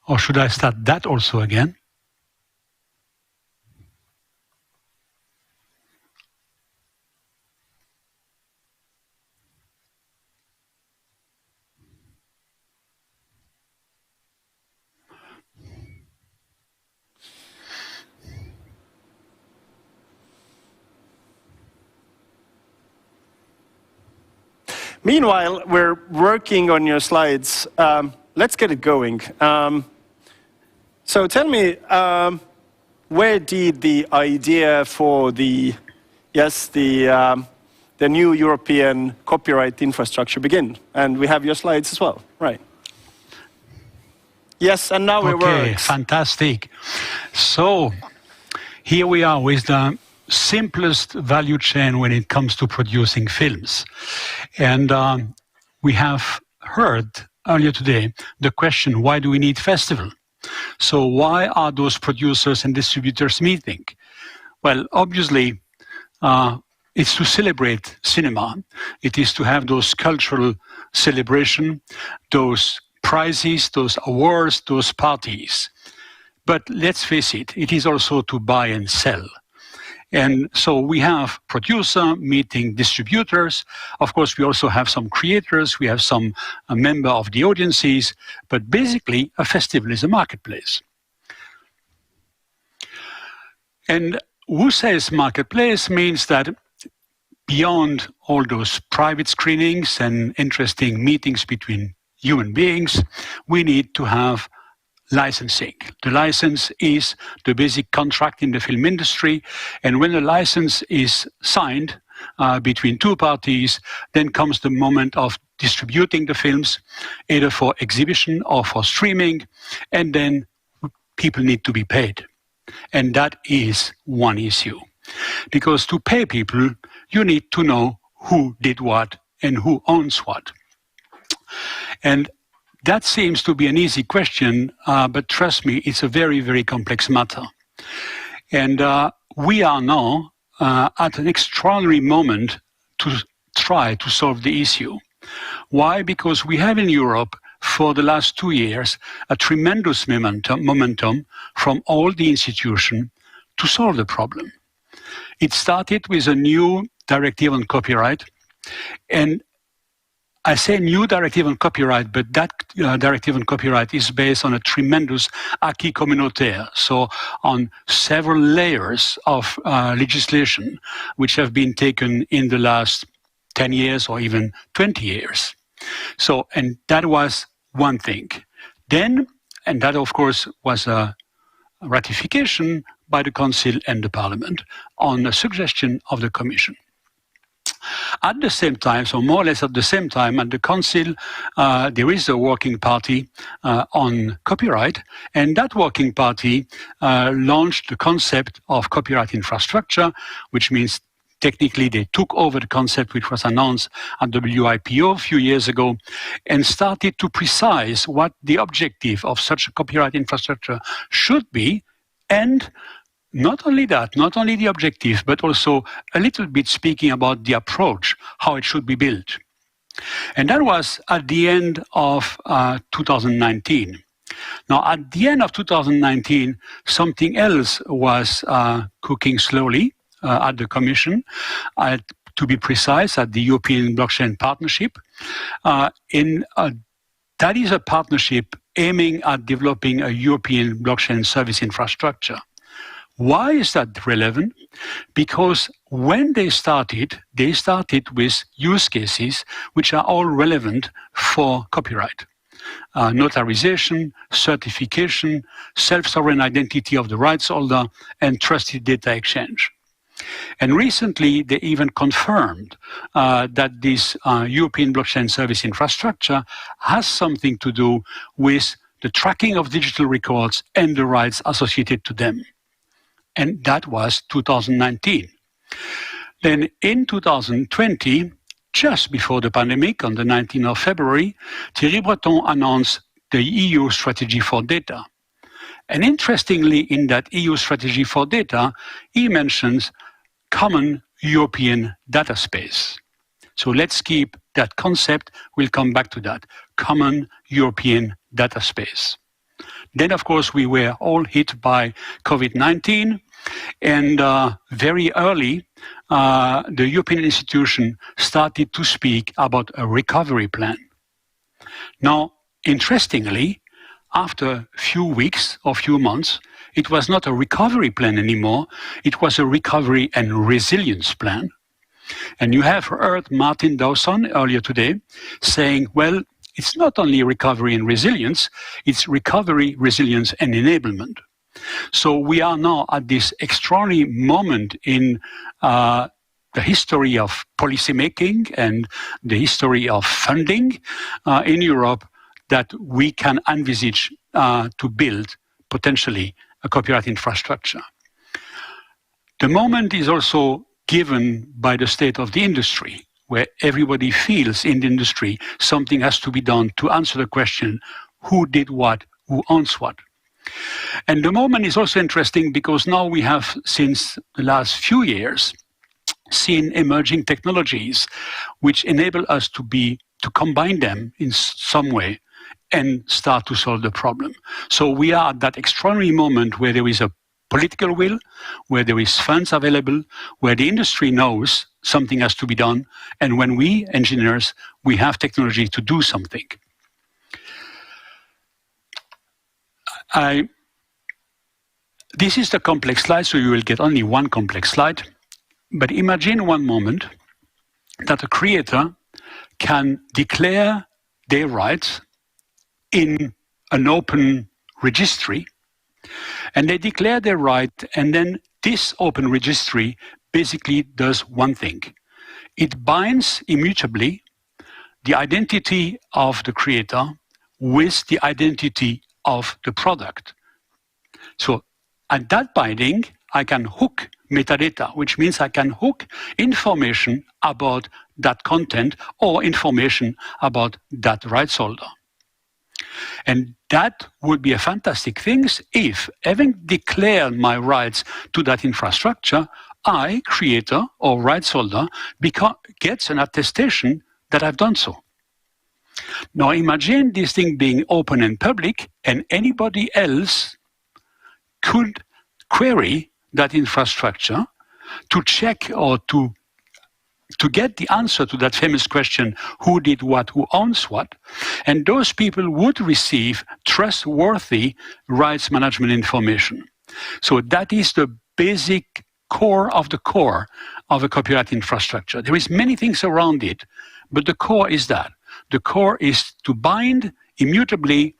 Or should I start that also again? Meanwhile, we're working on your slides. Let's get it going. So tell me, where did the idea for the new European copyright infrastructure begin? And we have your slides as well, right? Yes, and now we work. Okay, fantastic. So here we are with the simplest value chain when it comes to producing films. And we have heard earlier today the question, why do we need festival? So why are those producers and distributors meeting? Well, obviously, it's to celebrate cinema. It is to have those cultural celebration, those prizes, those awards, those parties. But let's face it, it is also to buy and sell. And so we have producer meeting distributors. Of course, we also have some creators. We have some member of the audiences. But basically, a festival is a marketplace. And who says marketplace means that beyond all those private screenings and interesting meetings between human beings, we need to have licensing. The license is the basic contract in the film industry, and when a license is signed between two parties, then comes the moment of distributing the films, either for exhibition or for streaming, and then people need to be paid. And that is one issue. Because to pay people, you need to know who did what and who owns what. And that seems to be an easy question, but trust me, it's a very, very complex matter. And we are now at an extraordinary moment to try to solve the issue. Why? Because we have in Europe, for the last 2 years, a tremendous momentum from all the institutions to solve the problem. It started with a new directive on copyright, and I say new directive on copyright, but that directive on copyright is based on a tremendous acquis communautaire, so on several layers of legislation which have been taken in the last 10 years or even 20 years. So, and that was one thing. Then, and that of course was a ratification by the Council and the Parliament on a suggestion of the Commission. At the same time, so more or less at the same time, at the Council, there is a working party on copyright, and that working party launched the concept of copyright infrastructure, which means technically they took over the concept which was announced at WIPO a few years ago and started to precise what the objective of such a copyright infrastructure should be, and not only that, not only the objective, but also a little bit speaking about the approach, how it should be built. And that was at the end of 2019. Now, at the end of 2019, something else was cooking slowly at the Commission, to be precise, at the European Blockchain Partnership. That is a partnership aiming at developing a European blockchain service infrastructure. Why is that relevant? Because when they started with use cases which are all relevant for copyright. Notarization, certification, self-sovereign identity of the rights holder, and trusted data exchange. And recently, they even confirmed that this European blockchain service infrastructure has something to do with the tracking of digital records and the rights associated to them. And that was 2019. Then in 2020, just before the pandemic, on the 19th of February, Thierry Breton announced the EU strategy for data. And interestingly, in that EU strategy for data, he mentions common European data space. So let's keep that concept. We'll come back to that. Common European data space. Then, of course, we were all hit by COVID-19. And very early, the European institution started to speak about a recovery plan. Now, interestingly, after a few weeks or few months, it was not a recovery plan anymore. It was a recovery and resilience plan. And you have heard Martin Dawson earlier today saying, well, it's not only recovery and resilience, it's recovery, resilience, and enablement. So we are now at this extraordinary moment in the history of policymaking and the history of funding in Europe that we can envisage to build potentially a copyright infrastructure. The moment is also given by the state of the industry, where everybody feels in the industry something has to be done to answer the question, who did what, who owns what. And the moment is also interesting because now we have, since the last few years, seen emerging technologies which enable us to combine them in some way and start to solve the problem. So we are at that extraordinary moment where there is a political will, where there is funds available, where the industry knows something has to be done, and when we, engineers, we have technology to do something. This is the complex slide, so you will get only one complex slide. But imagine one moment that a creator can declare their rights in an open registry, and they declare their right, and then this open registry basically does one thing. It binds immutably the identity of the creator with the identity of the product. So at that binding, I can hook metadata, which means I can hook information about that content or information about that rights holder. And that would be a fantastic thing if, having declared my rights to that infrastructure, I, creator or rights holder, gets an attestation that I've done so. Now imagine this thing being open and public, and anybody else could query that infrastructure to check or to get the answer to that famous question, who did what, who owns what, and those people would receive trustworthy rights management information. So that is the basic core of a copyright infrastructure. There is many things around it, but the core is that. The core is to bind immutably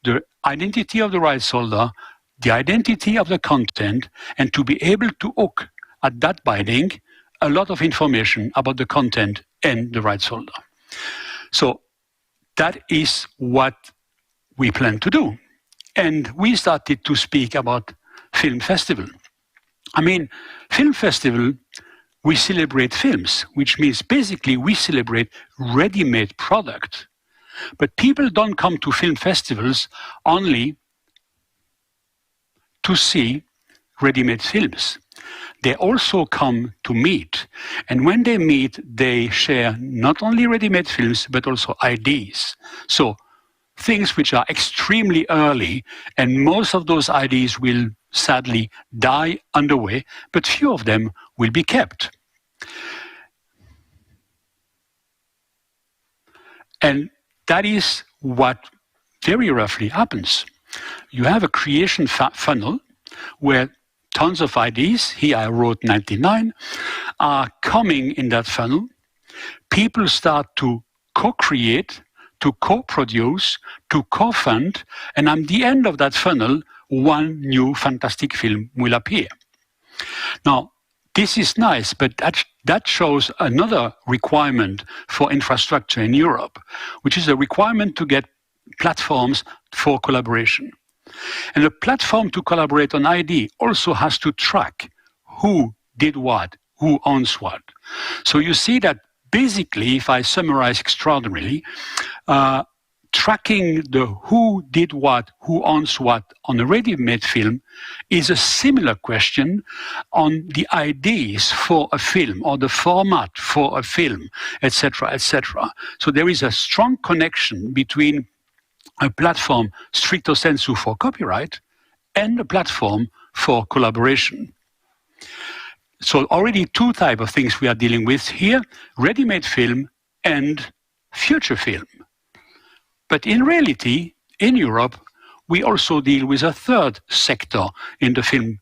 the identity of the rights holder, the identity of the content, and to be able to hook at that binding a lot of information about the content and the rights holder. So that is what we plan to do. And we started to speak about film festival. I mean, film festival, we celebrate films, which means basically we celebrate ready-made product. But people don't come to film festivals only to see ready-made films. They also come to meet. And when they meet, they share not only ready-made films, but also ideas. So things which are extremely early, and most of those ideas will sadly die on the way, but few of them will be kept. And that is what very roughly happens. You have a creation funnel where tons of ideas, here I wrote 99, are coming in that funnel. People start to co-create, to co-produce, to co-fund, and at the end of that funnel, one new fantastic film will appear. Now, this is nice, but that shows another requirement for infrastructure in Europe, which is a requirement to get platforms for collaboration. And a platform to collaborate on ID also has to track who did what, who owns what. So you see that basically, if I summarize extraordinarily, tracking the who did what, who owns what on a ready-made film is a similar question on the ideas for a film or the format for a film, etc., etc. So there is a strong connection between a platform stricto sensu for copyright and a platform for collaboration. So already two types of things we are dealing with here, ready-made film and future film. But in reality, in Europe, we also deal with a third sector in the film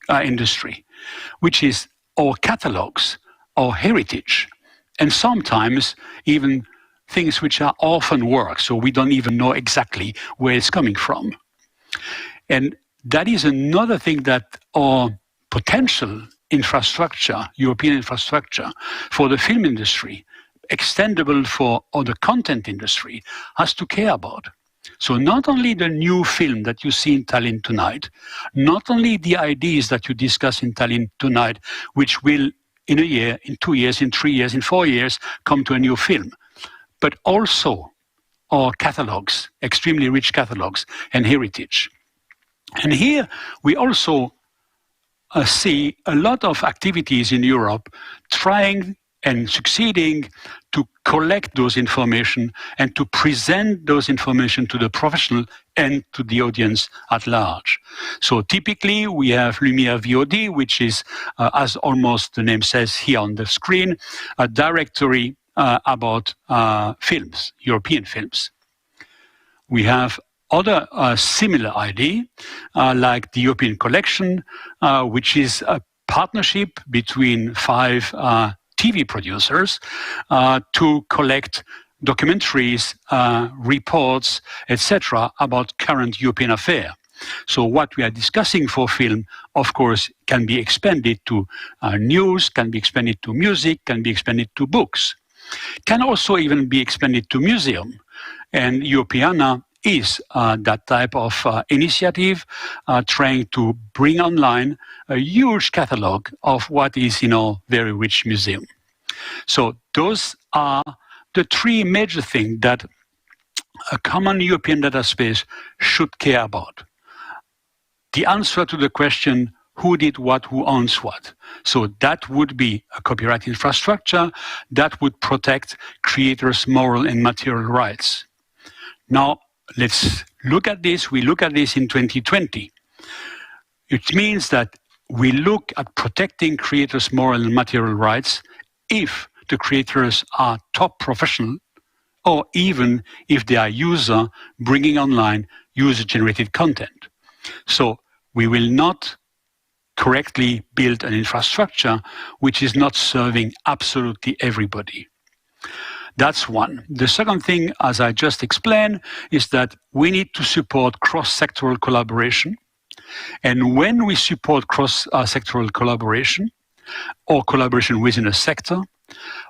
industry, which is our catalogs, our heritage, and sometimes even things which are orphan work, so we don't even know exactly where it's coming from. And that is another thing that our potential infrastructure, European infrastructure for the film industry, extendable for other content industry, has to care about. So not only the new film that you see in Tallinn tonight, not only the ideas that you discuss in Tallinn tonight, which will in a year, in 2 years, in 3 years, in 4 years, come to a new film, but also our catalogs, extremely rich catalogs and heritage. And here we also see a lot of activities in Europe trying and succeeding to collect those information and to present those information to the professional and to the audience at large. So typically we have Lumiere VOD, which is, as almost the name says here on the screen, a directory about films, European films. We have other similar idea, like the European Collection, which is a partnership between 5 TV producers to collect documentaries, reports, etc., about current European affairs. So what we are discussing for film, of course, can be expanded to news, can be expanded to music, can be expanded to books, can also even be expanded to museum. And Europeana is that type of initiative trying to bring online a huge catalog of what is in our very rich museum. So those are the 3 major things that a common European data space should care about. The answer to the question, who did what, who owns what? So that would be a copyright infrastructure that would protect creators' moral and material rights. Now, let's look at this. We look at this in 2020. It means that we look at protecting creators' moral and material rights if the creators are top professional, or even if they are user bringing online user-generated content. So we will not correctly build an infrastructure which is not serving absolutely everybody. That's one. The second thing, as I just explained, is that we need to support cross-sectoral collaboration. And when we support cross-sectoral collaboration, or collaboration within a sector,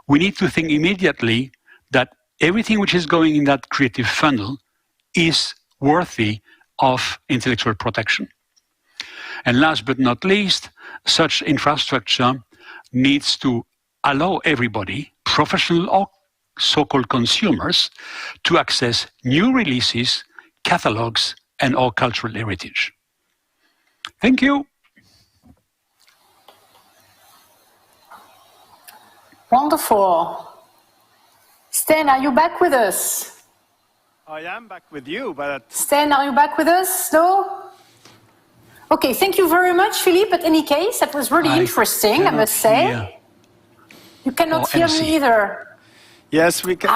we need to think immediately that everything which is going in that creative funnel is worthy of intellectual protection. And last but not least, such infrastructure needs to allow everybody, professional or so-called consumers, to access new releases, catalogs, and our cultural heritage. Thank you. Wonderful. Sten, are you back with us? I am back with you, but... Sten, are you back with us? No? Okay, thank you very much, Philippe. But in any case, that was really interesting, I must say. You cannot hear me either. Yes, we can.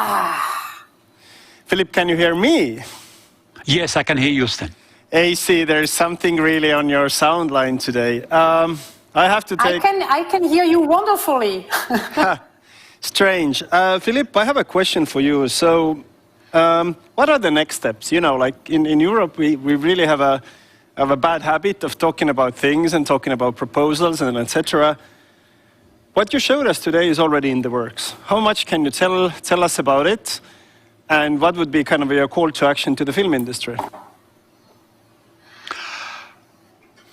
Philippe, can you hear me? Yes, I can hear you, Sten. AC, there's something really on your sound line today. I have to take... I can hear you wonderfully. Strange. Philippe, I have a question for you. So, what are the next steps? You know, like in Europe, we really have a bad habit of talking about things and talking about proposals and etc. What you showed us today is already in the works. How much can you tell us about it? And what would be kind of your call to action to the film industry?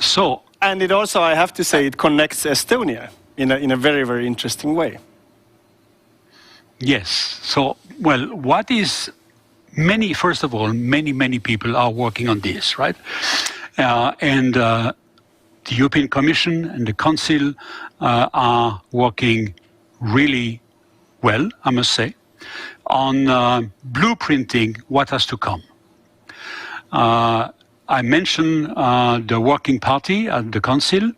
So, and it also, I have to say, it connects Estonia in a very, very interesting way. Yes. So, well, what is first of all, many people are working on this, right? And the European Commission and the Council are working really well, I must say, on blueprinting what has to come. I mentioned the Working Party at the Council,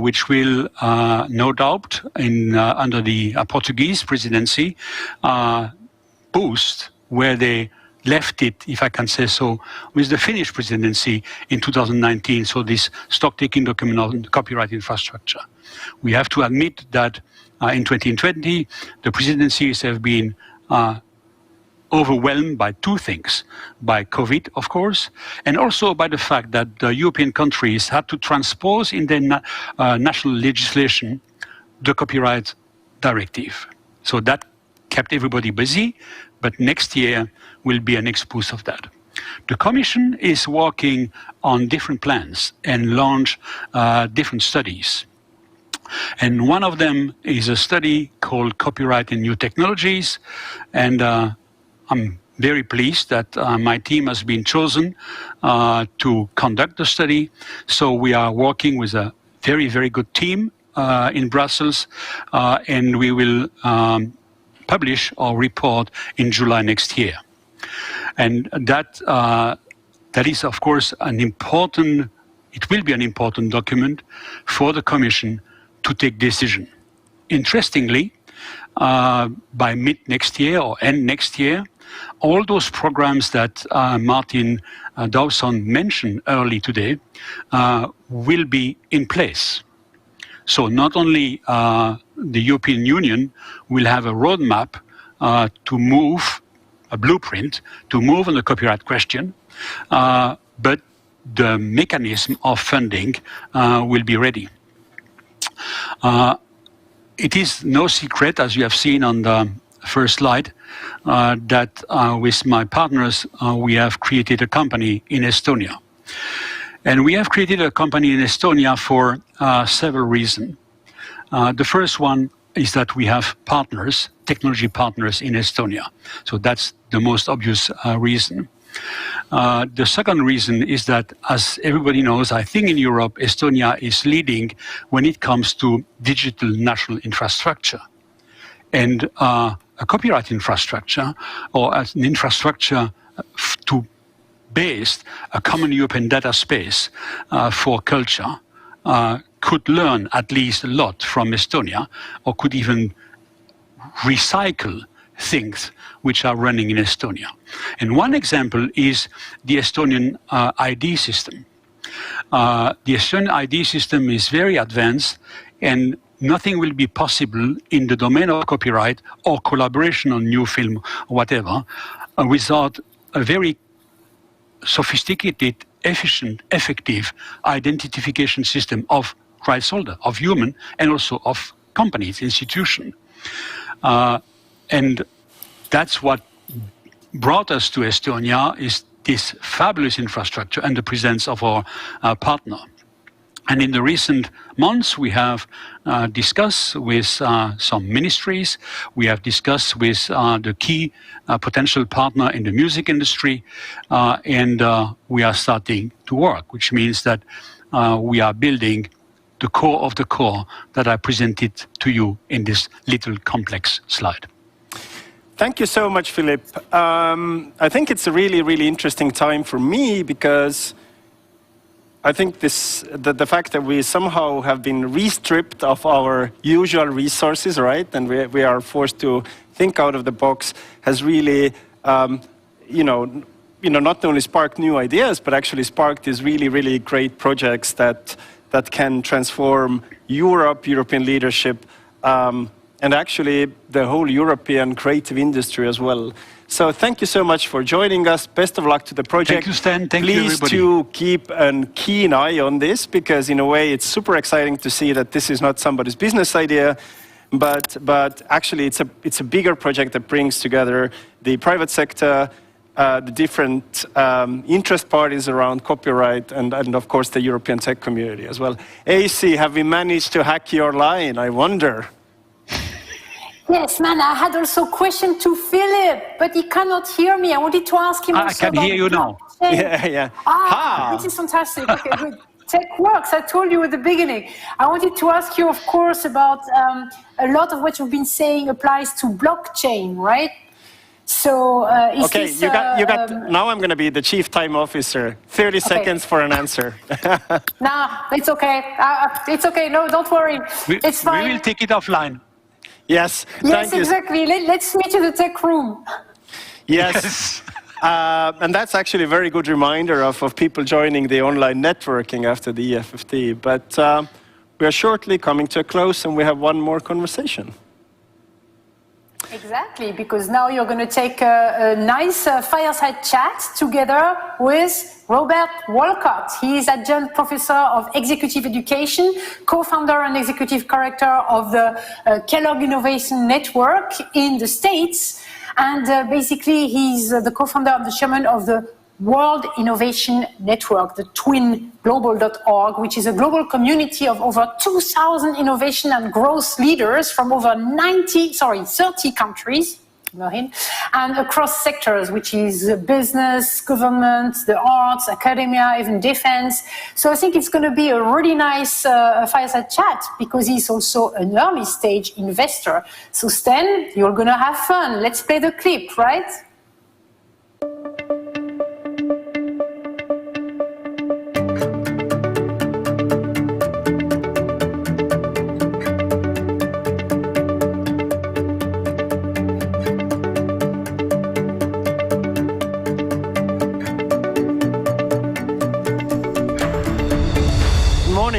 which will no doubt, under the Portuguese presidency, boost where they left it, if I can say so, with the Finnish presidency in 2019, so this stock-taking document on copyright infrastructure. We have to admit that in 2020, the presidencies have been overwhelmed by two things, by COVID, of course, and also by the fact that the European countries had to transpose in their national legislation the copyright directive. So that kept everybody busy, but next year will be a next boost of that. The Commission is working on different plans and launch different studies. And one of them is a study called Copyright and New Technologies, and I'm very pleased that my team has been chosen to conduct the study. So we are working with a very, very good team in Brussels, and we will publish our report in July next year. And that is, of course, it will be an important document for the Commission to take decision. Interestingly, by mid next year or end next year, all those programs that Martin Dawson mentioned early today will be in place. So not only the European Union will have a roadmap to move, a blueprint to move on the copyright question, but the mechanism of funding will be ready. It is no secret, as you have seen on the first slide, that with my partners, we have created a company in Estonia. And we have created a company in Estonia for several reasons. The first one is that we have partners, technology partners in Estonia. So that's the most obvious reason. The second reason is that, as everybody knows, I think in Europe, Estonia is leading when it comes to digital national infrastructure. And a copyright infrastructure, or an infrastructure to base a common European data space for culture, could learn at least a lot from Estonia, or could even recycle things which are running in Estonia. And one example is the Estonian ID system. The Estonian ID system is very advanced, and nothing will be possible in the domain of copyright or collaboration on new film or whatever without a very sophisticated, efficient, effective identification system of rights holder, of human, and also of companies, institutions. And that's what brought us to Estonia, is this fabulous infrastructure and the presence of our partner. And in the recent months, we have discussed with some ministries, we have discussed with the key potential partner in the music industry, and we are starting to work, which means that we are building the core of the core that I presented to you in this little complex slide. Thank you so much, Philip. I think it's a really, really interesting time for me, because I think the fact that we somehow have been re-stripped of our usual resources, right, and we are forced to think out of the box, has really, not only sparked new ideas, but actually sparked these really, really great projects that can transform Europe, European leadership, and actually the whole European creative industry as well. So thank you so much for joining us. Best of luck to the project. Thank you, Stan. Thank you, everybody. Please do keep a keen eye on this, because in a way it's super exciting to see that this is not somebody's business idea, but actually it's a bigger project that brings together the private sector, the different interest parties around copyright, and of course the European tech community as well. AC, have we managed to hack your line? I wonder. Yes, man, I had also a question to Philip, but he cannot hear me. I wanted to ask him also I can hear you now. Yeah. This is fantastic. Okay, good. Tech works. I told you at the beginning. I wanted to ask you, of course, about a lot of what you've been saying applies to blockchain, right? So, okay, you got. Now I'm going to be the chief time officer. 30 seconds for an answer. Nah, it's okay. It's okay. No, don't worry. It's fine. We will take it offline. Yes. Yes, exactly. Let's meet in the tech room. Yes. And that's actually a very good reminder of people joining the online networking after the EFFT. But we are shortly coming to a close, and we have one more conversation. Exactly, because now you're going to take a nice fireside chat together with Robert Walcott. He is adjunct professor of executive education, co-founder and executive director of the Kellogg Innovation Network in the States. And basically, he's the co-founder and the chairman of the World Innovation Network, the twinglobal.org, which is a global community of over 2,000 innovation and growth leaders from over 30 countries, and across sectors, which is business, government, the arts, academia, even defense. So I think it's going to be a really nice fireside chat, because he's also an early stage investor. So Stan, you're going to have fun. Let's play the clip, right?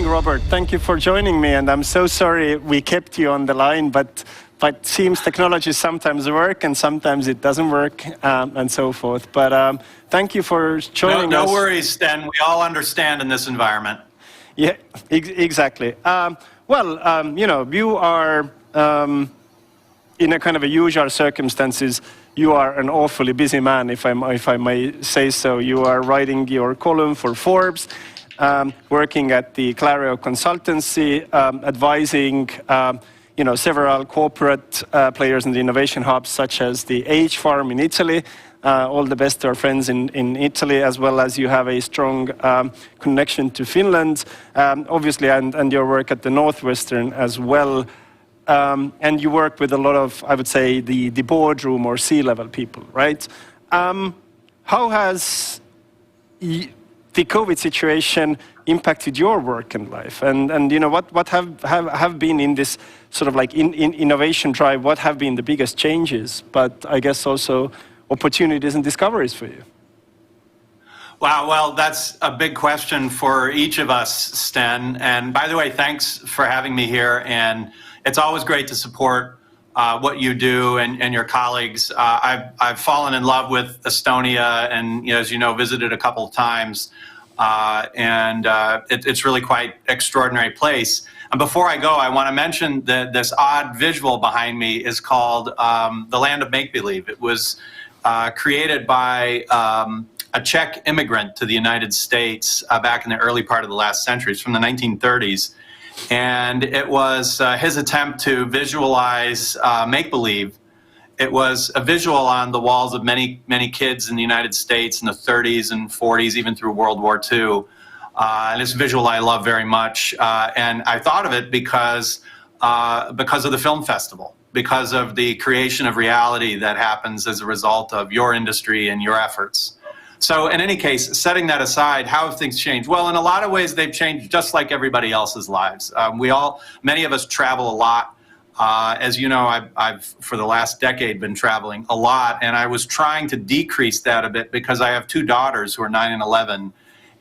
Robert, thank you for joining me, and I'm so sorry we kept you on the line, but seems technology sometimes work and sometimes it doesn't work, and so forth. But thank you for joining us. No worries, Stan. We all understand in this environment. Yeah, exactly. You are in a kind of a usual circumstances. You are an awfully busy man, if I may say so. You are writing your column for Forbes. Working at the Clario consultancy, advising several corporate players in the innovation hubs, such as the H Farm in Italy. All the best to our friends in Italy, as well as you have a strong connection to Finland, obviously, and your work at the Northwestern as well. And you work with a lot of, I would say, the boardroom or C-level people, right? How has the COVID situation impacted your work and life? And what have been in this sort of like innovation drive, what have been the biggest changes, but I guess also opportunities and discoveries for you? Wow, well, that's a big question for each of us, Sten. And by the way, thanks for having me here. And it's always great to support what you do and your colleagues. I've fallen in love with Estonia and, as you know, visited a couple of times. It's really quite extraordinary place. And before I go, I want to mention that this odd visual behind me is called The Land of Make-Believe. It was created by a Czech immigrant to the United States back in the early part of the last century. It's from the 1930s. And it was his attempt to visualize make-believe. It was a visual on the walls of many kids in the United States in the 30s and 40s, even through World War II. And this visual I love very much. And I thought of it because of the film festival, because of the creation of reality that happens as a result of your industry and your efforts. So in any case, setting that aside, how have things changed? Well, in a lot of ways, they've changed just like everybody else's lives. Many of us travel a lot. As you know, I've for the last decade been traveling a lot, and I was trying to decrease that a bit because I have two daughters who are 9 and 11.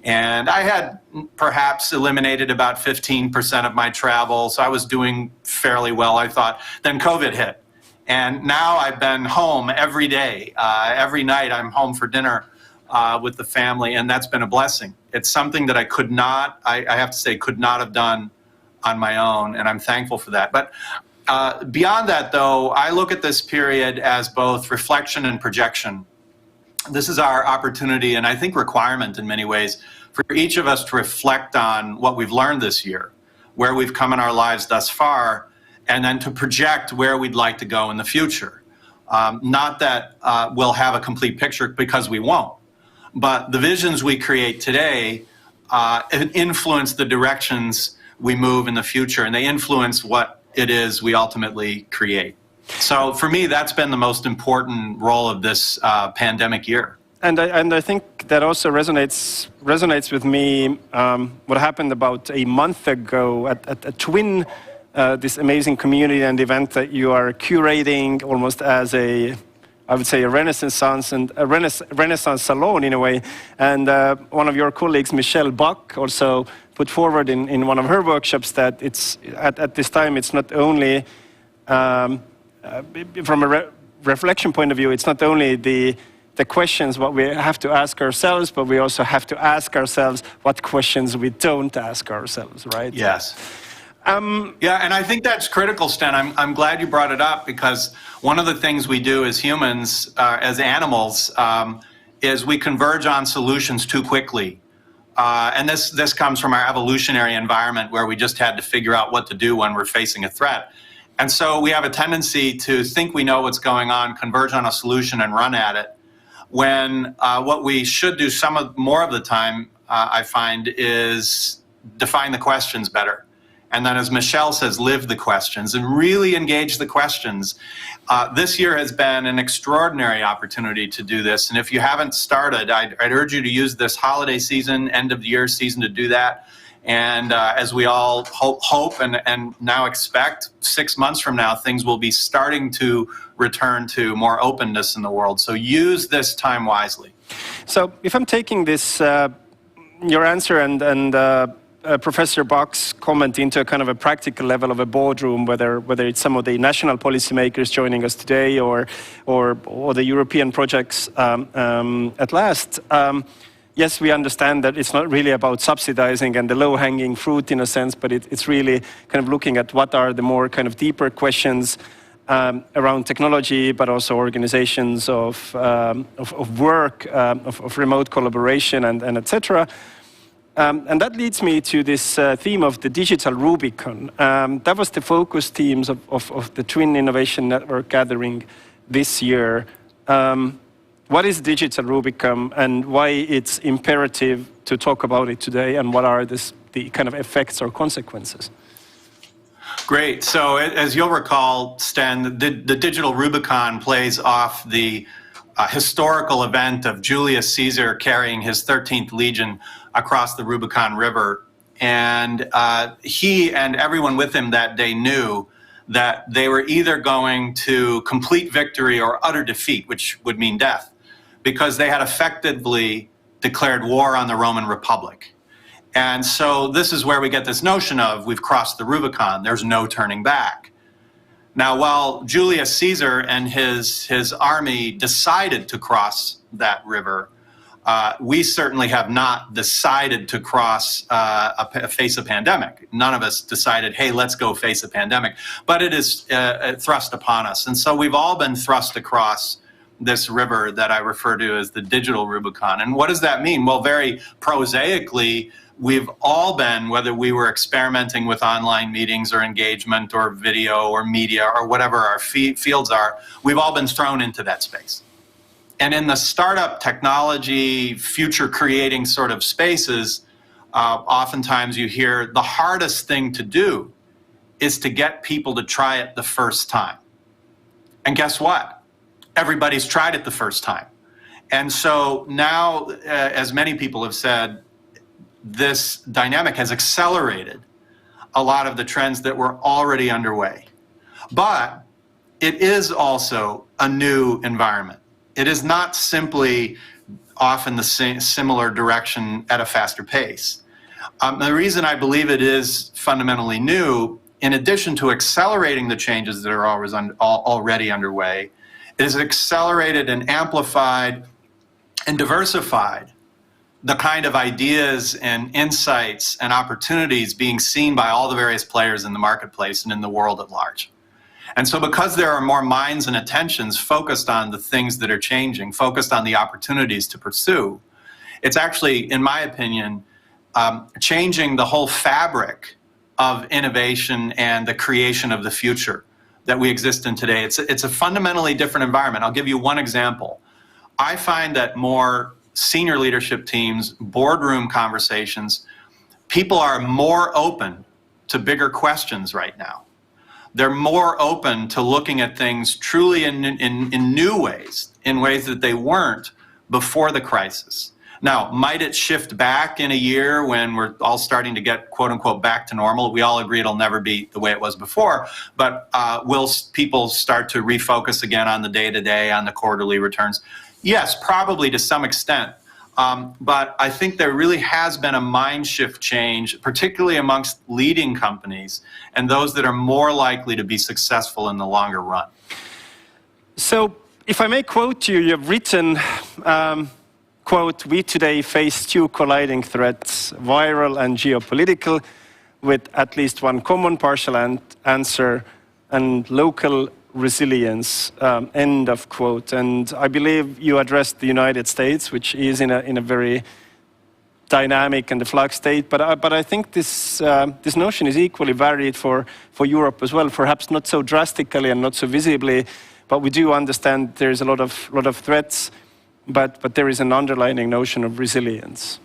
And I had perhaps eliminated about 15% of my travel, so I was doing fairly well, I thought. Then COVID hit. And now I've been home every day. Every night I'm home for dinner with the family, and that's been a blessing. It's something that I have to say, could not have done on my own, and I'm thankful for that. But beyond that, though, I look at this period as both reflection and projection. This is our opportunity, and I think requirement in many ways, for each of us to reflect on what we've learned this year, where we've come in our lives thus far, and then to project where we'd like to go in the future. Not that we'll have a complete picture, because we won't. But the visions we create today influence the directions we move in the future, and they influence what it is we ultimately create. So for me, that's been the most important role of this pandemic year. And I think that also resonates with me what happened about a month ago at Twin, this amazing community and event that you are curating almost as a Renaissance salon in a way. And one of your colleagues, Michelle Buck, also put forward in one of her workshops that it's at this time it's not only from a reflection point of view, it's not only the questions what we have to ask ourselves, but we also have to ask ourselves what questions we don't ask ourselves, right? Yes. Yeah, and I think that's critical, Sten. I'm glad you brought it up, because one of the things we do as humans, as animals, is we converge on solutions too quickly. And this comes from our evolutionary environment, where we just had to figure out what to do when we're facing a threat. And so we have a tendency to think we know what's going on, converge on a solution, and run at it, when what we should do more of the time, I find, is define the questions better. And then, as Michelle says, live the questions and really engage the questions. This year has been an extraordinary opportunity to do this. And if you haven't started, I'd urge you to use this holiday season, end of the year season, to do that. And as we all hope and now expect, 6 months from now, things will be starting to return to more openness in the world. So use this time wisely. So if I'm taking this, your answer and Professor Bach's comment into a kind of a practical level of a boardroom, whether it's some of the national policymakers joining us today or the European projects at last, yes, we understand that it's not really about subsidizing and the low-hanging fruit in a sense, but it's really kind of looking at what are the more kind of deeper questions around technology, but also organizations of work, of remote collaboration, and etc. And that leads me to this theme of the digital Rubicon. That was the focus themes of the Twin Innovation Network gathering this year. What is digital Rubicon, and why it's imperative to talk about it today, and what are the kind of effects or consequences? Great. So as you'll recall, Sten, the digital Rubicon plays off the historical event of Julius Caesar carrying his 13th legion across the Rubicon River. And he and everyone with him that day knew that they were either going to complete victory or utter defeat, which would mean death, because they had effectively declared war on the Roman Republic. And so this is where we get this notion of we've crossed the Rubicon, there's no turning back. Now, while Julius Caesar and his army decided to cross that river, We certainly have not decided to face a pandemic. None of us decided, hey, let's go face a pandemic. But it is thrust upon us. And so we've all been thrust across this river that I refer to as the digital Rubicon. And what does that mean? Well, very prosaically, we've all been, whether we were experimenting with online meetings or engagement or video or media or whatever our fields are, we've all been thrown into that space. And in the startup technology, future creating sort of spaces, oftentimes you hear the hardest thing to do is to get people to try it the first time. And guess what? Everybody's tried it the first time. And so now, as many people have said, this dynamic has accelerated a lot of the trends that were already underway. But it is also a new environment. It is not simply off in the similar direction at a faster pace. The reason I believe it is fundamentally new, in addition to accelerating the changes that are already underway, it has accelerated and amplified and diversified the kind of ideas and insights and opportunities being seen by all the various players in the marketplace and in the world at large. And so because there are more minds and attentions focused on the things that are changing, focused on the opportunities to pursue, it's actually, in my opinion, changing the whole fabric of innovation and the creation of the future that we exist in today. It's a fundamentally different environment. I'll give you one example. I find that more senior leadership teams, boardroom conversations, people are more open to bigger questions right now. They're more open to looking at things truly in new ways, in ways that they weren't before the crisis. Now, might it shift back in a year when we're all starting to get, quote unquote, back to normal? We all agree it'll never be the way it was before, but will people start to refocus again on the day-to-day, on the quarterly returns? Yes, probably to some extent. But I think there really has been a mind shift change, particularly amongst leading companies and those that are more likely to be successful in the longer run. So if I may quote you, you've written, quote, "We today face two colliding threats, viral and geopolitical, with at least one common partial answer, and local resilience," end of quote. And I believe you addressed the United States, which is in a very dynamic and flux state. But I think this notion is equally varied for Europe as well. Perhaps not so drastically and not so visibly, but we do understand there's a lot of threats. But there is an underlying notion of resilience.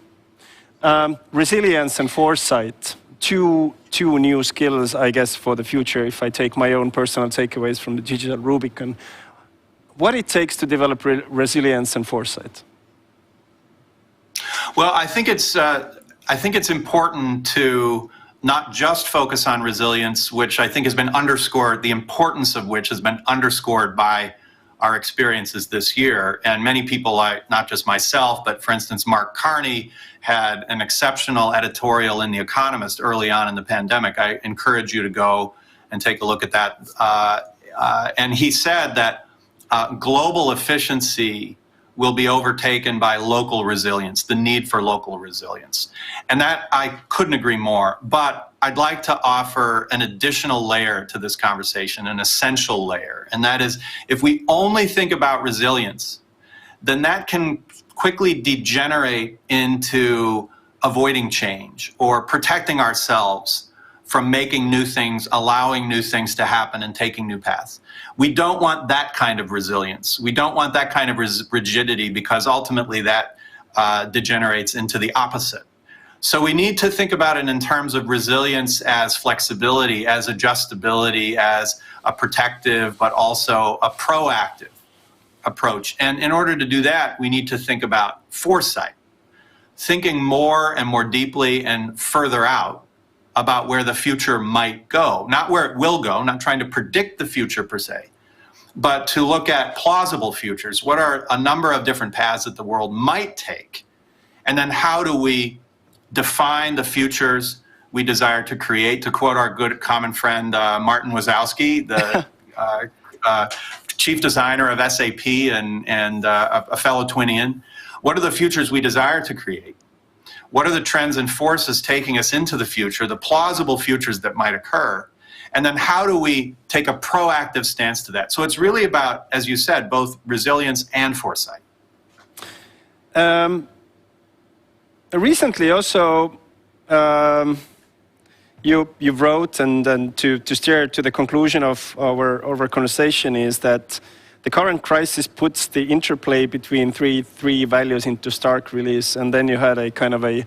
Resilience and foresight. Two new skills, I guess, for the future, if I take my own personal takeaways from the digital Rubicon. What it takes to develop resilience and foresight? Well, I think it's important to not just focus on resilience, which I think has been underscored, the importance of which has been underscored by our experiences this year. And many people, like not just myself, but for instance, Mark Carney had an exceptional editorial in The Economist early on in the pandemic. I encourage you to go and take a look at that. And he said that global efficiency will be overtaken by local resilience, the need for local resilience. And that I couldn't agree more. But I'd like to offer an additional layer to this conversation, an essential layer. And that is, if we only think about resilience, then that can quickly degenerate into avoiding change or protecting ourselves from making new things, allowing new things to happen and taking new paths. We don't want that kind of resilience. We don't want that kind of rigidity, because ultimately that degenerates into the opposite. So we need to think about it in terms of resilience as flexibility, as adjustability, as a protective, but also a proactive approach. And in order to do that, we need to think about foresight, thinking more and more deeply and further out about where the future might go, not where it will go, not trying to predict the future per se, but to look at plausible futures. What are a number of different paths that the world might take? And then how do we define the futures we desire to create? To quote our good common friend, Martin Wazowski, the chief designer of SAP and a fellow Twinian, What are the futures we desire to create? What are the trends and forces taking us into the future, the plausible futures that might occur? And then how do we take a proactive stance to that? So it's really about, as you said, both resilience and foresight. Recently also, you wrote, and then to steer to the conclusion of our conversation, is that the current crisis puts the interplay between three values into stark release, and then you had a kind of a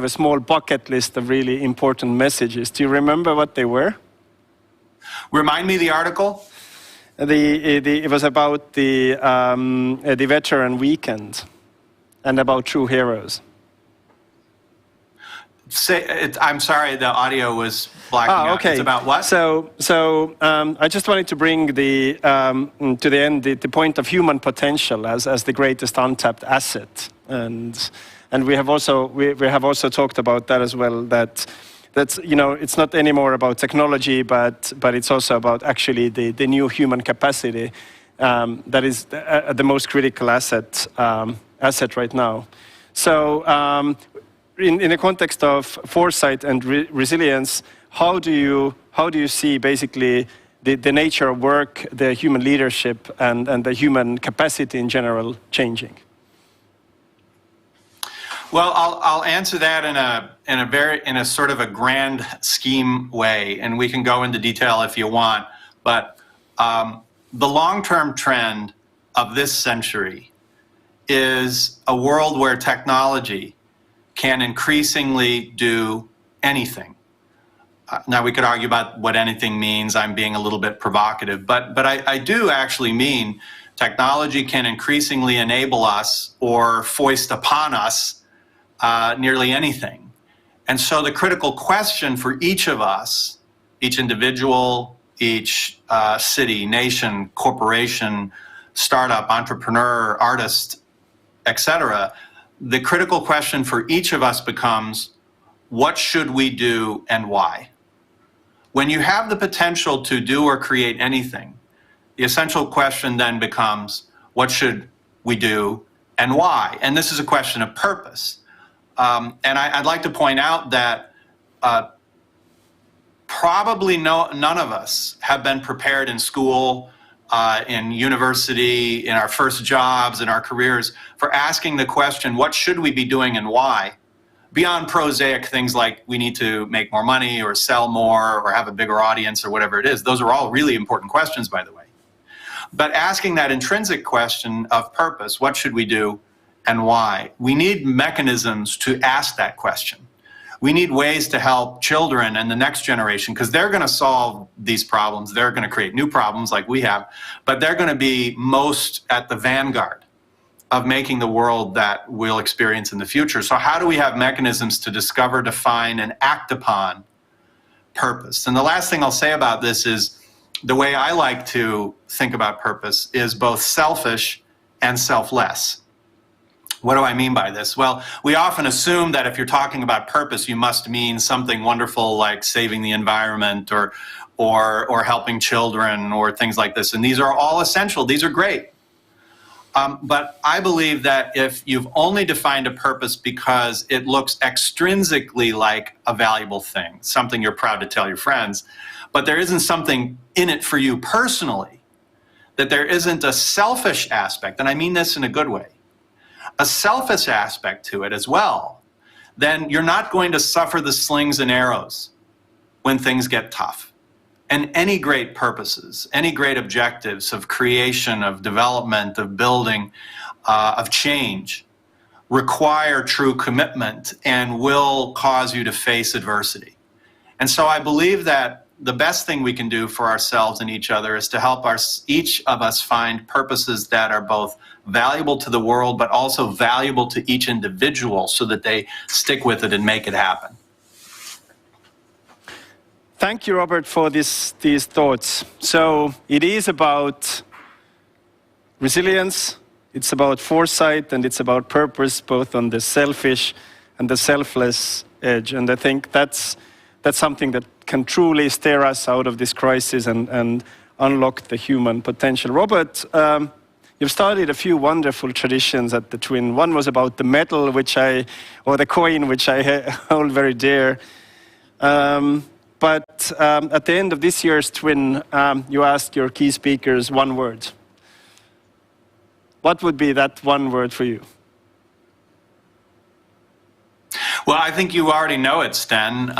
small bucket list of really important messages. Do you remember what they were? Remind me the article. It was about the veteran weekend and about true heroes. I'm sorry, the audio was blacking out. It's about what? So I just wanted to bring to the end the point of human potential as the greatest untapped asset, and we have also talked about that as well. That's it's not anymore about technology, but it's also about actually the new human capacity that is the most critical asset right now. So. In the context of foresight and resilience, how do you see basically the nature of work, the human leadership, and the human capacity in general changing? Well, I'll answer that in a sort of a grand scheme way, and we can go into detail if you want. But the long-term trend of this century is a world where technology can increasingly do anything. Now, we could argue about what anything means. I'm being a little bit provocative, but I do actually mean technology can increasingly enable us or foist upon us nearly anything. And so the critical question for each of us, each individual, each city, nation, corporation, startup, entrepreneur, artist, etc., the critical question for each of us becomes, what should we do and why? When you have the potential to do or create anything, the essential question then becomes, what should we do and why? And this is a question of purpose. And I'd like to point out that probably none of us have been prepared in school, in university, in our first jobs, in our careers, for asking the question, what should we be doing and why? Beyond prosaic things like we need to make more money or sell more or have a bigger audience or whatever it is. Those are all really important questions, by the way. But asking that intrinsic question of purpose, what should we do and why? We need mechanisms to ask that question. We need ways to help children and the next generation, because they're going to solve these problems. They're going to create new problems like we have, but they're going to be most at the vanguard of making the world that we'll experience in the future. So how do we have mechanisms to discover, define, and act upon purpose? And the last thing I'll say about this is the way I like to think about purpose is both selfish and selfless. What do I mean by this? Well, we often assume that if you're talking about purpose, you must mean something wonderful like saving the environment or helping children or things like this. And these are all essential. These are great. But I believe that if you've only defined a purpose because it looks extrinsically like a valuable thing, something you're proud to tell your friends, but there isn't something in it for you personally, that there isn't a selfish aspect, and I mean this in a good way, a selfish aspect to it as well, then you're not going to suffer the slings and arrows when things get tough. And any great purposes, any great objectives of creation, of development, of building, of change, require true commitment and will cause you to face adversity. And so I believe that the best thing we can do for ourselves and each other is to help each of us find purposes that are both valuable to the world, but also valuable to each individual so that they stick with it and make it happen. Thank you, Robert, for these thoughts. So it is about resilience, it's about foresight, and it's about purpose, both on the selfish and the selfless edge. And I think that's something that can truly steer us out of this crisis and unlock the human potential. Robert, you've started a few wonderful traditions at the Twin. One was about the medal, or the coin, which I hold very dear. But at the end of this year's Twin, you asked your key speakers one word. What would be that one word for you? Well, I think you already know it, Sten.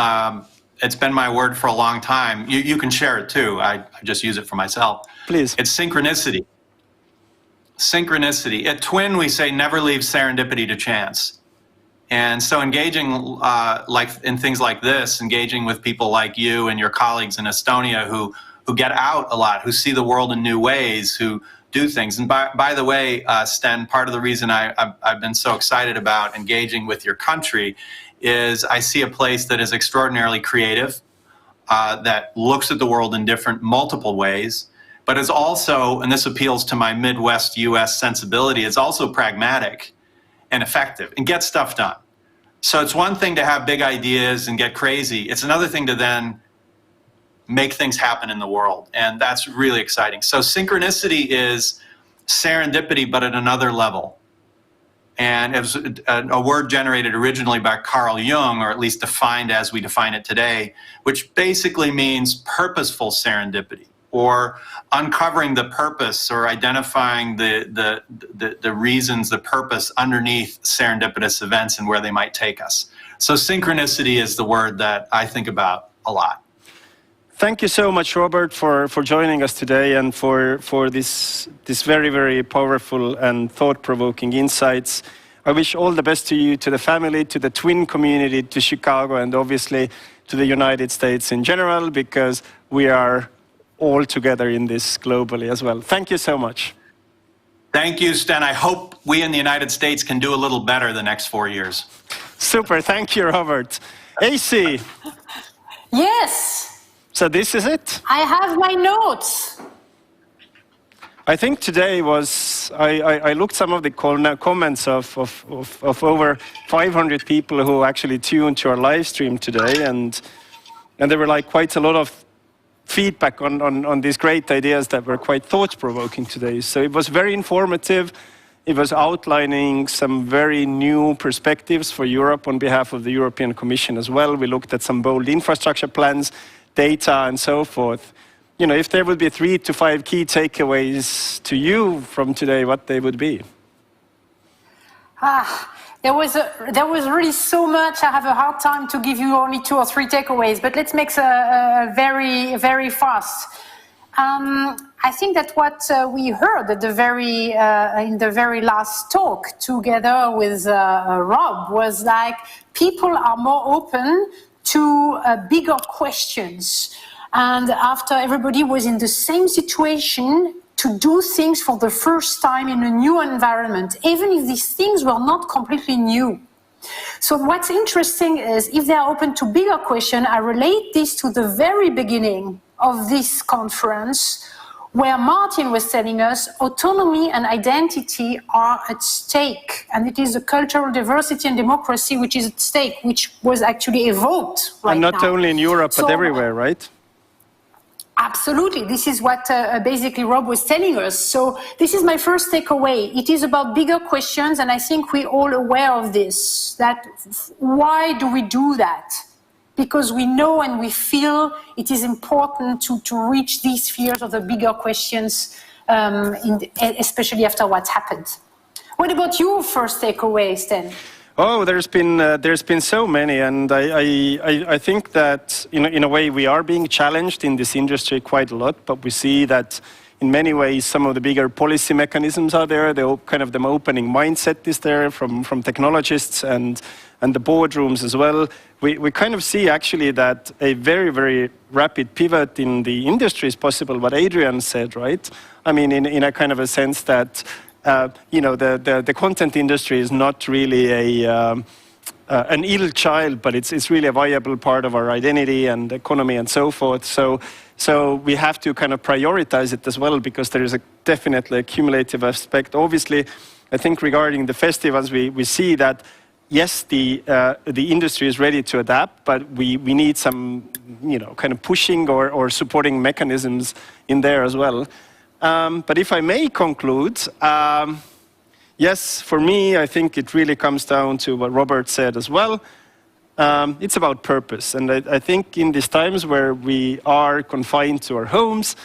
It's been my word for a long time. You can share it too. I just use it for myself. Please. It's synchronicity. Synchronicity. At Twin, we say never leave serendipity to chance. And so engaging like in things like this, engaging with people like you and your colleagues in Estonia who get out a lot, who see the world in new ways, who do things. And by the way, Sten, part of the reason I've been so excited about engaging with your country is I see a place that is extraordinarily creative, that looks at the world in multiple ways, but is also, and this appeals to my Midwest US sensibility, is also pragmatic and effective and get stuff done. So it's one thing to have big ideas and get crazy. It's another thing to then make things happen in the world. And that's really exciting. So synchronicity is serendipity, but at another level. And it was a word generated originally by Carl Jung, or at least defined as we define it today, which basically means purposeful serendipity, or uncovering the purpose, or identifying the reasons, the purpose underneath serendipitous events and where they might take us. So synchronicity is the word that I think about a lot. Thank you so much, Robert, for joining us today and for this very, very powerful and thought-provoking insights. I wish all the best to you, to the family, to the Twin community, to Chicago, and obviously to the United States in general, because we are all together in this globally as well. Thank you so much. Thank you, Sten. I hope we in the United States can do a little better the next 4 years. Super. Thank you, Robert. AC. Yes. So this is it. I have my notes. I think today was, I looked some of the comments of over 500 people who actually tuned to our live stream today, and there were like quite a lot of feedback on these great ideas that were quite thought-provoking today. So it was very informative. It was outlining some very new perspectives for Europe on behalf of the European Commission as well. We looked at some bold infrastructure plans, data, and so forth. You know, if there would be 3 to 5 key takeaways to you from today, what they would be? There was really so much. I have a hard time to give you only 2 or 3 takeaways, but let's make a very, very fast. I think that what we heard at in the very last talk together with Rob was like people are more open to bigger questions. And after everybody was in the same situation, to do things for the first time in a new environment, even if these things were not completely new. So what's interesting is if they are open to bigger questions, I relate this to the very beginning of this conference, where Martin was telling us autonomy and identity are at stake. And it is the cultural diversity and democracy which is at stake, which was actually evoked right now. And not only in Europe, but everywhere, right? Absolutely. This is what basically Rob was telling us. So this is my first takeaway. It is about bigger questions, and I think we're all aware of this. That why do we do that? Because we know and we feel it is important to reach these spheres of the bigger questions, especially after what's happened. What about your first takeaway, Sten? Oh, there's been so many, and I think that in a way we are being challenged in this industry quite a lot, but we see that in many ways some of the bigger policy mechanisms are there. The kind of the opening mindset is there from technologists and the boardrooms as well. We kind of see actually that a very, very rapid pivot in the industry is possible, what Adrian said, right? I mean, in a kind of a sense that the content industry is not really an ill child, but it's really a viable part of our identity and economy and so forth. So we have to kind of prioritize it as well, because there is definitely a cumulative aspect. Obviously, I think regarding the festivals, we see that, yes, the industry is ready to adapt, but we need some, kind of pushing or supporting mechanisms in there as well. But if I may conclude, yes, for me, I think it really comes down to what Robert said as well. It's about purpose. And I think in these times where we are confined to our homes,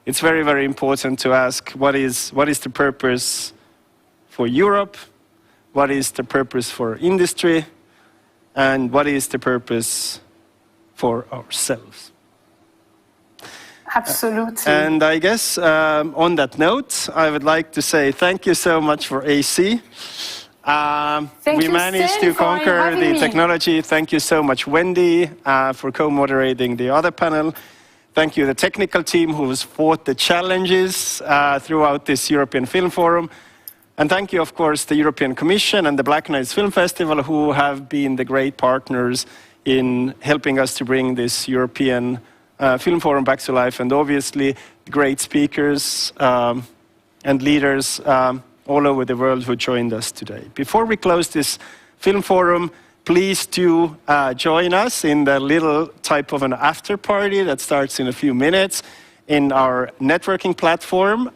it's very, very important to ask what is the purpose for Europe, what is the purpose for industry, and what is the purpose for ourselves. Absolutely. And I guess on that note, I would like to say thank you so much for AC. We managed to conquer the technology. Thank you so much, Wendy, for co-moderating the other panel. Thank you, the technical team who has fought the challenges throughout this European Film Forum. And thank you, of course, the European Commission and the Black Nights Film Festival, who have been the great partners in helping us to bring this European Film Forum back to life, and obviously great speakers and leaders all over the world who joined us today. Before we close this Film Forum, please do join us in the little type of an after party that starts in a few minutes in our networking platform.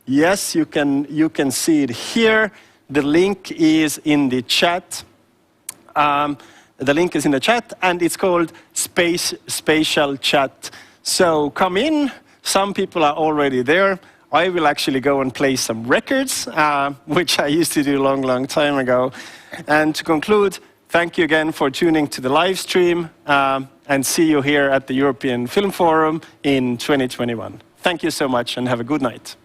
Yes, you can see it here. The link is in the chat. The link is in the chat, and it's called Spatial Chat. So come in. Some people are already there. I will actually go and play some records, which I used to do a long, long time ago. And to conclude, thank you again for tuning to the live stream, and see you here at the European Film Forum in 2021. Thank you so much, and have a good night.